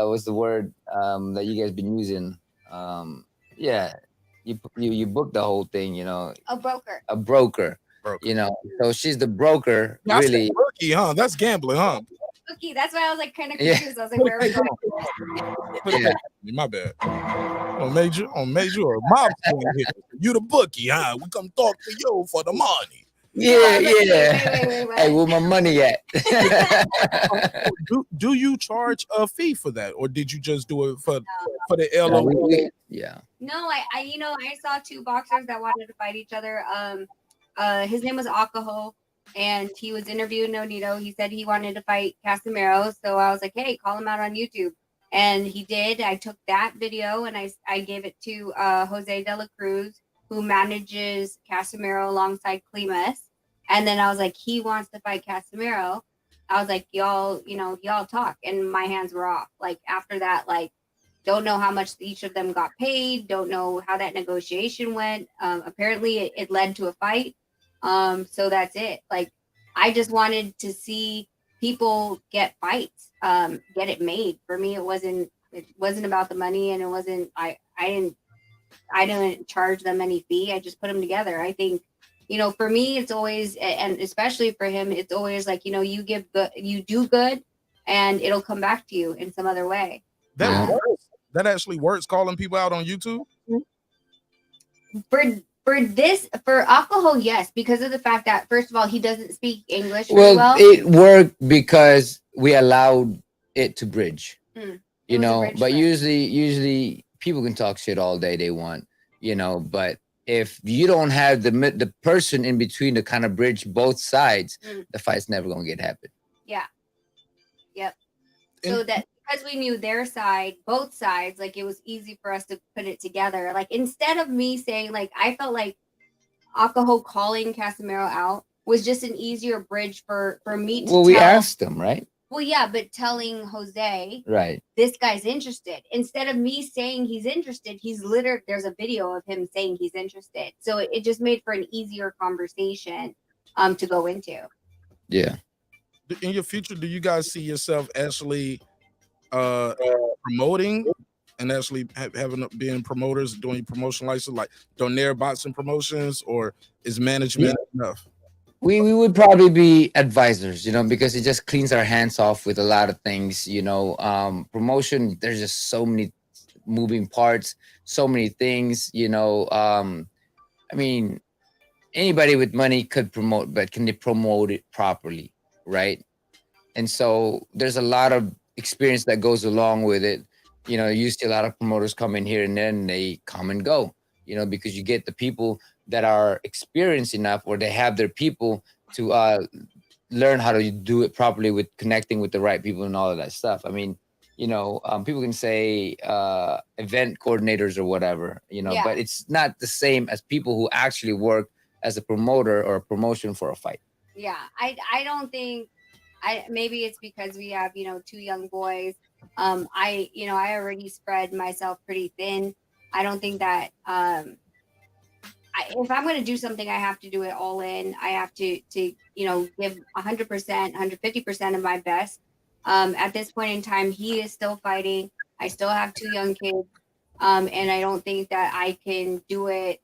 S10: what's the word that you guys been using? Yeah, you book the whole thing. You know,
S7: A broker.
S10: a broker. You know, so she's the broker.
S1: Yeah, I said
S10: really,
S1: rookie, huh? That's gambling, huh?
S7: Okay, that's why I was like kind of
S10: Yeah.
S7: confused. I was like, where are we going?
S1: Put it back. My bad. On major or mob swing here. You the bookie, huh? We come talk to you for the money.
S10: Yeah,
S7: I was like,
S10: yeah.
S7: wait.
S10: Hey, where my money at?
S1: Do you charge a fee for that, or did you just do it for the
S10: No,
S1: LO?
S10: yeah.
S7: No, I you know, I saw two boxers that wanted to fight each other. His name was Akaho, and he was interviewing Nonito. He said he wanted to fight Casimiro, so I was like, hey, call him out on YouTube. And he did. I took that video and I gave it to Jose de la Cruz, who manages Casimiro alongside Klimas. And then I was like, he wants to fight Casimiro. I was like, y'all talk. And my hands were off. Like after that, like, don't know how much each of them got paid. Don't know how that negotiation went. Apparently it led to a fight. So that's it. Like, I just wanted to see people get fights, get it made. For me, it wasn't about the money, and it wasn't, I didn't charge them any fee. I just put them together. I think, you know, for me, it's always, and especially for him, it's always like, you know, you do good and it'll come back to you in some other way.
S1: That works. That actually works, calling people out on YouTube.
S7: For Akaho, yes, because of the fact that, first of all, he doesn't speak English very
S10: Well,
S7: well.
S10: it worked because we allowed it to bridge. You know, but usually people can talk shit all day they want, you know, but if you don't have the person in between to kind of bridge both sides, the fight's never gonna get happen.
S7: Yeah. Yep. So that because we knew their side, both sides, like it was easy for us to put it together. Like instead of me saying, like, I felt like Akaho calling Casimiro out was just an easier bridge for me to
S10: we asked them, right?
S7: Well, yeah, but telling Jose,
S10: right,
S7: this guy's interested, instead of me saying he's interested, there's a video of him saying he's interested. So it just made for an easier conversation to go into.
S10: Yeah.
S1: In your future, do you guys see yourself actually promoting and actually being promoters, doing promotion license like Donaire Boxing Promotions, or is management enough?
S10: We would probably be advisors, you know, because it just cleans our hands off with a lot of things, you know. Promotion, there's just so many moving parts, so many things, you know. I mean, anybody with money could promote, but can they promote it properly, right? And so there's a lot of experience that goes along with it. You know, you see a lot of promoters come in here and then they come and go, you know, because you get the people that are experienced enough, or they have their people to learn how to do it properly with connecting with the right people and all of that stuff. I mean, you know, people can say event coordinators or whatever, you know, but it's not the same as people who actually work as a promoter or a promotion for a fight.
S7: Yeah, I don't think, maybe it's because we have, you know, two young boys. I already spread myself pretty thin. I don't think that if I'm going to do something, I have to do it all in. I have to you know, give 100%, 150% of my best. At this point in time, he is still fighting. I still have two young kids. And I don't think that I can do it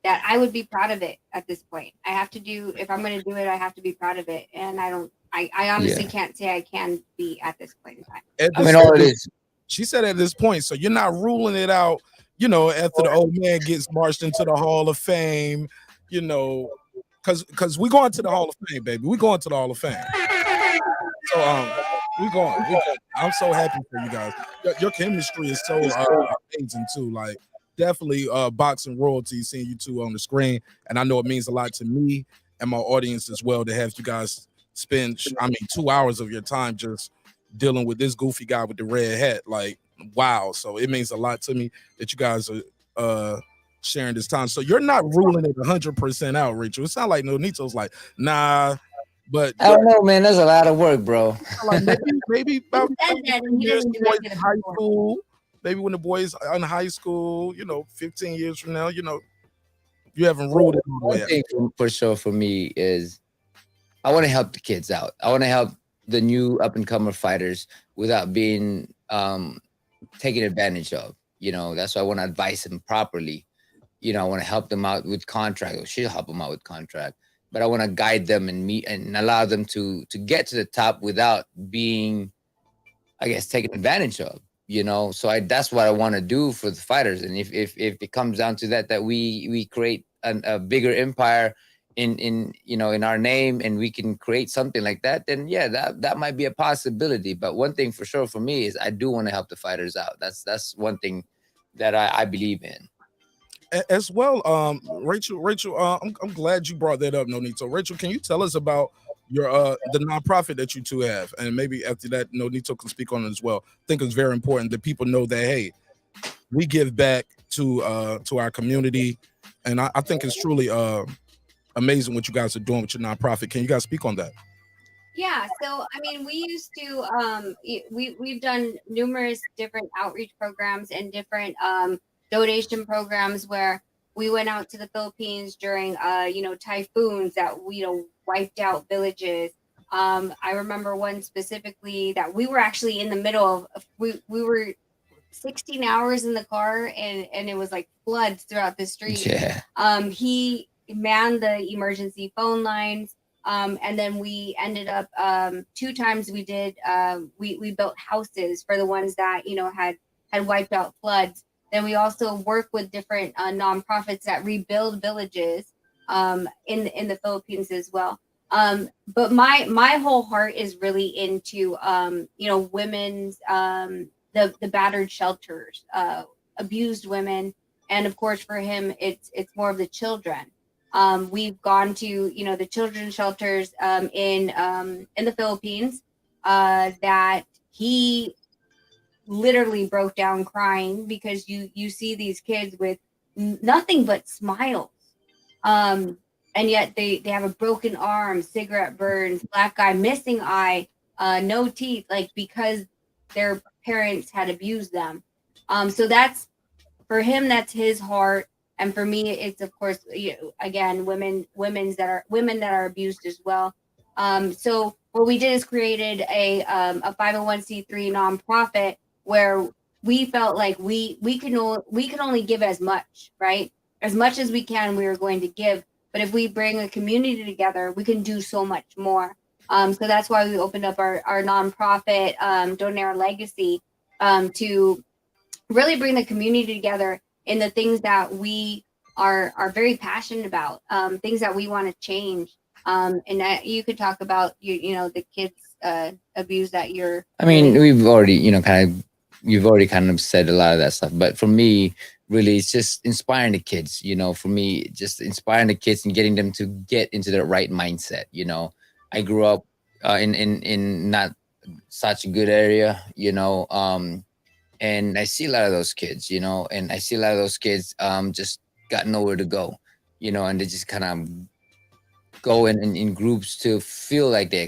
S7: that I would be proud of it at this point. I have to do, if I'm going to do it, I have to be proud of it. And I honestly can't say I can be at this point in time.
S10: I mean, all it is.
S1: She said at this point, so you're not ruling it out, you know, after the old man gets marched into the Hall of Fame, you know, because we're going to the Hall of Fame, baby. We're going to the Hall of Fame. So we're going. I'm so happy for you guys. Your chemistry is so amazing too. Like definitely boxing royalty seeing you two on the screen. And I know it means a lot to me and my audience as well to have you guys spend 2 hours of your time just dealing with this goofy guy with the red hat. Like, wow. So it means a lot to me that you guys are sharing this time. So you're not ruling it 100% out, Rachel. It sounds like Nonito's like, nah, but
S10: I don't know, man. That's a lot of work, bro.
S1: like maybe about 15 years boys in high school. Maybe when the boys are in high school, you know, 15 years from now, you know, you haven't ruled it all the way out.
S10: One thing for sure for me is I want to help the kids out. I want to help the new up and comer fighters without being taken advantage of. You know, that's why I want to advise them properly. You know, I want to help them out with contract, or she'll help them out with contract. But I want to guide them and allow them to get to the top without being, I guess, taken advantage of. You know, so that's what I want to do for the fighters. And if it comes down to that we create a bigger empire in you know, in our name, and we can create something like that, then yeah, that might be a possibility. But one thing for sure for me is I do want to help the fighters out. That's one thing that I believe in.
S1: As well, Rachel, I'm glad you brought that up, Nonito. Rachel, can you tell us about your the nonprofit that you two have, and maybe after that, Nonito can speak on it as well. I think it's very important that people know that hey, we give back to our community, and I think it's truly amazing what you guys are doing with your nonprofit. Can you guys speak on that?
S7: Yeah, so I mean, we used to we've done numerous different outreach programs and different donation programs where we went out to the Philippines during you know, typhoons that wiped out villages. I remember one specifically that we were actually in the middle of. We were 16 hours in the car, and it was like floods throughout the street.
S10: Yeah.
S7: He manned the emergency phone lines. And then we ended up 2 times we did we built houses for the ones that, you know, had wiped out floods. Then we also work with different nonprofits that rebuild villages in the Philippines as well. But my whole heart is really into you know, women's the battered shelters, abused women, and of course for him it's more of the children. We've gone to, you know, the children's shelters in the Philippines that he literally broke down crying because you see these kids with nothing but smiles, and yet they have a broken arm, cigarette burns, black eye, missing eye, no teeth, like because their parents had abused them. So that's, for him, that's his heart. And for me, it's of course, again, women that are abused as well. So what we did is created a 501c3 nonprofit where we felt like we can only give as much, right? As much as we can, we are going to give. But if we bring a community together, we can do so much more. So that's why we opened up our nonprofit, Donaire Legacy, to really bring the community together in the things that we are very passionate about, things that we want to change. And that you could talk about, you know, the kids abuse that you're.
S10: I mean, we've already, you know, you've already kind of said a lot of that stuff. But for me, really, it's just inspiring the kids. You know, for me, just inspiring the kids and getting them to get into the right mindset. You know, I grew up in not such a good area, you know, and I see a lot of those kids, you know, and I see a lot of those kids just got nowhere to go, you know, and they just kind of go in groups to feel like they're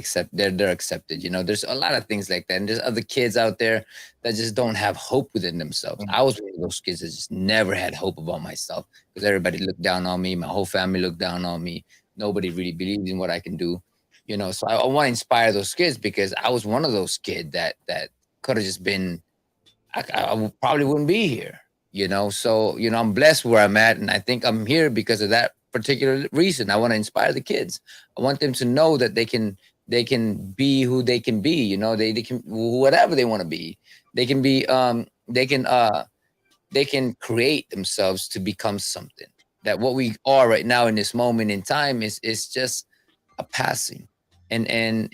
S10: accepted. You know, there's a lot of things like that. And there's other kids out there that just don't have hope within themselves. I was one of those kids that just never had hope about myself because everybody looked down on me. My whole family looked down on me. Nobody really believed in what I can do. You know, so I want to inspire those kids because I was one of those kids that could have just been, I probably wouldn't be here. you know. So, you know, I'm blessed where I'm at, and I think I'm here because of that particular reason. I want to inspire the kids. I want them to know that they can be who they can be, you know. They can whatever they want to be. They can be they can create themselves to become something. That what we are right now in this moment in time is just a passing. And in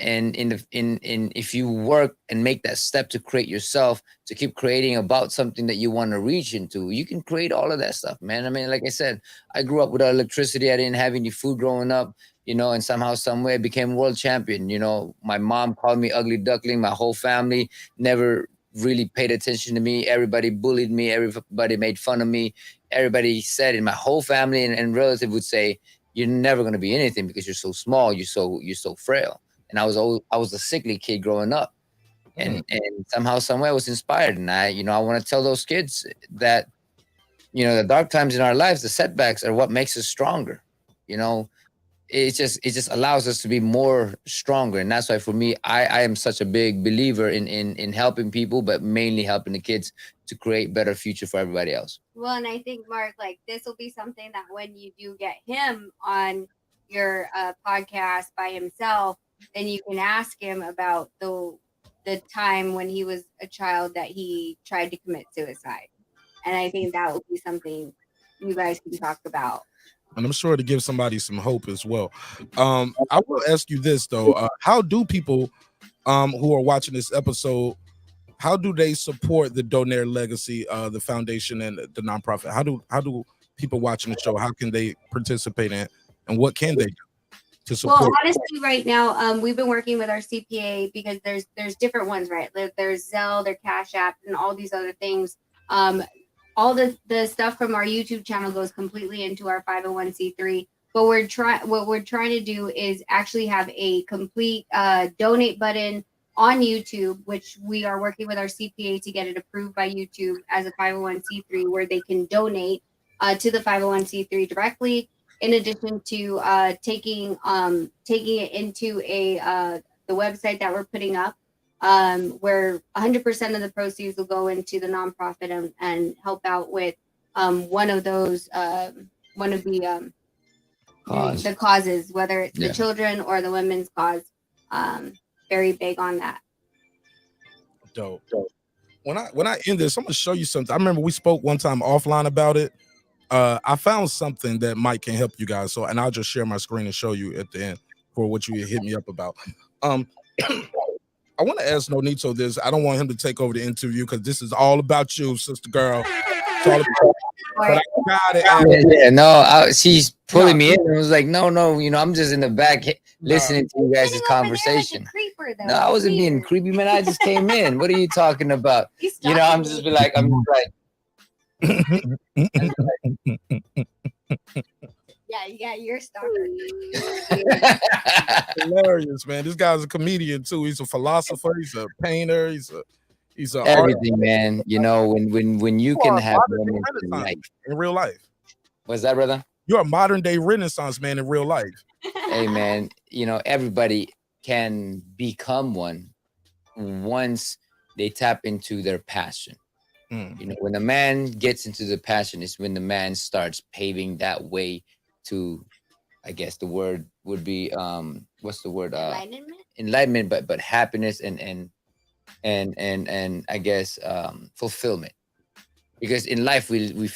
S10: if you work and make that step to create yourself, to keep creating about something that you want to reach into, you can create all of that stuff, man. I mean, like I said, I grew up without electricity. I didn't have any food growing up, you know, and somehow, some way I became world champion. You know, my mom called me ugly duckling. My whole family never really paid attention to me. Everybody bullied me. Everybody made fun of me. Everybody said in my whole family and relative would say, you're never going to be anything because you're so small. You're so frail. And I was a sickly kid growing up. And somehow, some way I was inspired. And I want to tell those kids that, you know, the dark times in our lives, the setbacks are what makes us stronger. You know, it just allows us to be more stronger. And that's why for me, I am such a big believer in helping people, but mainly helping the kids to create better future for everybody else.
S7: Well, and I think, Mark, like this will be something that when you do get him on your podcast by himself, then you can ask him about the time when he was a child that he tried to commit suicide. And I think that will be something you guys can talk about.
S1: And I'm sure to give somebody some hope as well. I will ask you this though: how do people who are watching this episode, how do they support the Donaire Legacy, the foundation and the nonprofit? How do people watching the show? How can they participate in, and what can they do to support?
S7: Well, honestly, right now, we've been working with our CPA because there's different ones, right? There's Zelle, there's Cash App, and all these other things. All the stuff from our YouTube channel goes completely into our 501c3. But what we're trying to do is actually have a complete donate button on YouTube, which we are working with our CPA to get it approved by YouTube as a 501c3, where they can donate to the 501c3 directly. In addition to taking it into the website that we're putting up, where 100% of the proceeds will go into the nonprofit and help out with one of the causes, whether it's the children or the women's cause. Very big on that.
S1: Dope. When I end this, I'm gonna show you something. I remember we spoke one time offline about it. I found something that might can help you guys. So, and I'll just share my screen and show you at the end for what you hit me up about. I want to ask Nonito this. I don't want him to take over the interview because this is all about you, sister girl. It's all about but I got it.
S10: She's pulling me in. I was like, no, I'm just in the back listening to you guys' conversation.
S7: Creeper, though.
S10: No, I wasn't being creepy, man. I just came in. What are you talking about? I'm just like.
S7: Yeah, you're a stalker.
S1: Hilarious, man. This guy's a comedian too. He's a philosopher. He's a painter. He's a
S10: everything, man. You know, when you can have moments
S1: in real life.
S10: What's that, brother?
S1: You're a modern day Renaissance man in real life.
S10: Hey, man. You know, everybody can become one once they tap into their passion. You know, when a man gets into the passion is when the man starts paving that way to, I guess the word would be what's the word? Enlightenment, but happiness and I guess fulfillment. Because in life we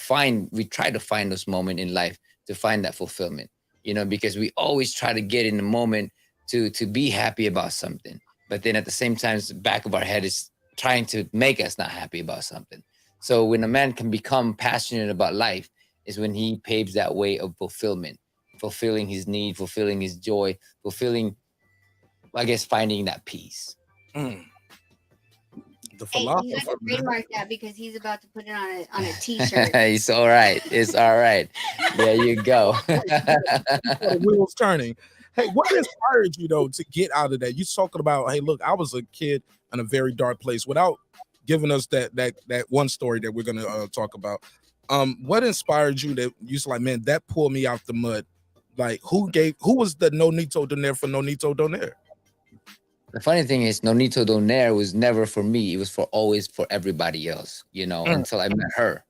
S10: try to find those moments in life to find that fulfillment. You know, because we always try to get in the moment to be happy about something, but then at the same time, the back of our head is trying to make us not happy about something. So when a man can become passionate about life is when he paves that way of fulfillment, fulfilling his need, fulfilling his joy, fulfilling, I guess, finding that peace.
S1: The
S7: philosopher. Hey, you have to trademark that because he's about to put it on a t-shirt.
S10: It's all right. It's all right. There you go.
S1: The wheels turning. Hey, what inspired you though to get out of that? You talking about, hey, look, I was a kid in a very dark place. Without giving us that one story that we're gonna talk about, what inspired you that you was like, man, that pulled me out the mud? Like, who was the Nonito Donaire for Nonito Donaire?
S10: The funny thing is, Nonito Donaire was never for me. It was always for everybody else, you know, until I met her.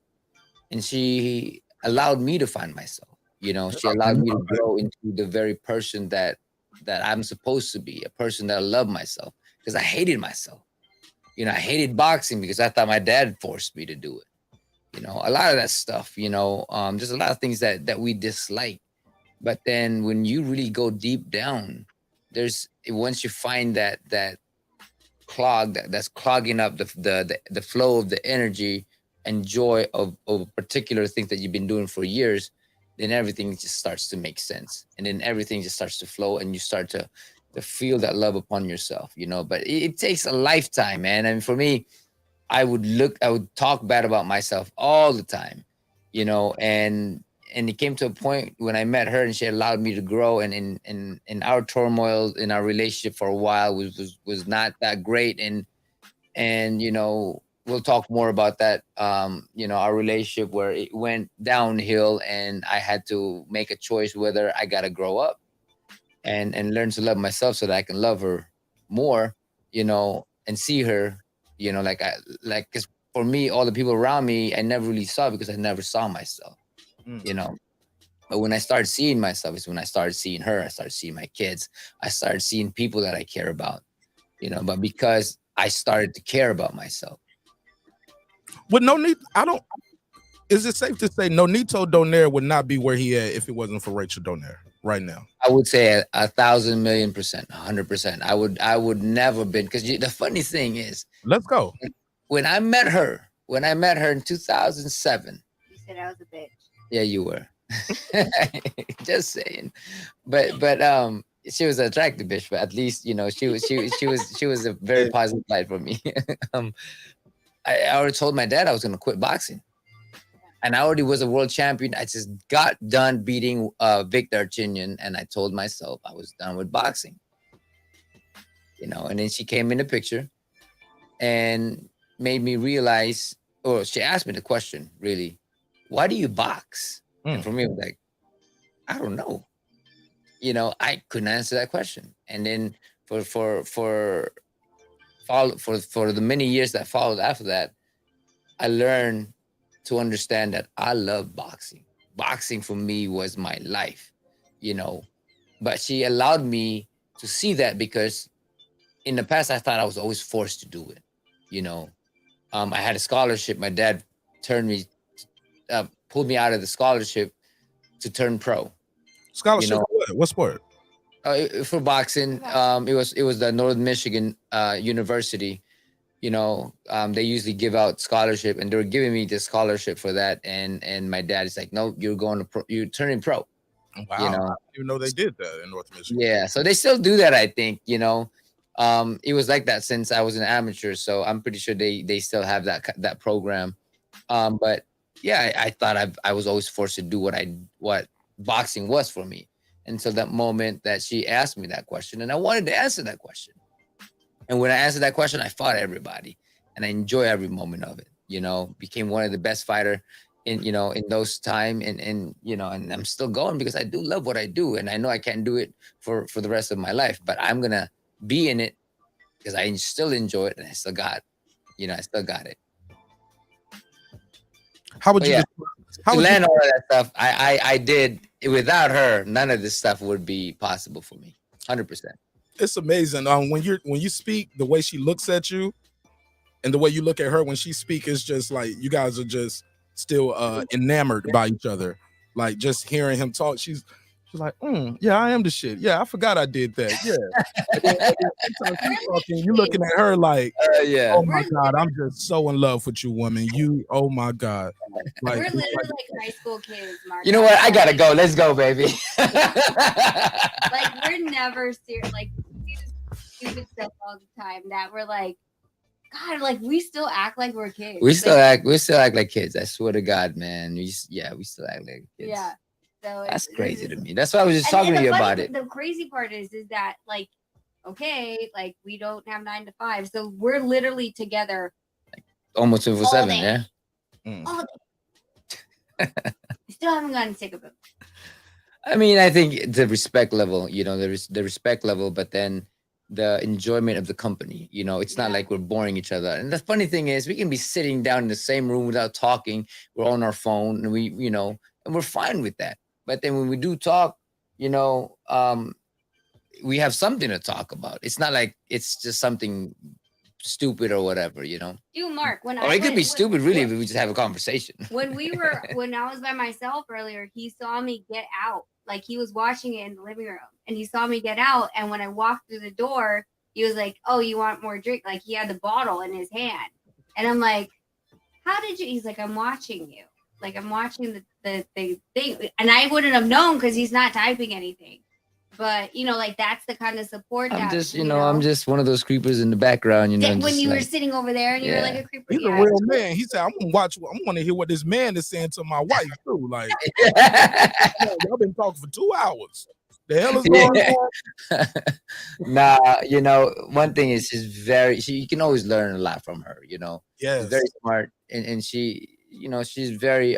S10: and she allowed me to find myself. She allowed me to grow into the very person that I'm supposed to be, a person that I love myself, because I hated myself. I hated boxing because I thought my dad forced me to do it. A lot of that stuff, just a lot of things that we dislike. But then when you really go deep down, once you find that that's clogging up the flow of the energy and joy of particular things that you've been doing for years, then everything just starts to make sense, and then everything just starts to flow, and you start to feel that love upon yourself. But it takes a lifetime, man. And for me, I would talk bad about myself all the time, and it came to a point when I met her and she allowed me to grow, and in our turmoil in our relationship for a while was not that great. And we'll talk more about that, our relationship, where it went downhill, and I had to make a choice whether I got to grow up and learn to love myself so that I can love her more, and see her, because for me, all the people around me, I never really saw because I never saw myself, But when I started seeing myself is when I started seeing her. I started seeing my kids. I started seeing people that I care about, but because I started to care about myself.
S1: With Nonito, is it safe to say Nonito Donaire would not be where he at if it wasn't for Rachel Donaire right now?
S10: I would say 1,000,000,000%, 100%. I would never been, because the funny thing is,
S1: let's go.
S10: When I met her in 2007.
S7: You said I was a bitch.
S10: Yeah, you were. Just saying. But she was an attractive bitch, but at least she was a very positive light for me. I already told my dad I was gonna quit boxing. And I already was a world champion. I just got done beating Victor Archinian, and I told myself I was done with boxing. And then she came in the picture and made me realize, or she asked me the question, really, why do you box? And for me, it was like, I don't know. I couldn't answer that question. And then for the many years that followed after that, I learned to understand that I love boxing. Boxing for me was my life, But she allowed me to see that, because in the past I thought I was always forced to do it. I had a scholarship. My dad pulled me out of the scholarship to turn pro.
S1: Scholarship? What sport?
S10: For boxing. It was the Northern Michigan University. They usually give out scholarship, and they were giving me the scholarship for that. And my dad is like, no, you're turning pro.
S1: Wow. I didn't even know they did that in North Michigan.
S10: Yeah. So they still do that, I think, it was like that since I was an amateur. So I'm pretty sure they still have that program. But yeah, I thought I was always forced to do what boxing was for me, until that moment that she asked me that question, and I wanted to answer that question. And when I answered that question, I fought everybody, and I enjoy every moment of it. Became one of the best fighter in those time, and I'm still going because I do love what I do, and I know I can't do it for the rest of my life, but I'm gonna be in it because I still enjoy it, and I still got it.
S1: How would you
S10: land all of that stuff? I did. Without her, none of this stuff would be possible for me. 100%.
S1: It's amazing. When you speak, the way she looks at you, and the way you look at her when she speaks, is just like you guys are just still enamored by each other. Like just hearing him talk, she's like, yeah, I am the shit. Yeah, I forgot I did that. Yeah. and then she's talking, you looking at her like,
S10: yeah.
S1: Oh my God, I'm just so in love with you, woman. Oh my God.
S7: We're literally like high school kids, Mark.
S10: You know what? I gotta go. Let's go, baby.
S7: Like we're never serious. Like we do stupid stuff all the time that we're like, God, like we still act like we're kids.
S10: We still act like kids. I swear to God, man. We still act like kids.
S7: Yeah. So
S10: that's crazy to me. That's why I was just talking to you about it.
S7: The crazy part is that like, okay, like we don't have 9 to 5, so we're literally together
S10: almost 24/7. Yeah.
S7: All day. Still haven't gotten sick of it.
S10: I mean, I think the respect level, there is the respect level, but then the enjoyment of the company. You know, it's not like we're boring each other. And the funny thing is, we can be sitting down in the same room without talking. We're on our phone, and and we're fine with that. But then when we do talk, we have something to talk about. It's not like it's just something stupid or whatever.
S7: Dude, Mark,
S10: Or it could be stupid, really, if we just have a conversation.
S7: When I was by myself earlier, he saw me get out. Like, he was watching it in the living room, and he saw me get out. And when I walked through the door, he was like, "Oh, you want more drink?" Like, he had the bottle in his hand, and I'm like, "How did you?" He's like, "I'm watching you. Like, I'm watching the thing," and I wouldn't have known because he's not typing anything. But like, that's the kind of support
S10: I'm
S7: that
S10: just, I'm just one of those creepers in the background.
S7: when you were sitting over there and you were like a creeper.
S1: He's a real man. He said, "I'm gonna watch. I want to hear what this man is saying to my wife too." Like, y'all been talking for 2 hours. The hell is going on?
S10: Nah, one thing is you can always learn a lot from her.
S1: Yeah,
S10: she's very smart, and she, she's very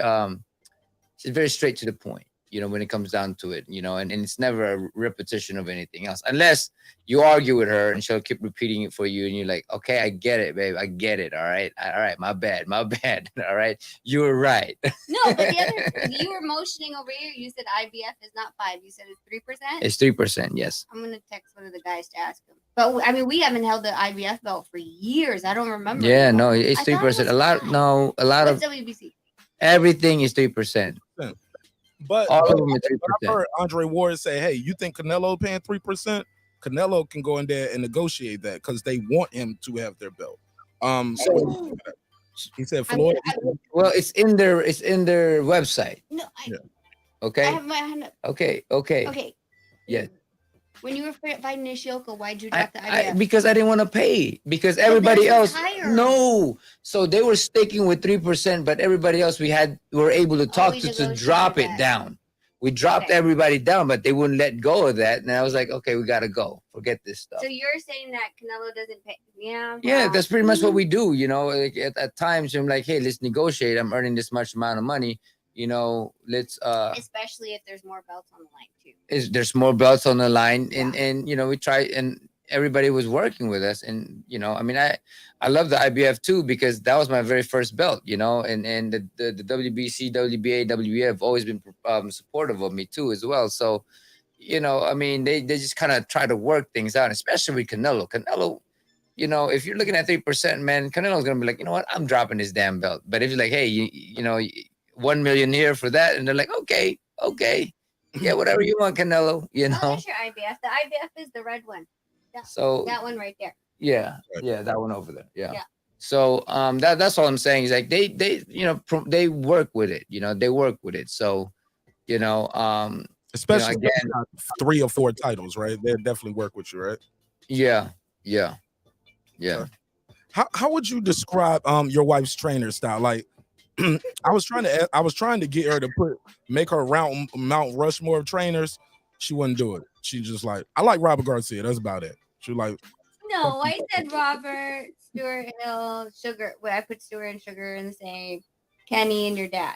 S10: straight to the point. When it comes down to it, and it's never a repetition of anything else, unless you argue with her and she'll keep repeating it for you, and you're like, "Okay, I get it, babe. I get it. All right, my bad. All right, you were right."
S7: No, but the other, you were motioning over here. You said IVF is not 5. You said it's 3%.
S10: It's 3%. Yes.
S7: I'm gonna text one of the guys to ask him. But I mean, we haven't held the IVF belt for years. I don't remember.
S10: Yeah, no, it's 3%. A lot of
S7: WBC.
S10: Everything is 3%.
S1: But
S10: all of them are 3%.
S1: I heard Andre Ward say, "Hey, you think Canelo paying 3%? Canelo can go in there and negotiate that because they want him to have their belt." So he said, "Floyd."
S10: Well, it's in their website.
S7: No.
S10: Okay.
S7: I have my hand up.
S10: Okay. Yeah.
S7: When you were fighting Nishioka, why'd you drop the IVF?
S10: Because I didn't want to pay. Because everybody else, no. So they were sticking with 3%, but everybody else we were able to talk to drop it down. We dropped everybody down, but they wouldn't let go of that. And I was like, okay, we gotta go. Forget this stuff.
S7: So you're saying that Canelo doesn't pay? Yeah.
S10: Yeah, that's pretty much what we do. Like at times I'm like, hey, let's negotiate. I'm earning this much amount of money. Let's
S7: especially if there's more belts on the line too.
S10: There's more belts on the line, and we try, and everybody was working with us, and I mean, I love the IBF too, because that was my very first belt, and the WBC, WBA, WBA have always been supportive of me too as well. So I mean, they just kind of try to work things out, especially with Canelo. If you're looking at 3%, man, Canelo's gonna be like, you know what, I'm dropping this damn belt. But if you're like, hey, you know 1 million here for that, and they're like, okay, yeah, whatever you want, Canelo,
S7: Oh, that's your IVF. The IVF is the red one.
S10: So
S7: that one right there.
S10: Yeah, that one over there. Yeah. So that's all I'm saying is like they they work with it. They work with it. So
S1: especially again 3 or 4 titles, right? They definitely work with you, right?
S10: Yeah.
S1: How would you describe your wife's trainer style? Like, I was trying to get her to make her Mount Rushmore of trainers. She wouldn't do it. She just like, I like Robert Garcia. That's about it. She like,
S7: no, I said Robert, Stuart Hill, Sugar. Well, I put Stuart and Sugar in the same. Kenny and your dad,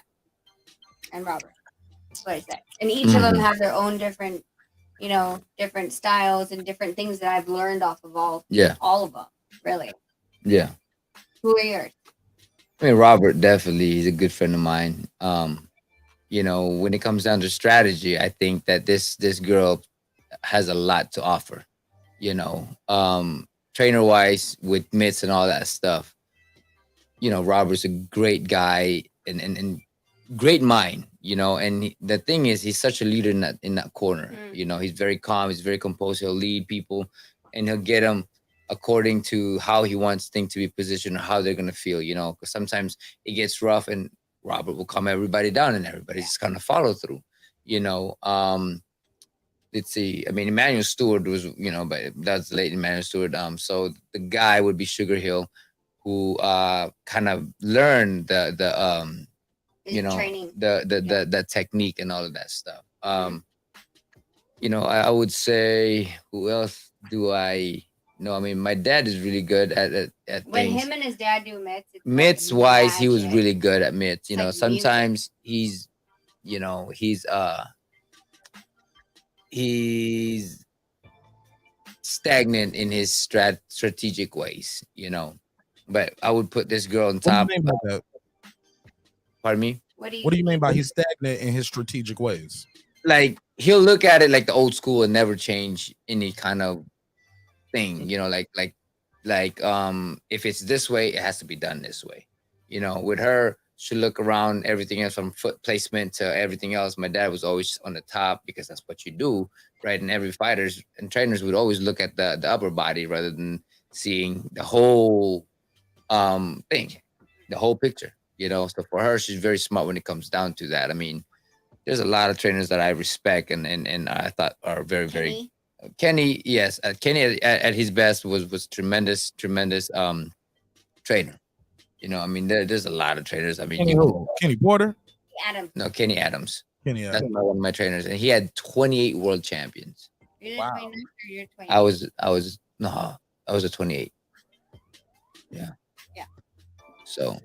S7: and Robert. That's what I said. And each of them have their own different, different styles and different things that I've learned off of all of them. Really.
S10: Yeah.
S7: Who are yours?
S10: I mean, Robert definitely, he's a good friend of mine. When it comes down to strategy, I think that this girl has a lot to offer. Trainer wise with mitts and all that stuff. Robert's a great guy and great mind. And the thing is, he's such a leader in that corner. He's very calm, he's very composed. He'll lead people, and he'll get them according to how he wants things to be positioned or how they're going to feel, because sometimes it gets rough and Robert will calm everybody down and everybody just kind of follow through, let's see. I mean, Emmanuel Stewart was, but that's late Emmanuel Stewart. So the guy would be Sugar Hill, who kind of learned the
S7: training,
S10: the technique and all of that stuff. I would say, who else do I know? I mean, my dad is really good at
S7: when
S10: things.
S7: Him and his dad do mitts.
S10: Mitts wise, he was really good at mitts.
S7: Like
S10: sometimes he's stagnant in his strategic ways, But I would put this girl on
S1: What do you
S10: top.
S1: mean by that?
S10: Pardon me?
S6: What
S1: What do you mean by he's stagnant in his strategic ways?
S10: Like he'll look at it like the old school and never change any kind of thing, if it's this way, it has to be done this way. With her, she look around everything else from foot placement to everything else. My dad was always on the top because that's what you do, right? And every fighters and trainers would always look at the upper body rather than seeing the whole thing, the whole picture. So for her, she's very smart when it comes down to that. I mean, there's a lot of trainers that I respect and I thought are very, very Kenny, yes. Kenny at his best was tremendous trainer. I mean, there's a lot of trainers. I mean,
S1: Kenny who? Kenny Porter?
S7: Adams.
S10: No, Kenny Adams.
S1: Kenny
S10: That's
S1: Adams.
S10: one of my trainers, and he had 28 world champions.
S7: You're
S1: Wow.
S7: 29 or you're 20?
S10: I was a 28. Yeah.
S7: Yeah.
S10: So,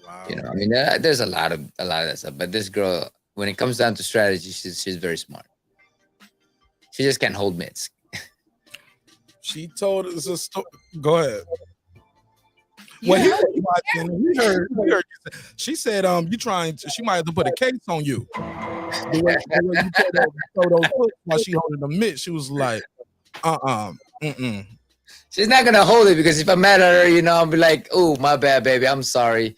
S1: Wow.
S10: I mean, there's a lot of that stuff. But this girl, when it comes down to strategy, she's very smart. She just can't hold mitts.
S1: She told us a story. Go ahead. Well, he was watching. We heard you say- she said, you trying to, she might have to put a case on you. The way you throw those hooks while she holding the mitt, she was like, mm-mm.
S10: She's not gonna hold it because if I'm mad at her, I'll be like, "Oh, my bad, baby. I'm sorry."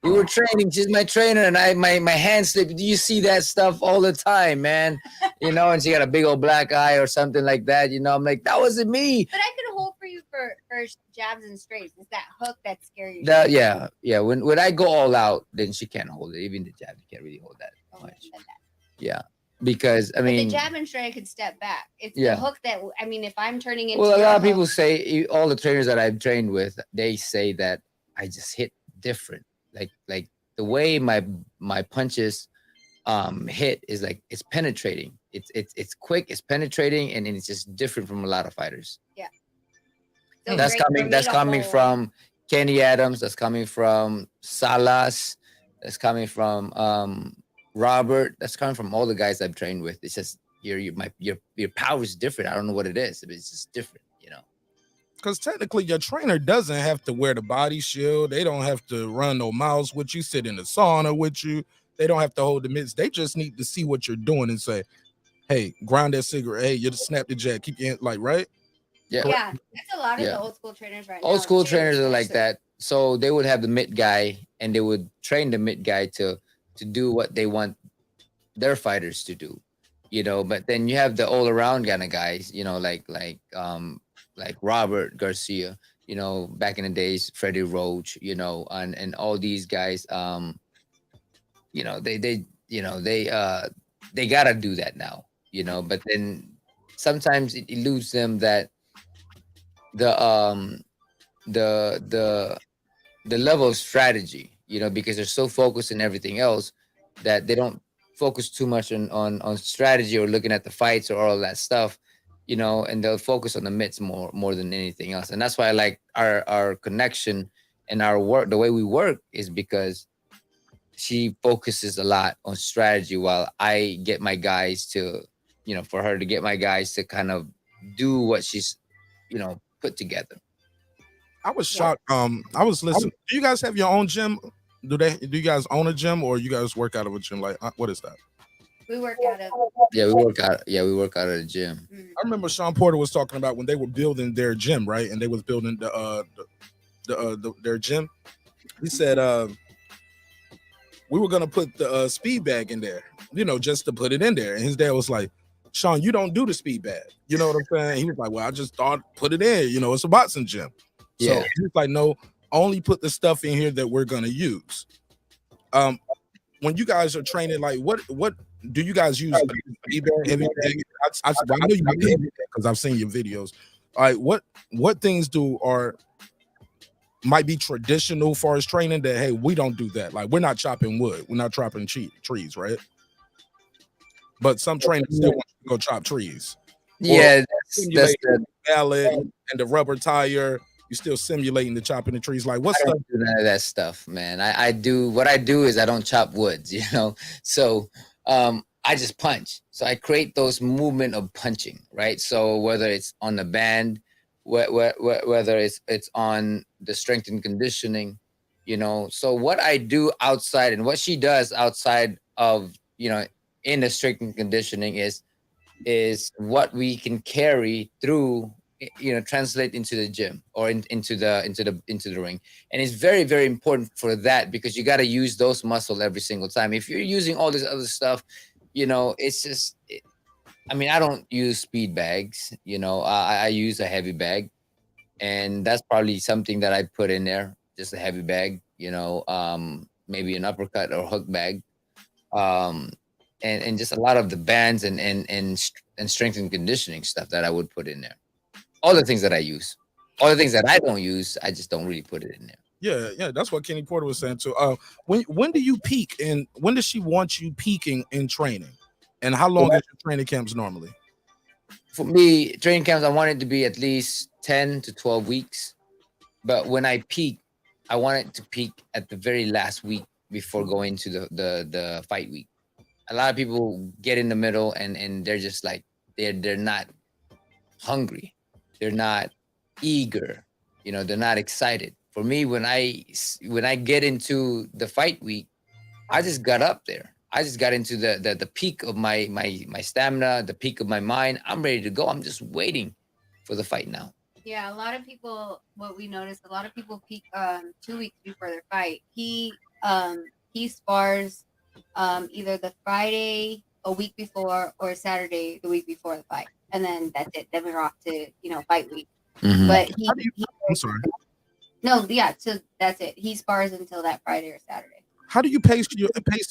S10: We were training. She's my trainer, and my hand slipped. Do you see that stuff all the time, man? And she got a big old black eye or something like that. I'm like, that wasn't me.
S7: But I could hold for you for jabs and straights. It's that hook that scares you.
S10: Yeah. When I go all out, then she can't hold it. Even the jab, you can't really hold that much. Yeah, because I mean,
S7: the jab and straight I could step back. It's
S10: Yeah.
S7: the hook that if I'm turning into
S10: well, a
S7: your
S10: lot of
S7: hook-
S10: people say, all the trainers that I've trained with, they say that I just hit different. Like the way my punches hit is like it's penetrating. It's quick, it's penetrating, and it's just different from a lot of fighters.
S7: Yeah.
S10: That's
S7: great for me
S10: coming
S7: to hold.
S10: from Kenny Adams, that's coming from Salas, that's coming from Robert, that's coming from all the guys I've trained with. It's just your power is different. I don't know what it is, but it's just different,
S1: Because technically, your trainer doesn't have to wear the body shield. They don't have to run no miles with you, sit in the sauna with you. They don't have to hold the mitts. They just need to see what you're doing and say, hey, grind that cigarette. Hey, you just snap the jack. Keep your hand, like, right?
S7: Yeah, that's a lot of
S10: Yeah.
S7: the old school trainers right now.
S10: Old school
S7: too,
S10: trainers are like
S7: especially.
S10: that. So they would have the mitt guy and they would train the mitt guy to do what they want their fighters to do, but then you have the all around kind of guys, like Robert Garcia, back in the days, Freddie Roach, and all these guys, they gotta do that now, but then sometimes it eludes them that the level of strategy, because they're so focused in everything else that they don't focus too much on strategy or looking at the fights or all that stuff, and they'll focus on the mitts more than anything else. And that's why I like our connection and our work, the way we work, is because she focuses a lot on strategy while I get my guys to, for her to get my guys to kind of do what she's, put together.
S1: I was shocked. I was listening. Do you guys have your own gym? Do you guys own a gym, or you guys work out of a gym? Like, what is that?
S7: We work out of.
S10: Yeah, we work out of the gym.
S1: I remember Sean Porter was talking about when they were building their gym, right? And they was building their gym. He said we were gonna put the speed bag in there, just to put it in there. And his dad was like, Sean, you don't do the speed bag. You know what I'm saying? He was like, well, I just thought put it in. It's a boxing gym. So
S10: Yeah.
S1: he was like, no, only put the stuff in here that we're gonna use. When you guys are training, like what do you guys use? Speed bag, heavy bag? I know you use heavy because I've seen your videos. All right, what things might be traditional as far as training that, hey, we don't do that. Like, we're not chopping wood, we're not chopping trees, right? But some trainers still want you to go chop trees.
S10: Yeah, that's
S1: Simulate
S10: the,
S1: the mallet and the rubber tire. You're still simulating the chopping the trees. Like, what's
S10: I
S1: up?
S10: don't do none of that stuff, man. I do what I do is I don't chop woods, So I just punch. So I create those movement of punching, right? So whether it's on the band, whether it's on the strength and conditioning, So what I do outside and what she does outside of, in the strength and conditioning is what we can carry through, translate into the gym or into the ring. And it's very, very important for that, because you got to use those muscles every single time. If you're using all this other stuff, it's just, I don't use speed bags, I use a heavy bag, and that's probably something that I put in there, just a heavy bag, maybe an uppercut or hook bag. And just a lot of the bands and strength and conditioning stuff that I would put in there. All the things that I use, all the things that I don't use, I just don't really put it in there.
S1: Yeah, that's what Kenny Porter was saying too. When do you peak, and when does she want you peaking in training, and how long is your training camps normally?
S10: For me, training camps, I want it to be at least 10 to 12 weeks. But when I peak, I want it to peak at the very last week before going to the fight week. A lot of people get in the middle and they're just like, they're not hungry. They're not eager. They're not excited. For me, when I get into the fight week, I just got up there. I just got into the peak of my stamina, the peak of my mind. I'm ready to go. I'm just waiting for the fight now.
S7: Yeah, a lot of people, what we noticed, a lot of people peak 2 weeks before their fight. He spars either the Friday a week before or Saturday the week before the fight, and then that's it. Then we're off to fight week.
S10: Mhm.
S7: But
S1: I'm sorry.
S7: no, yeah, so that's it. He spars until that Friday or Saturday.
S1: How do you pace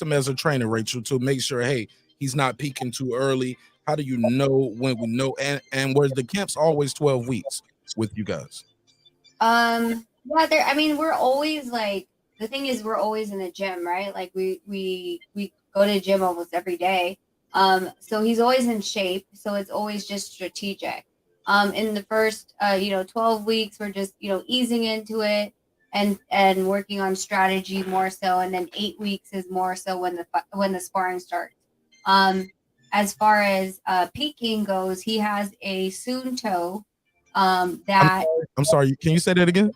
S1: him as a trainer, Rachel, to make sure, hey, he's not peaking too early? How do you know when we know? And where's the camps always 12 weeks with you guys?
S7: Yeah, we're always like, the thing is, we're always in the gym, right? Like we go to the gym almost every day. So he's always in shape. So it's always just strategic. In the first 12 weeks, we're just easing into it and working on strategy more so, and then 8 weeks is more so when the sparring starts. As far as peaking goes, he has a Sunto that
S1: I'm sorry, can you say that again?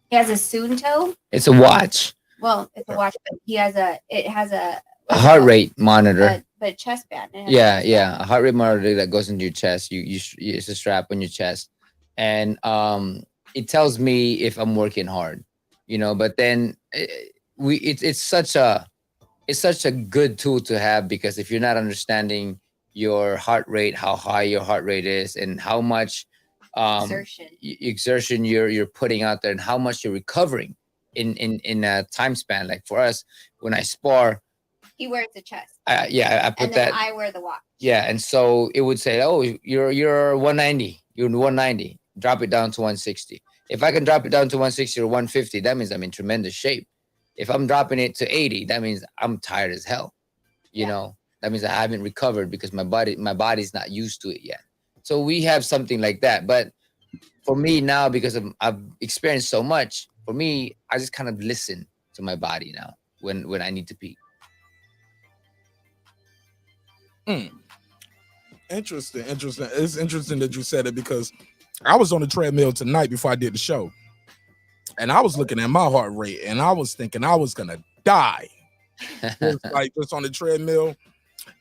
S7: he has a Sunto.
S10: It's a watch,
S7: Well, it's a watch, but it has a
S10: heart rate monitor.
S7: but chest band.
S10: Yeah, a heart rate monitor that goes into your chest. It's a strap on your chest, and it tells me if I'm working hard, But then it's such a good tool to have, because if you're not understanding your heart rate, how high your heart rate is, and how much exertion you're putting out there, and how much you're recovering in a time span. Like for us, when I spar,
S7: he wears the chest.
S10: I put
S7: and then
S10: that.
S7: I wear the watch.
S10: Yeah, and so it would say, oh, you're 190, you're 190, drop it down to 160. If I can drop it down to 160 or 150, that means I'm in tremendous shape. If I'm dropping it to 80, that means I'm tired as hell. That means I haven't recovered, because my body's not used to it yet. So we have something like that. But for me now, because I've experienced so much, for me, I just kind of listen to my body now when I need to peak.
S1: Interesting. It's interesting that you said it, because I was on the treadmill tonight before I did the show, and I was looking at my heart rate, and I was thinking I was gonna die. Just on the treadmill,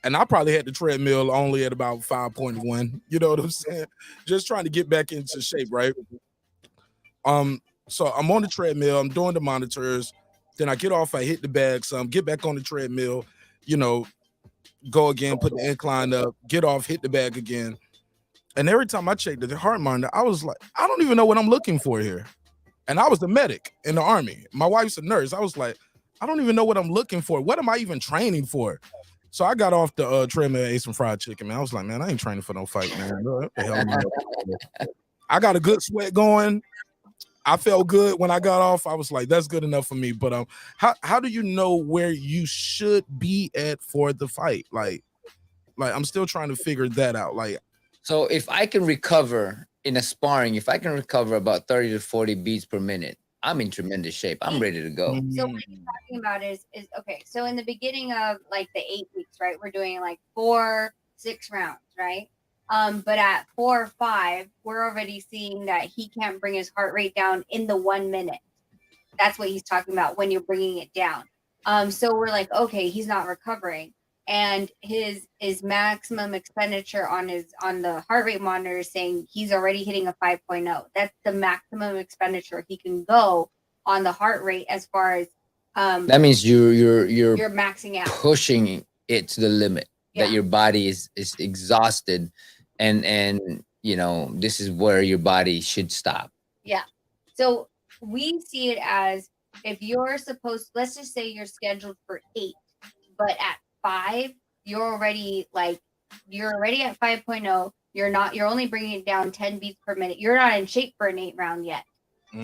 S1: and I probably had the treadmill only at about 5.1. You know what I'm saying? Just trying to get back into shape, right? So I'm on the treadmill, I'm doing the monitors, then I get off, I hit the bag some, get back on the treadmill, go again, put the incline up, get off, hit the bag again. And every time I checked the heart monitor, I was like, I don't even know what I'm looking for here. And I was a medic in the Army. My wife's a nurse. I was like, I don't even know what I'm looking for. What am I even training for? So I got off the treadmill, ate some fried chicken, man. I was like, man, I ain't training for no fight, man. What the hell am I? I got a good sweat going. I felt good when I got off. I was like, that's good enough for me. But how do you know where you should be at for the fight? Like I'm still trying to figure that out.
S10: So if I can recover in a sparring, if I can recover about 30 to 40 beats per minute, I'm in tremendous shape. I'm ready to go.
S7: So what he's talking about is okay. So in the beginning of like the 8 weeks, right? We're doing like 4, 6 rounds, right? But at 4 or 5, we're already seeing that he can't bring his heart rate down in the 1 minute. That's what he's talking about when you're bringing it down. So we're like, okay, he's not recovering, and his maximum expenditure on the heart rate monitor is saying he's already hitting a 5.0. That's the maximum expenditure he can go on the heart rate as far as
S10: that means you're
S7: maxing out,
S10: pushing it to the limit,
S7: Yeah.
S10: that your body is exhausted, and you know, this is where your body should stop.
S7: Yeah. So we see it as, if you're supposed, let's just say you're scheduled for 8, but at 5, you're already at 5.0. You're only bringing it down 10 beats per minute. You're not in shape for an 8 round yet.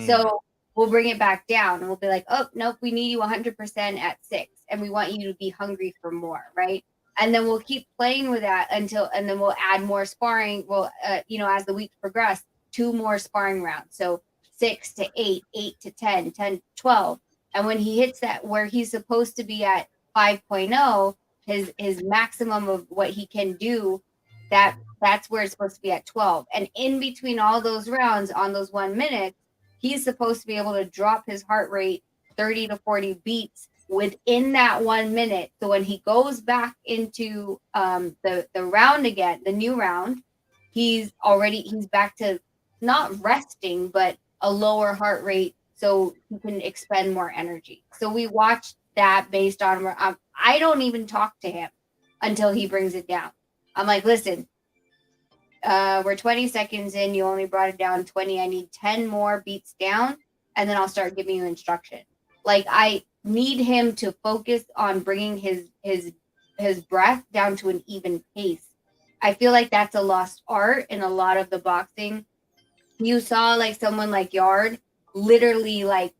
S7: So we'll bring it back down and we'll be like, oh, nope, we need you 100% at 6. And we want you to be hungry for more, right? And then we'll keep playing with that and then we'll add more sparring. We'll, as the weeks progress, 2 more sparring rounds. So 6 to 8, 8 to 10, 10 to 12. And when he hits that where he's supposed to be at 5.0, his maximum of what he can do, that's where it's supposed to be at 12. And in between all those rounds on those 1 minute, he's supposed to be able to drop his heart rate 30 to 40 beats within that 1 minute. So when he goes back into the round again, the new round, he's back to not resting, but a lower heart rate, so he can expend more energy. So we watched that based on, I don't even talk to him until he brings it down. I'm like, listen, we're 20 seconds in, you only brought it down 20. I need 10 more beats down, and then I'll start giving you instruction. Like, I need him to focus on bringing his breath down to an even pace. I feel like that's a lost art in a lot of the boxing. You saw like someone like Yard literally like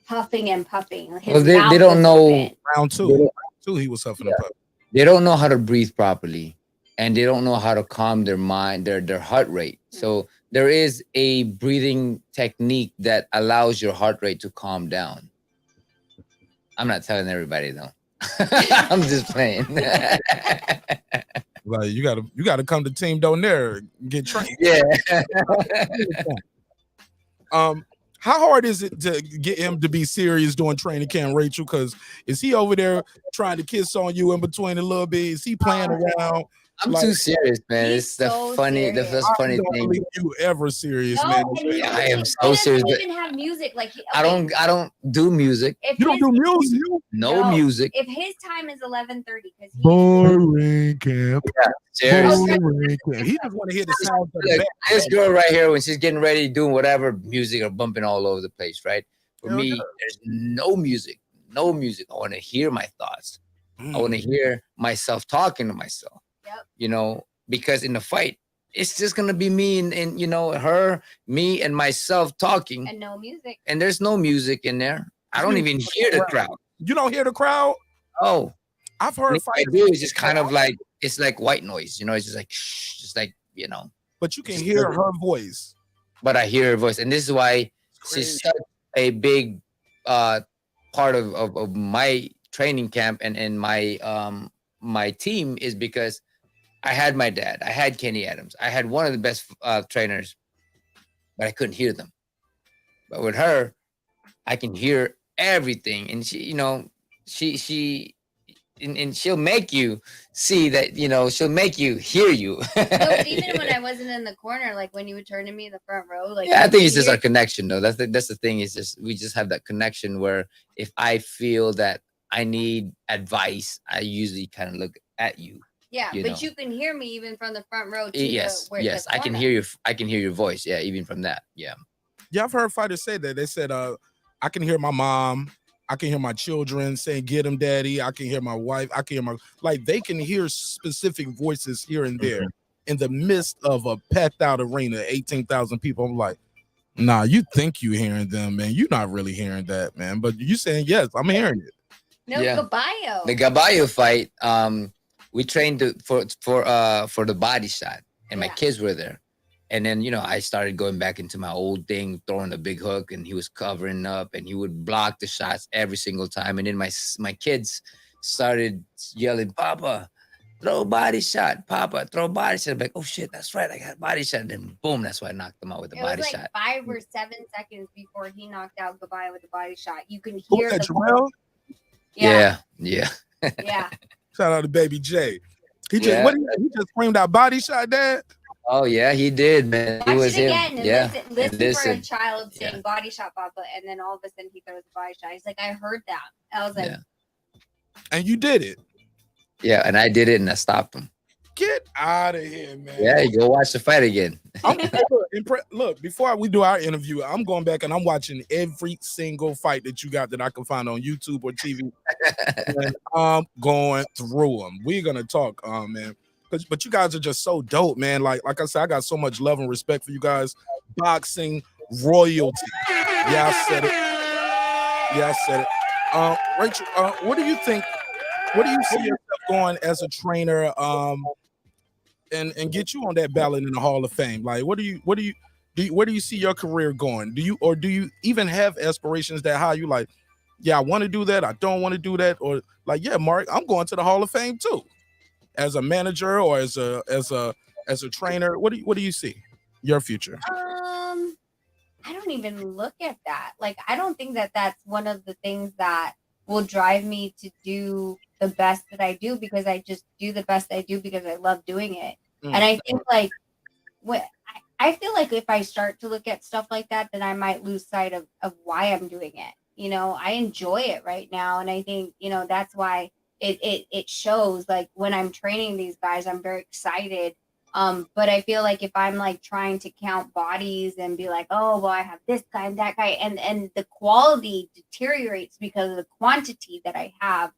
S7: huffing and puffing.
S10: Well, they don't know.
S1: Round 2, he was huffing and puffing.
S10: They don't know how to breathe properly, and they don't know how to calm their mind, their heart rate. So there is a breathing technique that allows your heart rate to calm down. I'm not telling everybody though. I'm just playing.
S1: Like, you gotta come to Team Donaire and get trained.
S10: Yeah.
S1: How hard is it to get him to be serious doing training camp, Rachel? Because is he over there trying to kiss on you in between a little bit? Is he playing around?
S10: I'm too serious, man. It's the funny thing.
S1: You ever serious,
S7: No,
S1: man?
S10: Yeah, I am so
S7: He
S10: serious.
S7: doesn't even have music. Like,
S10: I don't do music.
S1: You don't do music?
S10: No music.
S7: If his time is 11:30, because
S1: Boring camp.
S10: Seriously.
S1: Boring camp. He just want to hear the sound of the
S10: Look,
S1: band.
S10: this girl right here, when she's getting ready, doing whatever, music or bumping all over the place, right? For me, there's no music. No music. I want to hear my thoughts. I want to hear myself talking to myself.
S7: Yep.
S10: You know, because in the fight, it's just gonna be me and you know, her, me, and myself talking.
S7: And no music.
S10: And there's no music in there. I don't even hear the crowd.
S1: You don't hear the crowd?
S10: Oh,
S1: I've heard
S10: if I do, it's just kind of like, it's like white noise, you know, it's just like shh, just like, you know.
S1: But you can hear her voice.
S10: But I hear her voice, and this is why she's such a big part of my training camp and my my team, is because I had my dad, I had Kenny Adams, I had one of the best trainers, but I couldn't hear them. But with her, I can hear everything, and she, you know, and she'll make you see that, you know, she'll make you hear you.
S7: No, but even when I wasn't in the corner, like when you would turn to me in the front row, like,
S10: yeah, I think it's just our connection, though. That's the thing. Is just we just have that connection where if I feel that I need advice, I usually kind of look at you.
S7: Yeah,
S10: you
S7: but
S10: know.
S7: you can hear me even from the front row. To
S10: Yes, yes, I can hear you. I can hear your voice. Yeah, even from that. Yeah.
S1: Yeah, I've heard fighters say that. They said, I can hear my mom. I can hear my children saying, get him, daddy. I can hear my wife. I can hear like they can hear specific voices here and there in the midst of a packed out arena, 18,000 people. I'm like, nah, you think you hearing them, man. You're not really hearing that, man. But you saying, yes, I'm hearing it.
S7: No, Caballo.
S10: The Caballo fight, we trained for the body shot, and my kids were there. And then, I started going back into my old thing, throwing a big hook, and he was covering up, and he would block the shots every single time. And then my kids started yelling, "Papa, throw body shot! Papa, throw body shot!" I'm like, "Oh shit, that's right, I got a body shot." And then boom, that's why I knocked him out with a
S7: It was
S10: body
S7: like
S10: shot.
S7: 5 or 7 seconds before he knocked out Goodbye with a body shot. You can
S1: Who
S7: hear
S1: that,
S7: the
S1: Jarrell?
S10: Yeah.
S7: yeah.
S1: Shout out to Baby J. He just
S10: Yeah.
S1: he just screamed out body shot, Dad.
S10: Oh yeah, he did, man. It
S7: Watch
S10: was
S7: it
S10: him.
S7: again and
S10: Yeah.
S7: listen for a
S10: listen.
S7: child saying body shot, Papa, and then all of a sudden he throws a body shot. He's like, I heard that. I was like,
S10: Yeah.
S1: And you did it.
S10: Yeah, and I did it, and I stopped him.
S1: Get out of here, man.
S10: Yeah, you go watch the fight again.
S1: Look, before we do our interview, I'm going back and I'm watching every single fight that you got that I can find on YouTube or TV. And I'm going through them. We're gonna talk, man. But you guys are just so dope, man. Like I said, I got so much love and respect for you guys. Boxing royalty. Yeah, I said it. Rachel, what do you think? What do you see yourself going as a trainer? And get you on that ballot in the Hall of Fame. Like, where do you see your career going? Do you even have aspirations that high? You like, yeah, I want to do that. I don't want to do that, or like, yeah, Mark, I'm going to the Hall of Fame too, as a manager or as a trainer. What do you see your future?
S7: I don't even look at that. Like, I don't think that that's one of the things that will drive me to do the best that I do, because I just do the best I do because I love doing it. And I think like I feel like if I start to look at stuff like that, then I might lose sight of why I'm doing it. I enjoy it right now. And I think, that's why it shows. Like when I'm training these guys, I'm very excited. But I feel like if I'm like trying to count bodies and be like, oh, well, I have this guy and that guy, and the quality deteriorates because of the quantity that I have,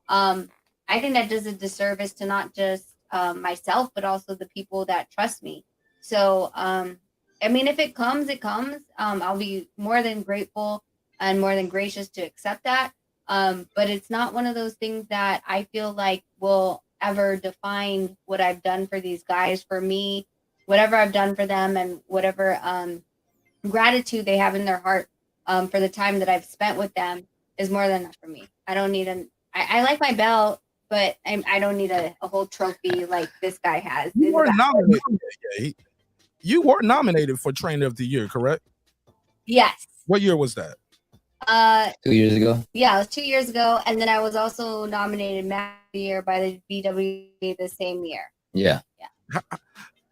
S7: I think that does a disservice to not just myself, but also the people that trust me. So, I mean, if it comes, it comes. I'll be more than grateful and more than gracious to accept that. But it's not one of those things that I feel like will ever define what I've done for these guys. For me, whatever I've done for them and whatever gratitude they have in their heart for the time that I've spent with them is more than enough for me. I don't need I like my belt, but I don't need a whole trophy like this guy has.
S1: You were nominated. You were nominated for Trainer of the Year, correct?
S7: Yes.
S1: What year was that?
S10: 2 years ago.
S7: Yeah, it was 2 years ago, and then I was also nominated Man of the Year by the BWA the same year.
S10: Yeah.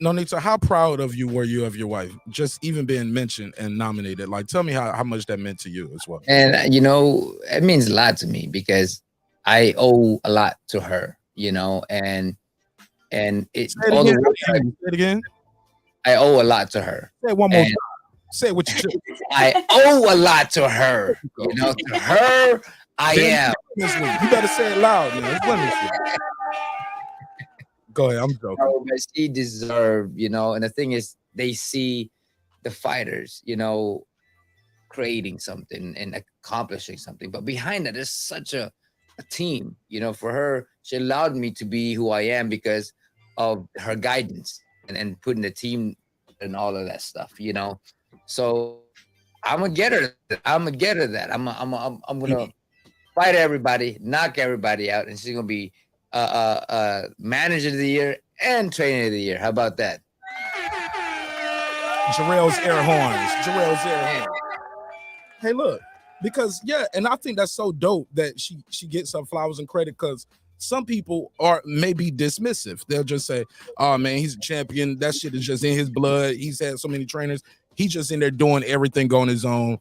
S1: Nonito, how proud of you were you of your wife? Just even being mentioned and nominated. Like, tell me how much that meant to you as well.
S10: And it means a lot to me because I owe a lot to her. And it's all the work.
S1: Say it again.
S10: I owe a lot to her.
S1: Say it one more time. Say it with your chest.
S10: I owe a lot to her. To her, I am.
S1: You better say it loud, man. It's Women's Week. Go ahead, I'm joking.
S10: But she deserved, and the thing is, they see the fighters, creating something and accomplishing something. But behind that, there's such a team, for her. She allowed me to be who I am because of her guidance and putting the team and all of that stuff, So I'm gonna get her. I'm gonna get her that. I'm gonna fight everybody, knock everybody out, and she's gonna be manager of the year and trainer of the year. How about that?
S1: Jarrell's air horns. Hey, look, because and I think that's so dope that she gets her flowers and credit, because some people are maybe dismissive. They'll just say, oh man, he's a champion. That shit is just in his blood. He's had so many trainers. He's just in there doing everything on his own.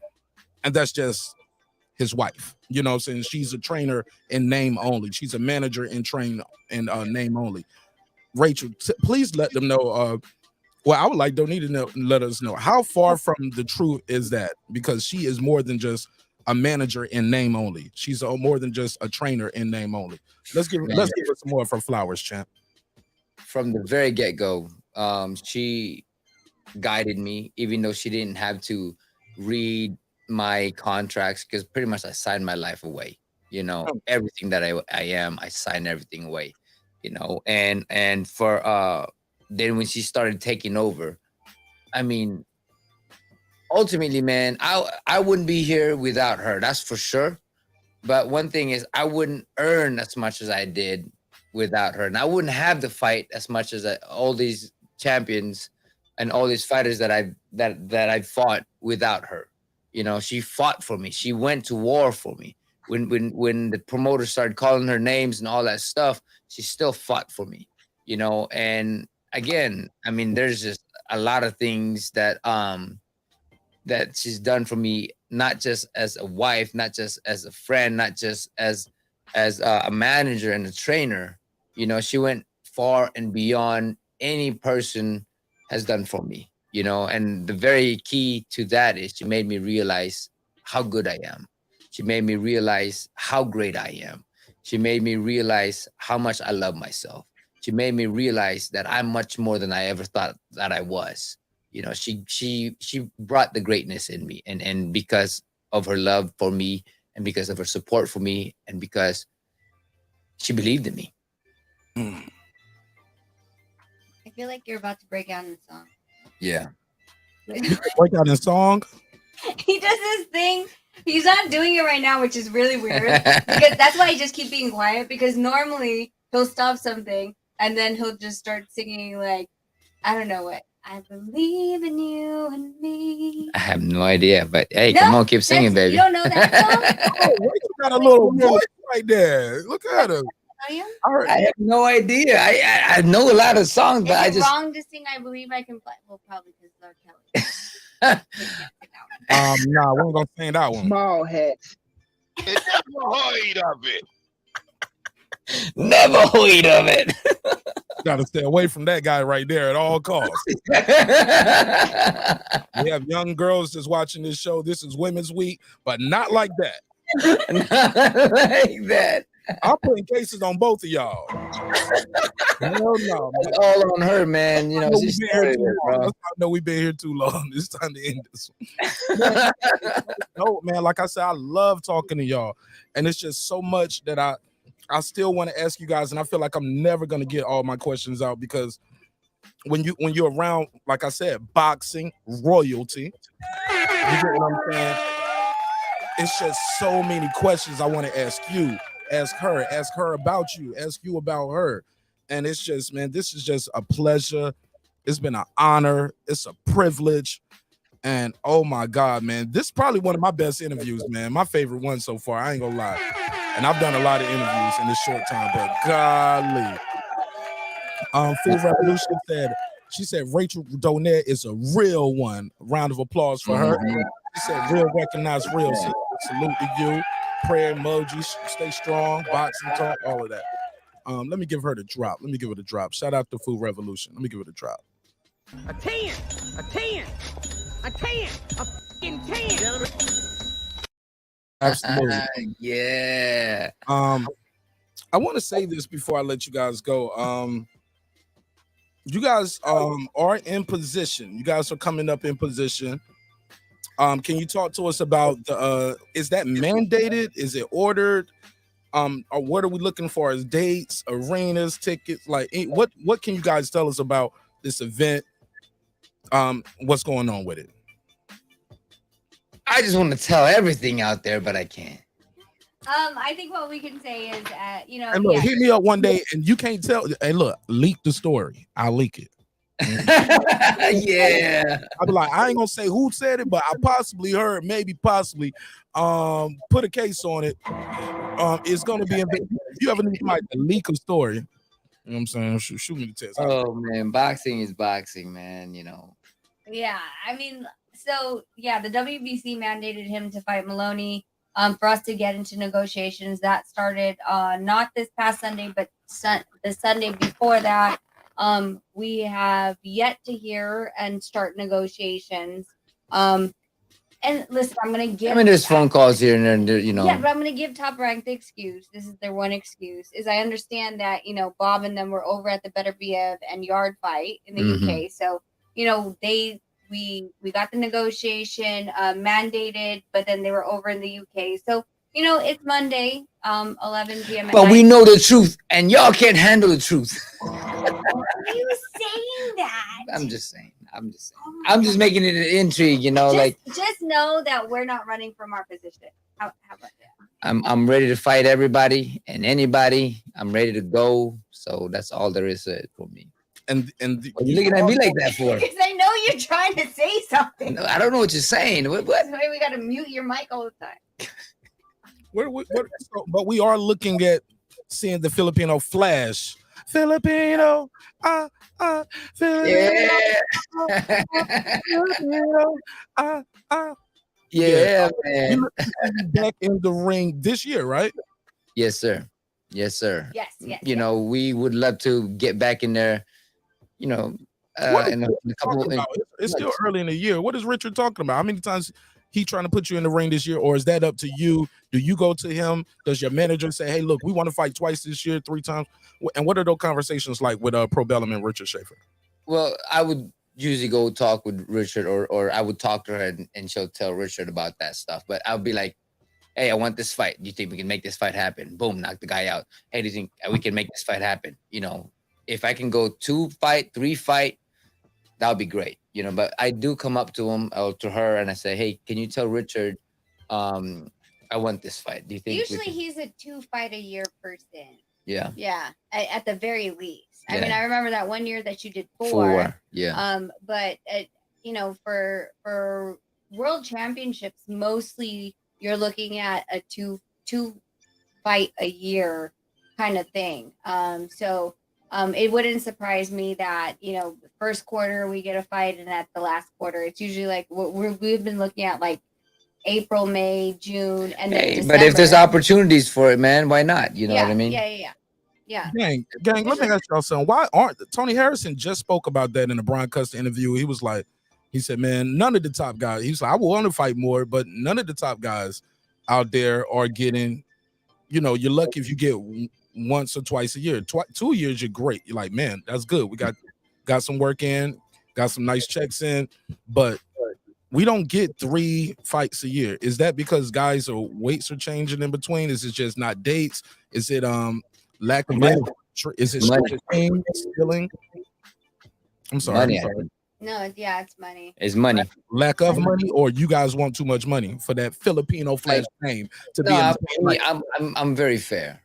S1: And that's just his wife. You know what I'm saying? She's a trainer in name only. She's a manager in train in name only. Rachel, please let them know. I would like Donita to let us know how far from the truth is that, because she is more than just a manager in name only. She's more than just a trainer in name only. Let's give her some more of her flowers, champ.
S10: From the very get-go, she guided me, even though she didn't have to read my contracts, because pretty much I signed my life away. Everything that I am, I signed everything away. And for then when she started taking over, I mean, ultimately, man, I wouldn't be here without her. That's for sure. But one thing is, I wouldn't earn as much as I did without her, and I wouldn't have the fight as much as all these champions and all these fighters that I fought without her. You know, she fought for me. She went to war for me. When the promoter started calling her names and all that stuff, she still fought for me. You know, and again, I mean, there's just a lot of things that that she's done for me, not just as a wife, not just as a friend, not just as a manager and a trainer. You know, she went far and beyond any person has done for me, you know, and the very key to that is she made me realize how good I am. She made me realize how great I am. She made me realize how much I love myself. She made me realize that I'm much more than I ever thought that I was. You know, she brought the greatness in me, and because of her love for me, and because of her support for me, and because she believed in me.
S7: I feel like you're about to break out in song.
S10: Yeah.
S1: Break out in song.
S7: He does this thing. He's not doing it right now, which is really weird. Because that's why I just keep being quiet. Because normally he'll stop something and then he'll just start singing like, I don't know what. I believe in you and me.
S10: I have no idea, but hey,
S7: No,
S10: come on, keep singing, baby.
S7: You don't know that song?
S1: Oh, Rachel got a little voice right there. Look at her.
S10: I have no idea. I know a lot of songs, but I
S7: Is it
S10: just
S7: wrong to sing I Believe I Can Fly? Well, probably because it's R. Kelly.
S1: Nah, we're gonna sing that one.
S11: Small hat.
S8: Never heard of it.
S10: Never heard of it.
S1: Gotta stay away from that guy right there at all costs. We have young girls just watching this show. This is Women's Week, but not like that.
S10: Not like that.
S1: I'm putting cases on both of y'all. Hell no.
S10: It's all on her, man. You know,
S1: I
S10: she's started it, bro.
S1: I know we've been here too long. It's time to end this one. No, man, like I said, I love talking to y'all. And it's just so much that I still want to ask you guys, and I feel like I'm never gonna get all my questions out because when you're around, like I said, boxing royalty, you get what I'm saying? It's just so many questions I want to ask you, ask her about you, ask you about her. And it's just, man, this is just a pleasure. It's been an honor. It's a privilege. And oh my God, man, this is probably one of my best interviews, man. My favorite one so far. I ain't gonna lie. And I've done a lot of interviews in this short time, but golly. Full Revolution she said Rachel Donaire is a real one. Round of applause for her. She said real recognize real. So salute to you. Prayer emojis. Stay strong. Boxing talk. All of that. Let me give her the drop. Let me give it a drop. Shout out to Food Revolution. Let me give it a drop.
S11: A 10, a 10, a 10, a fucking 10.
S1: Absolutely.
S10: Yeah.
S1: I want to say this before I let you guys go. You guys are in position. You guys are coming up in position. Can you talk to us about the is that mandated? Is it ordered? Or what are we looking for as dates, arenas, tickets? Like what can you guys tell us about this event? What's going on with it?
S10: I just want to tell everything out there, but I can't.
S7: I think what we can say is,
S1: And look, hit me up one day, and you can't tell. Hey, look, leak the story. I'll leak it.
S10: Yeah.
S1: I'll be like, I ain't gonna say who said it, but I possibly heard, maybe possibly. Put a case on it. It's gonna be. If you ever need somebody to leak a story, you know what I'm saying? Shoot me the text.
S10: Oh man, boxing is boxing, man. You know.
S7: Yeah, I mean, so yeah, the WBC mandated him to fight Maloney. For us to get into negotiations, that started not this past Sunday, but the Sunday before that. We have yet to hear and start negotiations. And listen, I'm gonna give.
S10: I mean, there's phone calls here and there, you know.
S7: Yeah, but I'm gonna give Top Rank the excuse. This is their one excuse. Is I understand that Bob and them were over at the Better Biev and Yard fight in the UK, so we got the negotiation mandated, but then they were over in the UK. So, it's Monday, 11 p.m.
S10: But we know the truth, and y'all can't handle the truth.
S7: Why are you saying that?
S10: I'm just saying.
S7: Oh
S10: I'm just making it an intrigue,
S6: just know that we're not running from our position. How about that?
S10: I'm ready to fight everybody and anybody. I'm ready to go. So that's all there is to it for me.
S1: And
S10: what are you looking at me like that for?
S6: Because I know you're trying to say something.
S10: No, I don't know what you're saying. What?
S6: That's why we got to mute your mic all the time.
S1: But we are looking at seeing the Filipino flash. Filipino, Filipino, Filipino,
S10: Yeah, man.
S1: You back in the ring this year, right?
S10: Yes, sir. Yes, sir.
S6: Yes.
S10: We would love to get back in there. In a couple.
S1: It's still early in the year. What is Richard talking about? How many times he trying to put you in the ring this year, or is that up to you? Do you go to him? Does your manager say, "Hey, look, we want to fight twice this year, 3 times"? And what are those conversations like with Pro Bellum and Richard Schaefer?
S10: Well, I would usually go talk with Richard, or I would talk to her and she'll tell Richard about that stuff. But I'll be like, "Hey, I want this fight. Do you think we can make this fight happen?" Boom, knock the guy out. Hey, do you think we can make this fight happen? If I can go 2 fight, 3 fight, that would be great. But I do come up to him or to her and I say, "Hey, can you tell Richard, I want this fight? Do you think?"
S6: Usually he's a 2-fight-a-year person.
S10: Yeah.
S6: Yeah, at the very least. I
S10: Yeah.
S6: mean, I remember that one year that you did 4.
S10: 4. Yeah.
S6: But for world championships, mostly you're looking at a 2 fight a year kind of thing. So it wouldn't surprise me that first quarter we get a fight, and at the last quarter it's usually like we've been looking at like April, May, June, and then December.
S10: But if there's opportunities for it, man, why not? You know what I mean?
S6: Yeah.
S1: Gang, let me ask y'all something. Why aren't Tony Harrison just spoke about that in the Brian Custer interview? He said, man, none of the top guys. He's like, I want to fight more, but none of the top guys out there are getting. You're lucky if you get once or twice a year. 2 years, you're great. You're like, man, that's good. We got some work in, got some nice checks in, but we don't get 3 fights a year. Is that because guys' weights are changing in between? Is it just not dates? Is it lack of money? Is it stealing? I'm sorry.
S6: No, it's money.
S10: It's money.
S1: Lack of money, or you guys want too much money for that Filipino flash name to be.
S10: I'm very fair,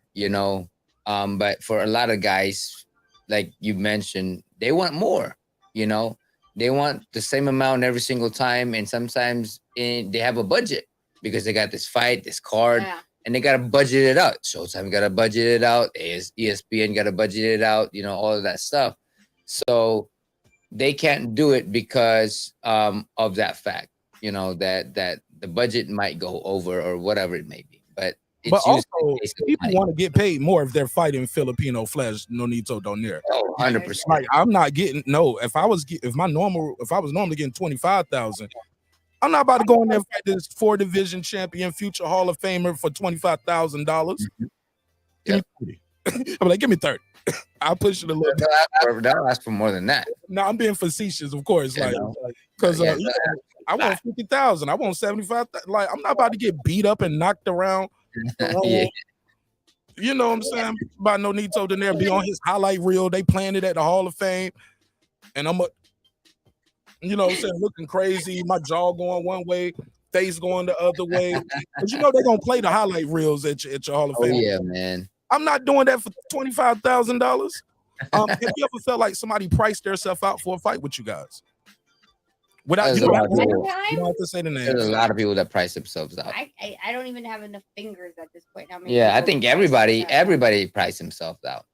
S10: but for a lot of guys, like you mentioned, they want more. They want the same amount every single time, and sometimes they have a budget because they got this fight, this card, and they got to budget it out. Showtime got to budget it out. ESPN got to budget it out. All of that stuff. So they can't do it because of that fact. That the budget might go over or whatever it may be. But
S1: also, people want to get paid more if they're fighting Filipino flash. Nonito Donaire.
S10: 100%.
S1: Like I'm not getting If I was normally getting 25,000, I'm not about to go in there and fight this 4-division champion, future Hall of Famer for $25,000. I'm like, give me 30. I'll push it a little bit.
S10: They'll ask for more than that.
S1: No, I'm being facetious, of course. Because I want 50,000. I want 75,000. Like, I'm not about to get beat up and knocked around. You know what I'm saying? By Nonito Donaire be on his highlight reel. They playing it at the Hall of Fame. And I'm looking crazy. My jaw going one way, face going the other way. But they're going to play the highlight reels at your Hall of Fame.
S10: Oh, yeah, man.
S1: I'm not doing that for $25,000. Have you ever felt like somebody priced themselves out for a fight with you guys? Without you don't have to say the name.
S10: There's a lot of people that price themselves out.
S6: I don't even have enough fingers at this point.
S10: I think everybody priced themselves out.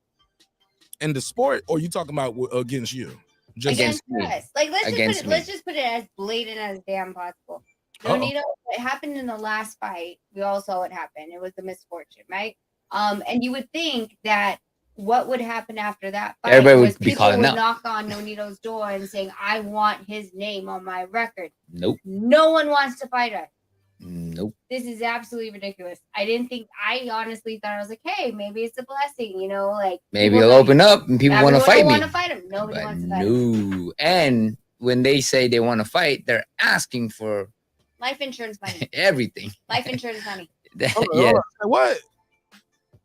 S1: In the sport, or you talking about against you?
S6: Just against us. Like let's just put it as blatant as damn possible. Nonito, it happened in the last fight. We all saw what happened. It was a misfortune, right? And you would think that what would happen after that fight
S10: everybody
S6: was
S10: would be
S6: people would
S10: calling out.
S6: knock on Nonito's door and saying, I want his name on my record.
S10: Nope.
S6: No one wants to fight us.
S10: Nope.
S6: This is absolutely ridiculous. I honestly thought, I was like, hey, maybe it's a blessing, like
S10: maybe it'll open up and people want to fight me.
S6: Want to fight him. Nobody wants to fight him.
S10: And when they say they want to fight, they're asking for
S6: life insurance money.
S10: Everything.
S6: Life insurance money.
S1: What?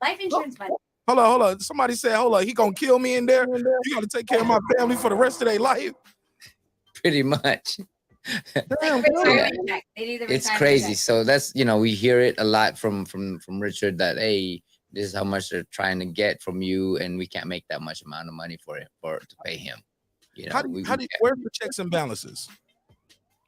S6: Life insurance money.
S1: Hold on. Somebody said, he gonna kill me in there. You gotta take care of my family for the rest of their life.
S10: pretty much.
S6: Like retirement check. They need the
S10: It's
S6: retirement
S10: crazy.
S6: check.
S10: So that's, we hear it a lot from Richard that, hey, this is how much they're trying to get from you, and we can't make that much amount of money for to pay him.
S1: How do you where's the checks and balances?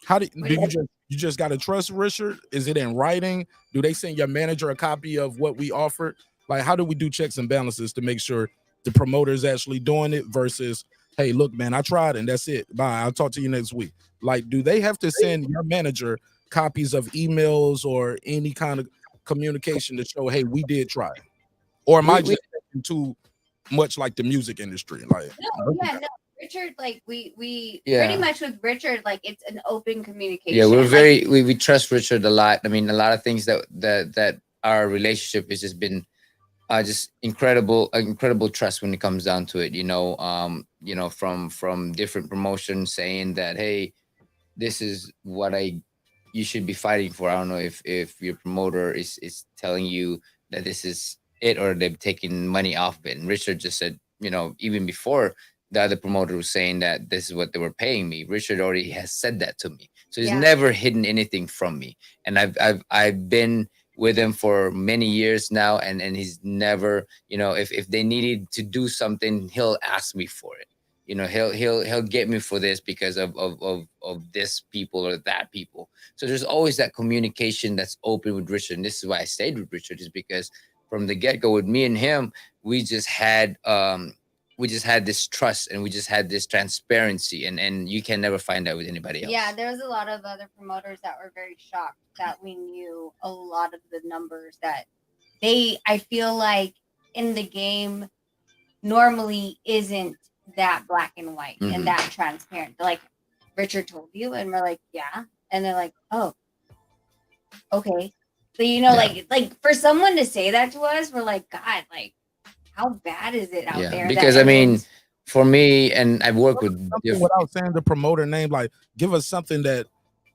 S1: How do you just got to trust Richard? Is it in writing? Do they send your manager a copy of what we offered? Like, how do we do checks and balances to make sure the promoter is actually doing it versus, hey, look, man, I tried and that's it. Bye. I'll talk to you next week. Like, do they have to send your manager copies of emails or any kind of communication to show, hey, we did try? Or am I just thinking too much like the music industry? Like,
S7: no, Richard, like we
S10: Yeah.
S7: pretty much with Richard, like it's an open communication.
S10: Yeah, we're
S7: like,
S10: very we trust Richard a lot. I mean, a lot of things that our relationship has just been just incredible trust when it comes down to it. From different promotions saying that, hey, this is what you should be fighting for. I don't know if your promoter is telling you that this is it or they've taken money off of it. And Richard just said, even before the other promoter was saying that this is what they were paying me, Richard already has said that to me. So he's never hidden anything from me. And I've been with him for many years now, and he's never, if they needed to do something, he'll ask me for it. He'll get me for this because of this people or that people. So there's always that communication that's open with Richard. And this is why I stayed with Richard, is because from the get-go with me and him, we just had this trust, and we just had this transparency, and you can never find that with anybody else.
S7: Yeah, there was a lot of other promoters that were very shocked that we knew a lot of the numbers that I feel like in the game normally isn't that black and white and that transparent. Like, Richard told you, and we're like, yeah, and they're like, oh, okay. So like for someone to say that to us, we're like, God, like, how bad is it out there?
S10: Because for me, and I've worked with
S1: without saying the promoter name, like, give us something that,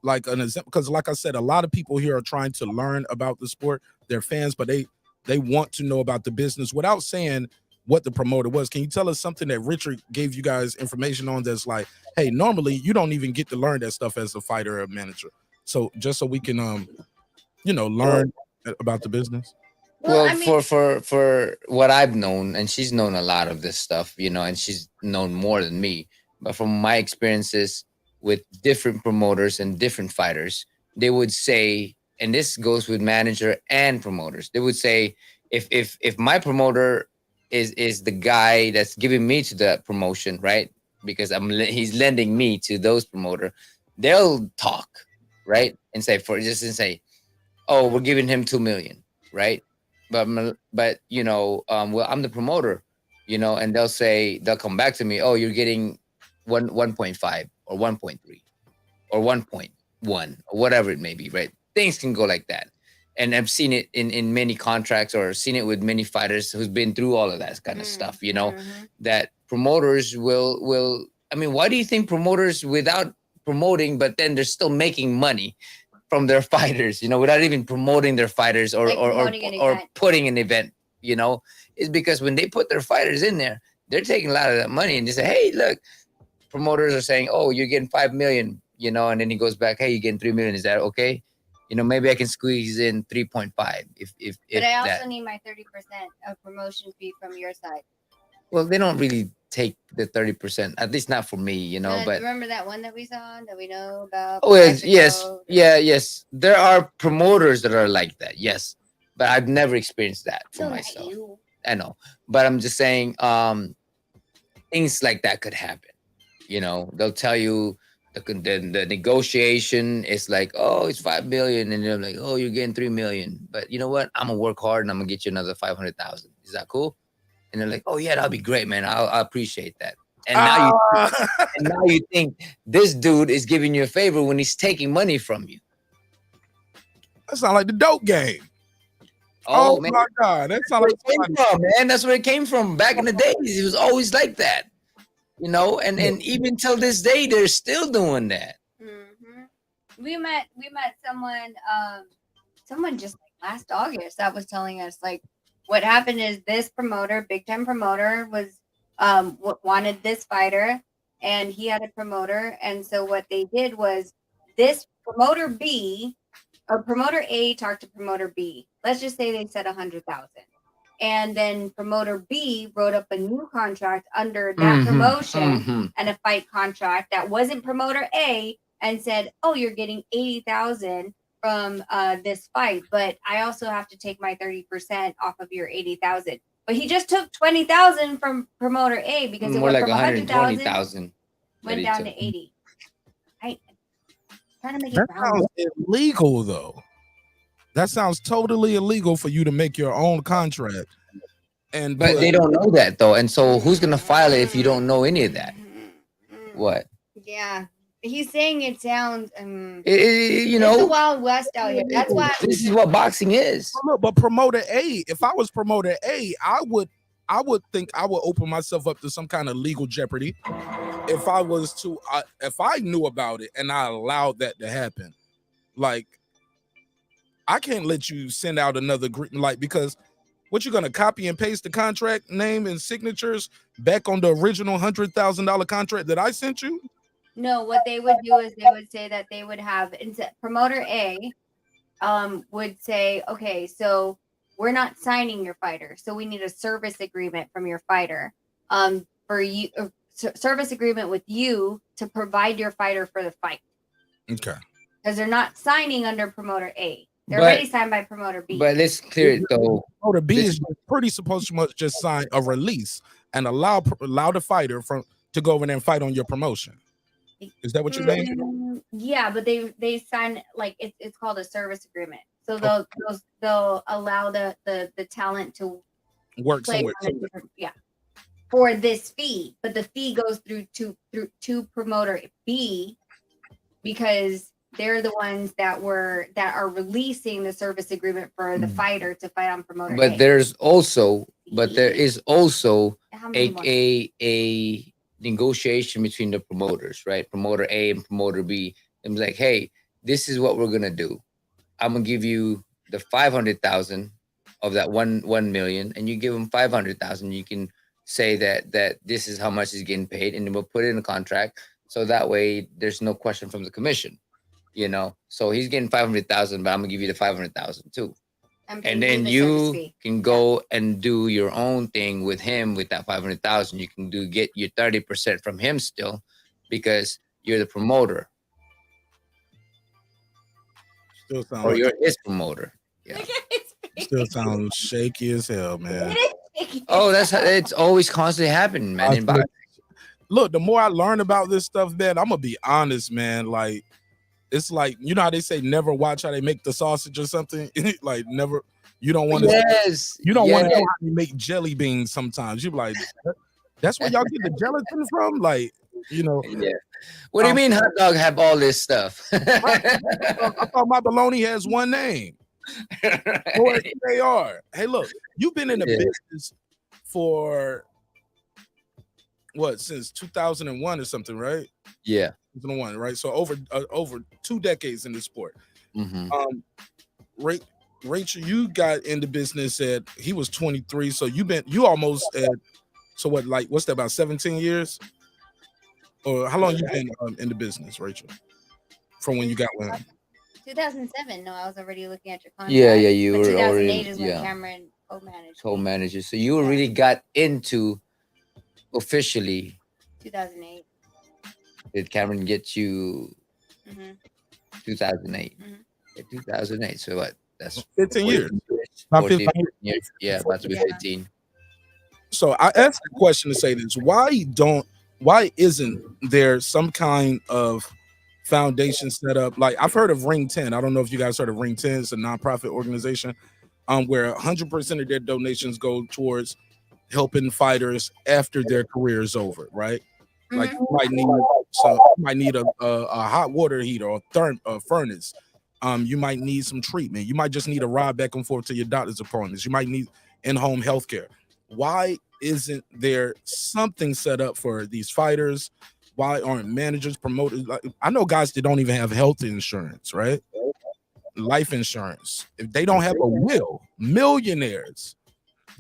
S1: like, an example, because like I said, a lot of people here are trying to learn about the sport. They're fans, but they want to know about the business without saying what the promoter was. Can you tell us something that Richard gave you guys information on that's like, hey, normally you don't even get to learn that stuff as a fighter or a manager? So just so we can learn about the business.
S10: Well, for what I've known, and she's known a lot of this stuff, and she's known more than me. But from my experiences with different promoters and different fighters, they would say, and this goes with manager and promoters, they would say, if my promoter is the guy that's giving me to the promotion, right? Because he's lending me to those promoter, they'll talk, right? And say, oh, we're giving him 2 million, right? But well, I'm the promoter, and they'll come back to me, oh, you're getting 1.5 or 1.3 or 1.1 or whatever it may be, right? Things can go like that. And I've seen it in many contracts, or seen it with many fighters who's been through all of that kind of stuff, that promoters will, I mean, why do you think promoters, without promoting, but then they're still making money from their fighters, without even promoting their fighters or putting an event, is because when they put their fighters in there, they're taking a lot of that money, and they say, hey, look, promoters are saying, oh, you're getting 5 million, and then he goes back, hey, you're getting 3 million. Is that okay? Maybe I can squeeze in 3.5 if
S7: But I also need my 30% of promotion fee from your side.
S10: Well, they don't really take the 30%, at least not for me, but
S7: remember that one that we saw that we know about?
S10: Oh, yes. There are promoters that are like that, yes, but I've never experienced that for myself. I know, but I'm just saying, things like that could happen. They'll tell you the negotiation is like, oh, it's 5 million, and they're like, oh, you're getting 3 million, but you know what? I'm gonna work hard and I'm gonna get you another 500,000. Is that cool? And they're like, oh yeah, that'll be great, man. I appreciate that. And now you think this dude is giving you a favor when he's taking money from you.
S1: That sounds like the dope game. Oh man. My God, that sounds like
S10: man. That's where it came from back in the days. It was always like that. And even till this day, they're still doing that.
S7: Mm-hmm. We met someone just like last August that was telling us, like, what happened is this promoter, big time promoter, was wanted this fighter, and he had a promoter. And so what they did was this promoter B or promoter A talked to promoter B. Let's just say they said 100,000. And then promoter B wrote up a new contract under that promotion and a fight contract that wasn't promoter A and said, oh, you're getting 80,000 from this fight, but I also have to take my 30% off of your 80,000. But he just took 20,000 from promoter A because it
S10: more
S7: went
S10: like
S7: from
S10: 120,000
S7: went down to 80. Trying to make it
S1: That
S7: round.
S1: sounds illegal, though. That sounds totally illegal for you to make your own contract.
S10: But they don't know that though, and so who's gonna file it if you don't know any of that? What?
S7: Yeah, he's saying it sounds.
S10: You
S7: it's
S10: know,
S7: the Wild West out here. That's why
S10: this is what boxing is.
S1: Look, but promoter A, if I was promoter A, I would think I would open myself up to some kind of legal jeopardy if I was to if I knew about it and I allowed that to happen. Like, I can't let you send out another like, because what, you're gonna copy and paste the contract name and signatures back on the original $100,000 contract that I sent you?
S7: No, what they would do is they would say that they would have promoter A would say, okay, so we're not signing your fighter, so we need a service agreement from your fighter for you, service agreement with you to provide your fighter for the fight.
S1: Okay.
S7: Because they're not signing under promoter A. They're already signed by promoter B.
S10: But let's clear it though.
S1: Promoter B is pretty supposed to just sign a release and allow the fighter to go over there and fight on your promotion. Is that what you mean?
S7: Yeah, but they sign, like, it's called a service agreement. So they'll allow the talent to
S1: work
S7: play
S1: somewhere.
S7: For this fee, but the fee goes through to promoter B because they're the ones that are releasing the service agreement for the fighter to fight on promoter
S10: But
S7: A.
S10: there is also a negotiation between the promoters, right? Promoter A and promoter B. And be like, hey, this is what we're gonna do. I'm gonna give you the 500,000 of that 1 million, and you give them 500,000. You can say that this is how much is getting paid, and then we'll put it in a contract, so that way there's no question from the commission. You know, so he's getting 500,000, but I'm gonna give you the 500,000 too. And then you can go and do your own thing with him with that 500,000. You can get your 30% from him still, because you're the promoter.
S1: Still sound
S10: or
S1: like
S10: you're his promoter. Yeah.
S1: Still sounds shaky as hell, man.
S10: Oh, it's always constantly happening, man. In boxing.
S1: Look, the more I learn about this stuff, man, I'm gonna be honest, man. Like, it's like, you know how they say never watch how they make the sausage or something. Like, never. You don't want to.
S10: Yes.
S1: You don't want to know how they make jelly beans. Sometimes you be like, that's where y'all get the gelatin from. Like, you know.
S10: Yeah. What do you mean, hot dog have all this stuff?
S1: I thought my bologna has one name. They are. Hey, look, you've been in the business for what, since 2001 or something, right?
S10: Yeah,
S1: 2001, right? So over 2 decades in the sport.
S10: Mm-hmm.
S1: Rachel, you got into business he was 23, so you almost at, so what, like, what's that, about 17 years? Or how long you been in the business, Rachel? From when you got one?
S7: 2007. No, I was already looking at your contract.
S10: Yeah, you
S7: but
S10: were
S7: 2008
S10: already,
S7: is when Cameron co-managed.
S10: Co-manager. So you really got into officially
S7: 2008.
S10: Did Cameron get you 2008?
S7: Mm-hmm.
S10: Yeah, 2008. So what? That's
S1: 15 years.
S10: 14 years. Yeah, about to be 15.
S1: So I asked the question to say this: why isn't there some kind of foundation set up? Like, I've heard of Ring 10. I don't know if you guys heard of Ring 10. It's a nonprofit organization where 100% of their donations go towards helping fighters after their career is over, right? Like, you might need a hot water heater or a furnace. You might need some treatment. You might just need a ride back and forth to your doctor's appointments. You might need in-home health care. Why isn't there something set up for these fighters? Why aren't managers, promoters? Like, I know guys that don't even have health insurance, right? Life insurance. If they don't have a will, millionaires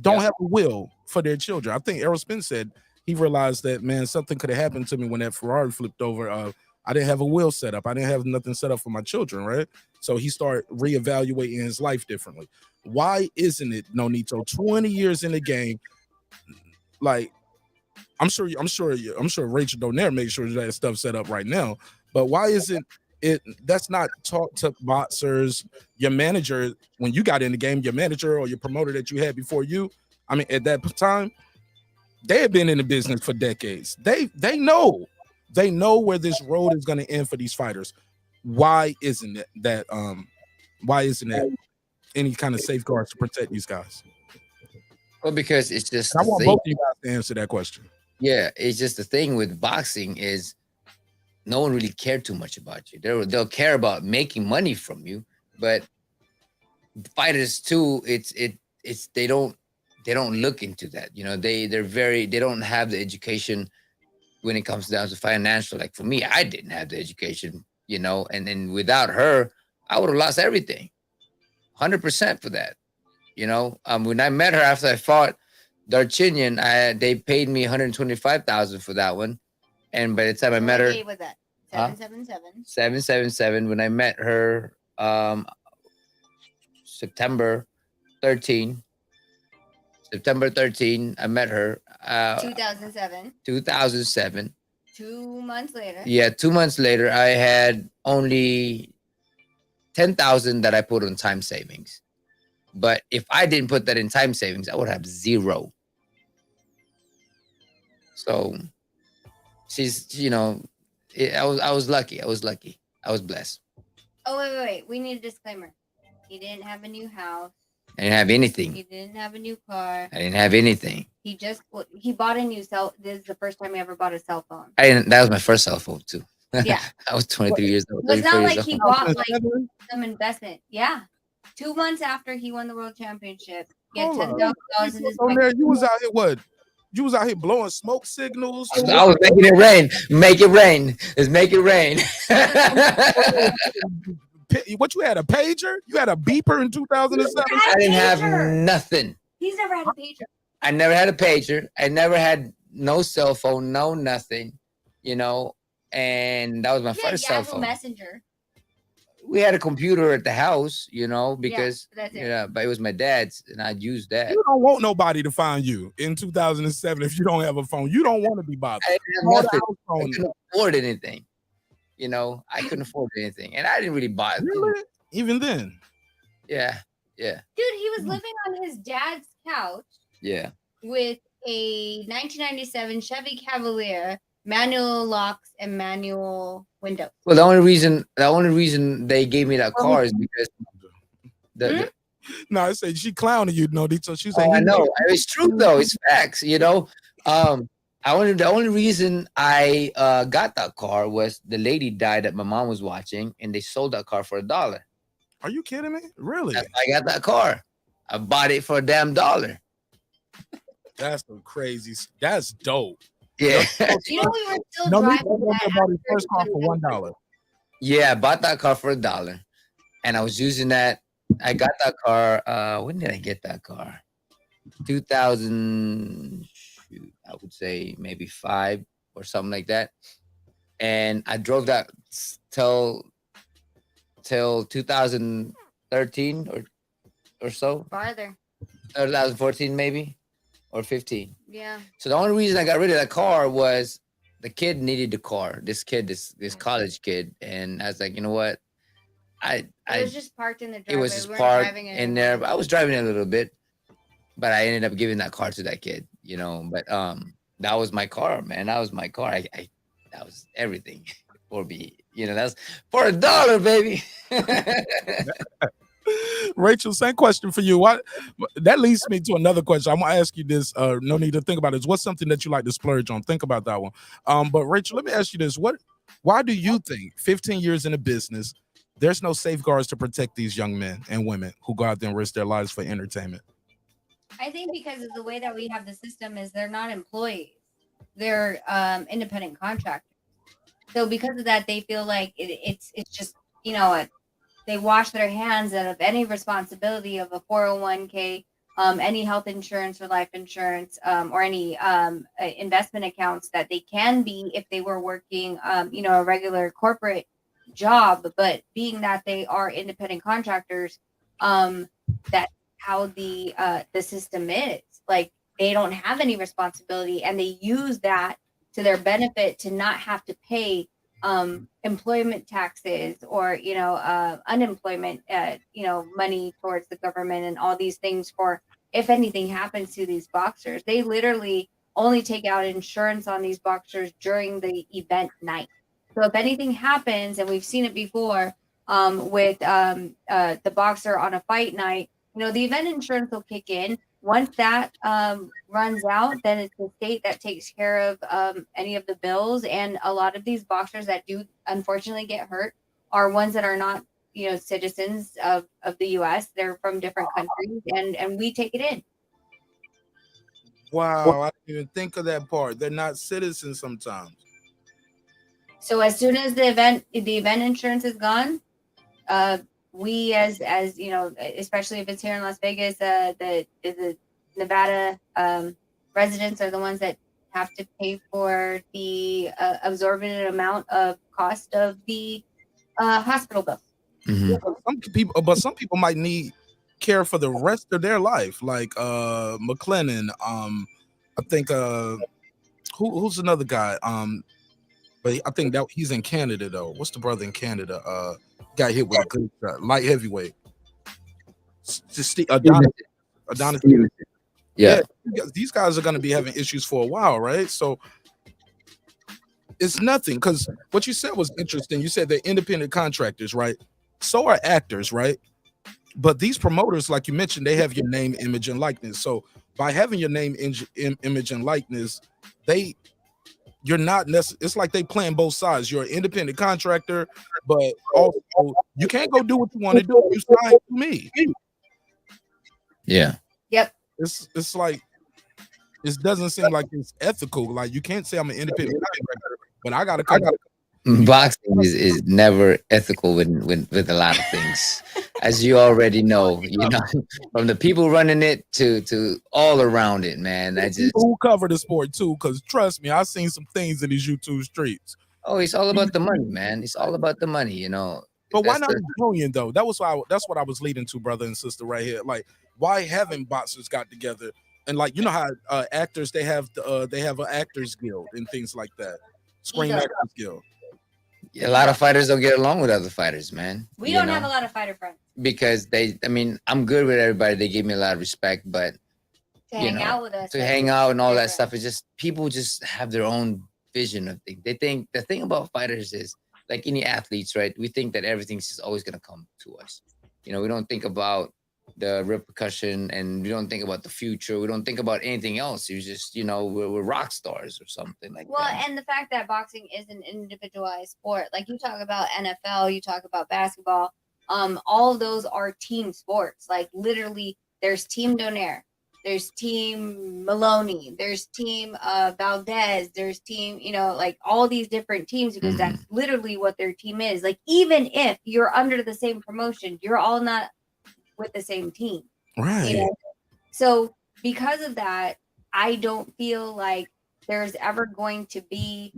S1: don't have a will for their children. I think Errol Spence said he realized that, man, something could have happened to me when that Ferrari flipped over. I didn't have a wheel set up. I didn't have nothing set up for my children, right? So he started reevaluating his life differently. Why isn't it, Nonito, 20 years in the game, like, I'm sure Rachel Donaire makes sure that stuff set up right now, but why isn't it that's not taught to boxers? Your manager, when you got in the game, your manager or your promoter that you had before you, I mean, at that time, they had been in the business for decades. They know where this road is going to end for these fighters. Why isn't it that why isn't it any kind of safeguards to protect these guys?
S10: Well, because it's just
S1: And I want both of you guys to answer that question.
S10: Yeah, it's just the thing with boxing is no one really cared too much about you. They'll care about making money from you, but fighters too, it's they don't look into that. You know, they don't have the education when it comes down to financial. Like for me, I didn't have the education, you know, and then without her, I would have lost everything. 100% for that. You know, when I met her after I fought Darchinyan, they paid me $125,000 for that one. And by the time I met her,
S7: What was that? 777.
S10: 777. When I met her, September 13, I met her.
S7: 2007.
S10: 2007.
S7: 2 months later.
S10: Yeah, 2 months later, I had only 10,000 that I put on time savings. But if I didn't put that in time savings, I would have zero. So she's, you know, I was lucky. I was blessed.
S7: Oh, wait. We need a disclaimer. He didn't have a new house.
S10: I didn't have anything.
S7: He didn't have a new car.
S10: I didn't have anything.
S7: He bought a new cell. This is the first time he ever bought a cell phone.
S10: That was my first cell phone too.
S7: Yeah.
S10: I was 23 years old.
S7: It's not like he
S10: old.
S7: bought like some investment. Yeah. 2 months after he won the world championship, he had $10,000 in his bank.
S1: You was out here what? You was out here blowing smoke signals.
S10: I was making it rain. Make it rain. Let's make it rain.
S1: What, you had a pager? You had a beeper in 2007?
S10: I didn't have nothing.
S7: He's never had a pager.
S10: I never had a pager. I never had no cell phone, no nothing, you know. And that was my first cell phone.
S7: Messenger.
S10: We had a computer at the house, you know, because
S7: that's it.
S10: Yeah, but it was my dad's, and I'd use that.
S1: You don't want nobody to find you in 2007 if you don't have a phone. You don't want to be bothered.
S10: I didn't have nothing. I couldn't afford anything. You know, I couldn't afford anything, and I didn't really buy it.
S1: Really? Even then?
S10: Yeah.
S7: Dude, he was living on his dad's couch.
S10: Yeah.
S7: With a 1997 Chevy Cavalier, manual locks and manual windows.
S10: Well, the only reason they gave me that car is because
S1: No, I said she clowning you, Nonito. She's
S10: I know. It's true though. It's facts, you know. The only reason I got that car was the lady died that my mom was watching, and they sold that car for $1.
S1: Are you kidding me? Really?
S10: That's why I got that car. I bought it for a damn $1.
S1: That's some crazy. That's dope.
S10: Yeah.
S7: You know, we were still driving
S1: bought his first car for $1.
S10: Yeah, I bought that car for $1, and I was using that. I got that car. When did I get that car? 2000. I would say maybe 5 or something like that. And I drove that till 2013 or so.
S7: Farther.
S10: 2014 maybe, or 15.
S7: Yeah.
S10: So the only reason I got rid of that car was the kid needed the car. This college kid, and I was like, you know what?
S7: It was just parked in the driveway.
S10: It was just parked in there. I was driving it a little bit, but I ended up giving that car to that kid, you know. But that was my car, man. That was my car. That was everything for me. You know, that's for $1, baby.
S1: Rachel, same question for you. What that leads me to another question. I'm gonna ask you this. No need to think about it. What's something that you like to splurge on? Think about that one. But Rachel, let me ask you this. Why do you think 15 years in a business, there's no safeguards to protect these young men and women who go out there and risk their lives for entertainment?
S7: I think because of the way that we have the system is they're not employees. They're independent contractors. So because of that, they feel like it's just, you know, they wash their hands out of any responsibility of a 401k any health insurance or life insurance, or any investment accounts that they can be if they were working, a regular corporate job. But being that they are independent contractors, that's how the system is. Like, they don't have any responsibility, and they use that to their benefit to not have to pay employment taxes or unemployment money towards the government and all these things for if anything happens to these boxers. They literally only take out insurance on these boxers during the event night. So if anything happens, and we've seen it before with the boxer on a fight night, the event insurance will kick in. Once that runs out, then it's the state that takes care of any of the bills. And a lot of these boxers that do unfortunately get hurt are ones that are not, citizens of the U.S. They're from different countries, and we take it in.
S1: Wow, I didn't even think of that part. They're not citizens sometimes.
S7: So as soon as the event insurance is gone, we as especially if it's here in Las Vegas, the Nevada residents are the ones that have to pay for the absorbent amount of cost of the hospital bill.
S1: Some people might need care for the rest of their life, like McLennan. I think who's another guy? But I think that he's in Canada though. What's the brother in Canada? Got hit with a good shot, light heavyweight. Adonis.
S10: Yeah,
S1: these guys are going to be having issues for a while, right? So it's nothing, because what you said was interesting. You said they're independent contractors, right? So are actors, right? But these promoters, like you mentioned, they have your name, image, and likeness. So by having your name, image, and likeness, you're not necessarily. It's like they playing both sides. You're an independent contractor, but also you can't go do what you want to do. You sign to me.
S10: Yeah.
S7: Yep.
S1: It's like, it doesn't seem like it's ethical. Like, you can't say I'm an independent contractor, but I gotta come.
S10: Boxing is never ethical with a lot of things, as you already know. From the people running it to all around it, man.
S1: People who cover the sport too, because trust me, I've seen some things in these YouTube streets.
S10: Oh, it's all about the money, man. It's all about the money,
S1: But why not a union though? That's what I was leading to, brother and sister, right here. Like, why haven't boxers got together? And like, how actors, they have an actors guild and things like that. Screen Actors Guild.
S10: A lot of fighters don't get along with other fighters, man.
S7: We don't have a lot of fighter friends.
S10: Because I'm good with everybody. They give me a lot of respect, but
S7: to hang out with us,
S10: to hang out and all that stuff, is just, people just have their own vision of things. They think the thing about fighters is, like any athletes, right? We think that everything's just always gonna come to us. We don't think about the repercussion, and we don't think about the future. We don't think about anything else. You just, we're rock stars or something like that.
S7: Well, and the fact that boxing is an individualized sport, like you talk about NFL, you talk about basketball, all of those are team sports. Like, literally, there's Team Donaire, there's Team Maloney, there's Team Valdez, there's Team, like all these different teams, because that's literally what their team is. Like, even if you're under the same promotion, you're all not with the same team,
S1: right?
S7: So because of that, I don't feel like there's ever going to be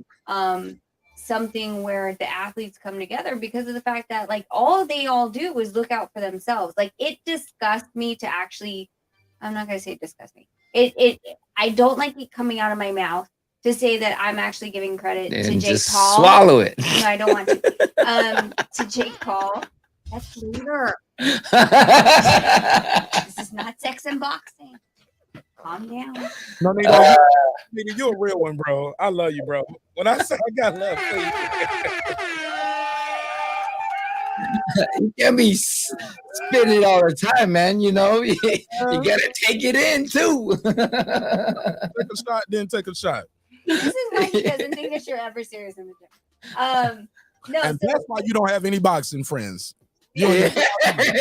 S7: something where the athletes come together, because of the fact that, like, all they all do is look out for themselves. Like, it disgusts me to actually, I'm not going to say it disgusts me. I don't like it coming out of my mouth to say that I'm actually giving credit to Jake Paul.
S10: Swallow it.
S7: No, I don't want to. To Jake Paul. That's later. This is not sex and boxing. Calm down.
S1: No, nigga, you're a real one, bro. I love you, bro. When I say I got love for you.
S10: You can't be spitting it all the time, man. You gotta take it in too.
S1: Take a shot, then take a shot.
S7: This is why he doesn't think that you're ever serious in the gym. No,
S1: and that's why you don't have any boxing friends.
S10: Yeah,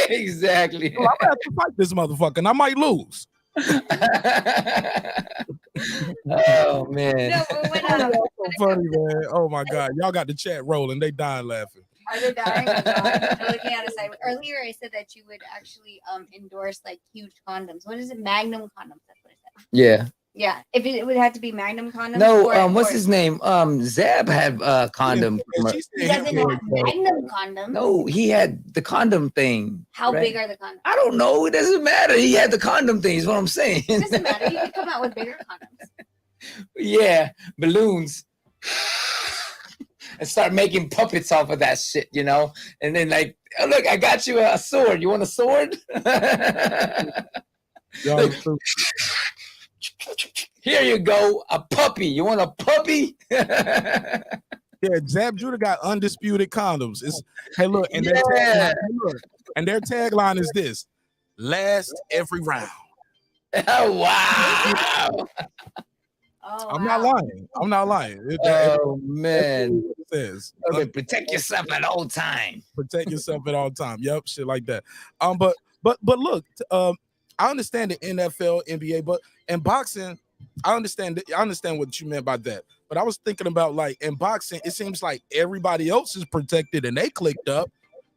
S10: exactly.
S1: So I'm gonna have to fight this motherfucker, and I might lose.
S10: Oh man,
S7: no, but when,
S1: so funny, man. Oh my god, y'all got the chat rolling. They dying laughing.
S7: Are they dying? Oh God. They're looking at us. Earlier, I said that you would actually endorse like huge condoms. What is it? Magnum condoms. That's what I said.
S10: Yeah.
S7: Yeah. If it would have to be Magnum condoms.
S10: No,
S7: or,
S10: what's
S7: or,
S10: his name? Zeb had condom.
S1: She said
S7: He doesn't
S1: hemorrhoid,
S7: have
S1: though.
S7: Magnum condoms.
S10: No, he had the condom thing.
S7: How
S10: right?
S7: big are the condoms?
S10: I don't know. It doesn't matter. He had the condom thing. Is what I'm saying.
S7: It doesn't matter. You can come out with bigger condoms.
S10: Yeah, balloons. And start making puppets off of that shit, you know? And then like, oh, look, I got you a sword. You want a sword?
S1: Y'all
S10: Like, here you go, a puppy. You want a puppy?
S1: Yeah, Zab Judah got undisputed condoms. It's hey, look, and their
S10: Yeah.
S1: tagline, and their tagline is this: last every round.
S10: Oh, wow.
S7: Oh,
S1: I'm not lying. I'm not lying.
S10: Oh, man.
S1: That's what it says.
S10: Okay, protect yourself at all times.
S1: Protect yourself at all time. Yep, shit like that. But look, I understand the NFL, NBA, but in boxing, I understand what you meant by that. But I was thinking about like in boxing, it seems like everybody else is protected and they clicked up.